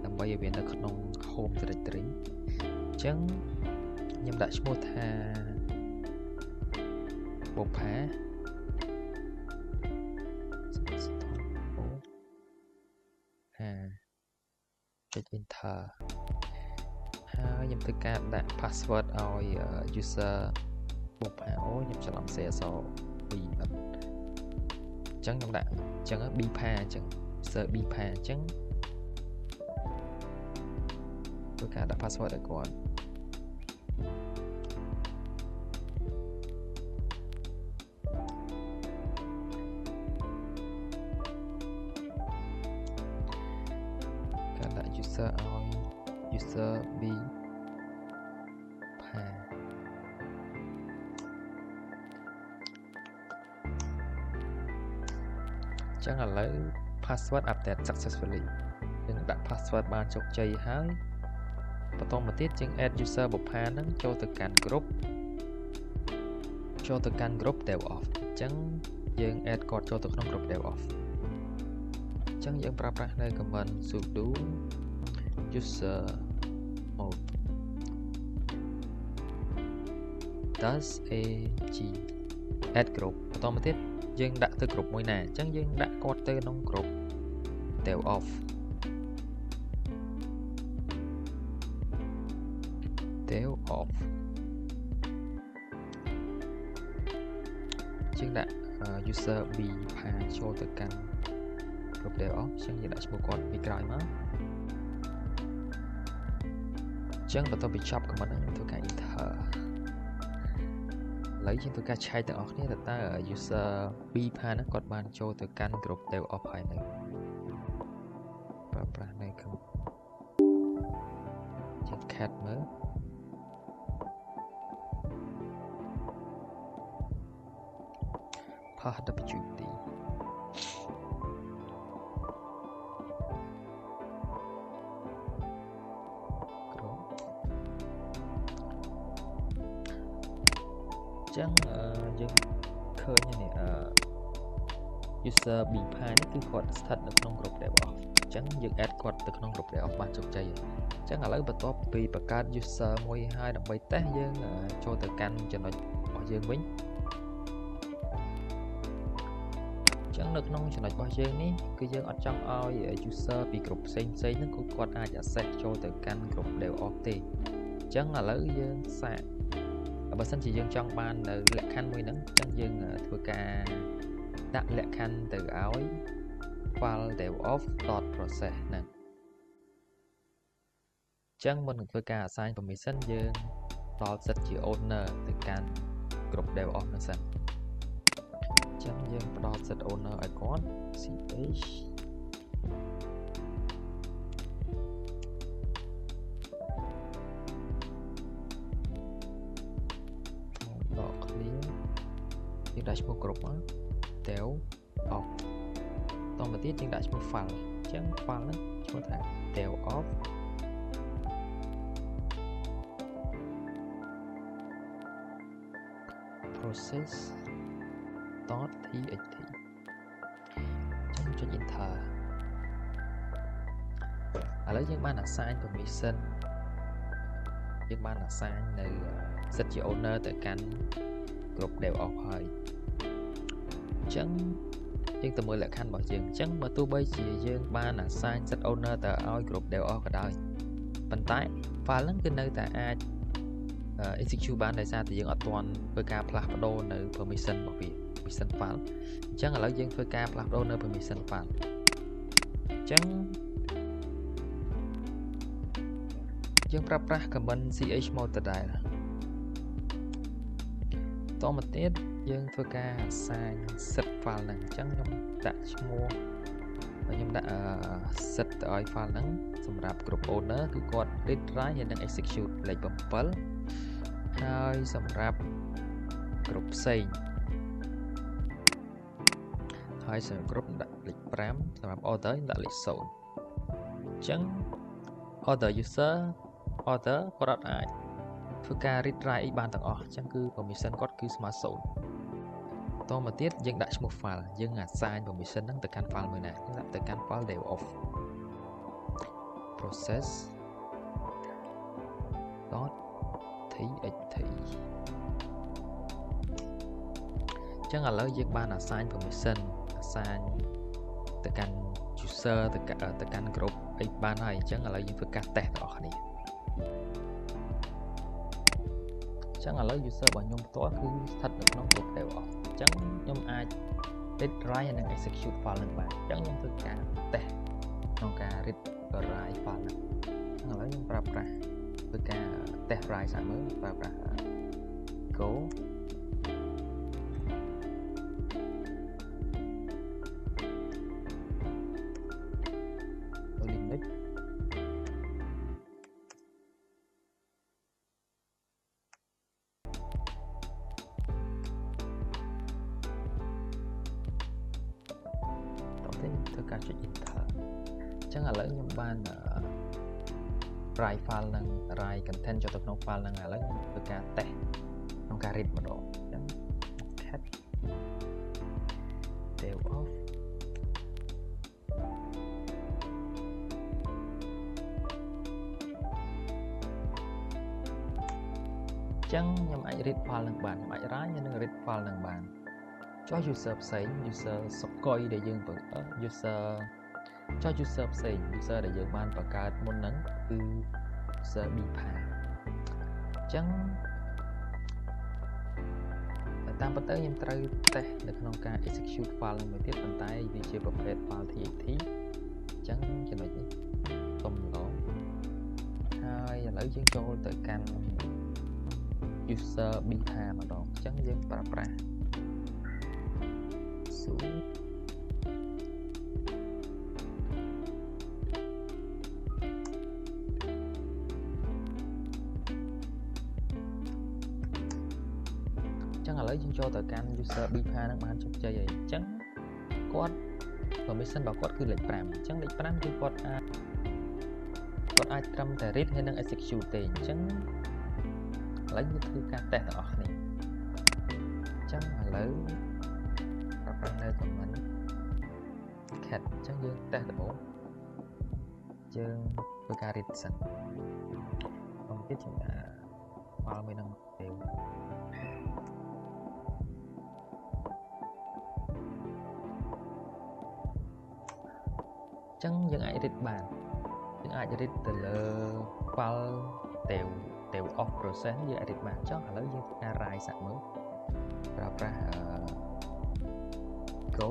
ដើម្បីឲ្យវានៅក្នុង home directory អញ្ចឹងខ្ញុំដាក់ឈ្មោះថាបុប្ផាចុច enter ហើយខ្ញុំធ្វើការដាក់ password ឲ្យ user បុប្ផាខ្ញុំច្រឡំសេអក្សរ B អញ្ចឹងខ្ញុំដាក់អញ្ចឹង B ផាអញ្ចឹង user B ផាអញ្ចឹងធ្វើការដាក់ password ឲ្យគាត់ដាក់ user ឲ្យ user B ផាអញ្ចឹងឥឡូវ password update successfully យើងដាក់ password បានជោគជ័យហើយបន្តមកទៀតយើង add user បុប្ផាហ្នឹងចូលទៅកាន់ group dev off អញ្ចឹងយើង add គាត់ចូលទៅក្នុង group dev off អញ្ចឹងយើងប្រើប្រាស់នៅ command sudo user mode -ag add group បន្តមកទៀតយើងដាក់ទៅ group មួយណាអញ្ចឹងយើងដាក់គាត់ទៅក្នុង group dev offជាងដាក់ user B ផាចូលទៅកាន់ group dev off អញ្ចឹងយើងដាក់ឈ្មោះគាត់ពីក្រោយមកអញ្ចឹងបន្ទាប់ពីចប់ command ខ្ញុំធ្វើការ enter ឥឡូវយើងធ្វើការឆែកទាំងអស់គ្នាតើ user B ផាហ្នឹងគាត់បានចូលទៅកាន់ group dev off ហើយនៅប្រើប្រាស់នៅជា cat មើលWD ចឹងយើងឃើញនេះuser B ផានេះគឺគាត់ស្ថិតនៅក្នុង group dev off អញ្ចឹងយើង add គាត់ទៅក្នុង group dev off បានជោគជ័យអញ្ចឹងឥឡូវបន្ទាប់ពីបង្កើត user មួយហើយដើម្បី test យើងចូលទៅកាន់ចំណុចរបស់យើងវិញអញ្ចឹងនៅក្នុងចំណុចរបស់យើងនេះគឺយើងអត់ចង់ឲ្យ user ពី group ផ្សេងហ្នឹងគឺគាត់អាច access ចូលទៅកាន់ group dev off ទេអញ្ចឹងឥឡូវយើងសាកបើសិនជាយើងចង់បាននៅលក្ខខណ្ឌមួយហ្នឹងអញ្ចឹងយើងធ្វើការដាក់លក្ខខណ្ឌទៅឲ្យ file devoff.process ហ្នឹងអញ្ចឹងមុននឹងធ្វើការ assign permission យើងដល់សិទ្ធជា owner ទៅកាន់ group devoff ហ្នឹងសិនអញ្ចឹងយើងផ្ដល់សិទ្ធ owner ឲ្យគាត់ chយើងដាក់ឈ្មោះគ្រប់មក dev off តមកទៀតយើងដាក់ឈ្មោះ file អញ្ចឹង file ហ្នឹងឈ្មោះថា dev off process.txt អញ្ចឹងចុច enter ឥឡូវយើងបាន assign permission យើងបាន assign នៅសិទ្ធិជា owner ទៅកាន់គ្រប់ DevOps ហើយអញ្ចឹងយើងទៅមើលលក្ខខណ្ឌរបស់យើងអញ្ចឹងបើទោះបីជាយើងបាន assign សិទ្ធិ owner ទៅឲ្យគ្រប់ DevOps ក៏ដោយប៉ុន្តែ file ហ្នឹងគឺនៅតែអាច execute បានដោយសារតែយើងអត់ទាន់ធ្វើការផ្លាស់ប្ដូរនៅ permission របស់វា permission file អញ្ចឹងឥឡូវយើងធ្វើការផ្លាស់ប្ដូរនៅ permission file អញ្ចឹងយើងប្រើប្រាស់ command chmod ដដែលតមកទៀតយើងធ្វើការ assign set file ហ្នឹងអញ្ចឹងខ្ញុំដាក់ឈ្មោះខ្ញុំដាក់ set ទៅឲ្យ file ហ្នឹងសម្រាប់គ្រប់ owner គឺគាត់ read write ហើយនិង execute លេខ7ហើយសម្រាប់គ្រប់ផ្សេងហើយសម្រាប់គ្រប់ដាក់លេខ5សម្រាប់ order ដាក់លេខ0អញ្ចឹង order user order គាត់អត់អាចធ្វើការ read write បានទាំងអស់អញ្ចឹងគឺ permission គាត់គឺស្មើ0តមកទៀតយើងដាក់ឈ្មោះ file យើង assign permission ហ្នឹងទៅកាន់ file មួយណាយើងដាក់ទៅកាន់ file DevOps process .txt អញ្ចឹងឥឡូវយើងបាន assign permission assign ទៅកាន់ user ទៅកាន់ group អីបានហើយអញ្ចឹងឥឡូវយើងធ្វើការ test ទាំងអស់គ្នាអញ្ចឹងឥឡូវ user របស់ខ្ញុំផ្ទាល់គឺស្ថិតនៅក្នុង group DevOps អញ្ចឹងខ្ញុំអាច read write និង execute file នឹងបានអញ្ចឹងខ្ញុំធ្វើការ test ក្នុងការ read write file ហ្នឹងឥឡូវខ្ញុំប្រើប្រាស់ធ្វើការ test write សាកមើលប្រើប្រាស់ go Linuxធ្វើការចុច enter អញ្ចឹងឥឡូវខ្ញុំបាន write file នឹង write content ចូលទៅក្នុង file ហ្នឹងឥឡូវខ្ញុំធ្វើការ test ក្នុងការ read ម្ដងអញ្ចឹង cat DevOps អញ្ចឹងខ្ញុំអាច read file នឹងបានខ្ញុំអាច write និង read file នឹងបានចុះ user ផ្សេង user សុកុយដែលយើង user ចុះ user ផ្សេង user ដែលយើងបានបង្កើតមុនហ្នឹងគឺ user bpa អញ្ចឹងតាមពិតទៅខ្ញុំត្រូវ test នៅក្នុងការ execute file មួយទៀតប៉ុន្តែវាជាប្រភេទ file txt អញ្ចឹងចំណុចនេះសុំឡងហើយឥឡូវយើងចូលទៅកាន់ user beta ម្ដងអញ្ចឹងយើងប្រើប្រាស់ sudo ចឹងឥឡូវយើងចូលទៅកាន់ user beta នឹងបានជោគជ័យហើយអញ្ចឹងគាត់ permission របស់គាត់គឺលេខ5អញ្ចឹងលេខ5គឺគាត់អាចត្រឹមតែ read ហើយនិង execute ទេអញ្ចឹងឥឡូវយើងធ្វើការ test ទាំងអស់គ្នាអញ្ចឹងឥឡូវប្រើប្រាស់នៅ command cat អញ្ចឹងយើង test ដំបូងយើងធ្វើការ read សិនបន្ទាប់ទៀតយើងដាក់ file មួយនឹងទៅចឹងយើងអាច read បានយើងអាច read ទៅលើ file DevOps process យើងអាច read បានចុះឥឡូវយើងធ្វើការ write សាកមើលប្រើប្រាស់ go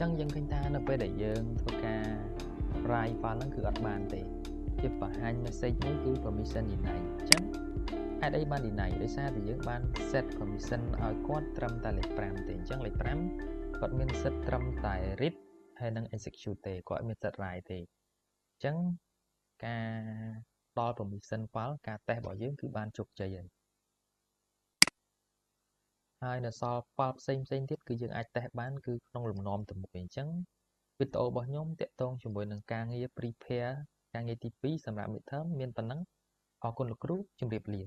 ចឹងយើងឃើញថានៅពេលដែលយើងធ្វើការ write file ហ្នឹងគឺអត់បានទេវាបង្ហាញ message មួយគឺ permission deny អញ្ចឹងហេតុអីបាន deny ដោយសារតែយើងបាន set permission ឲ្យគាត់ត្រឹមតែលេខ5ទេអញ្ចឹងលេខ5គាត់មានសិទ្ធិត្រឹមតែ read ហើយនិង execute ទេគាត់មានសិទ្ធិ write ទេអញ្ចឹងការដល់ permission file ការ test របស់យើងគឺបានជោគជ័យហើយ ហើយនៅសល់ផលផ្សេងទៀតគឺយើងអាចតេស្តបានគឺក្នុងលំនាំតែមួយអញ្ចឹងវីដេអូរបស់ខ្ញុំតាក់ទងជាមួយនឹងការងារ prepare ការងារទី2សម្រាប់ midterm មានប៉ុណ្ណឹងអរគុណលោកគ្រូជម្រាបលា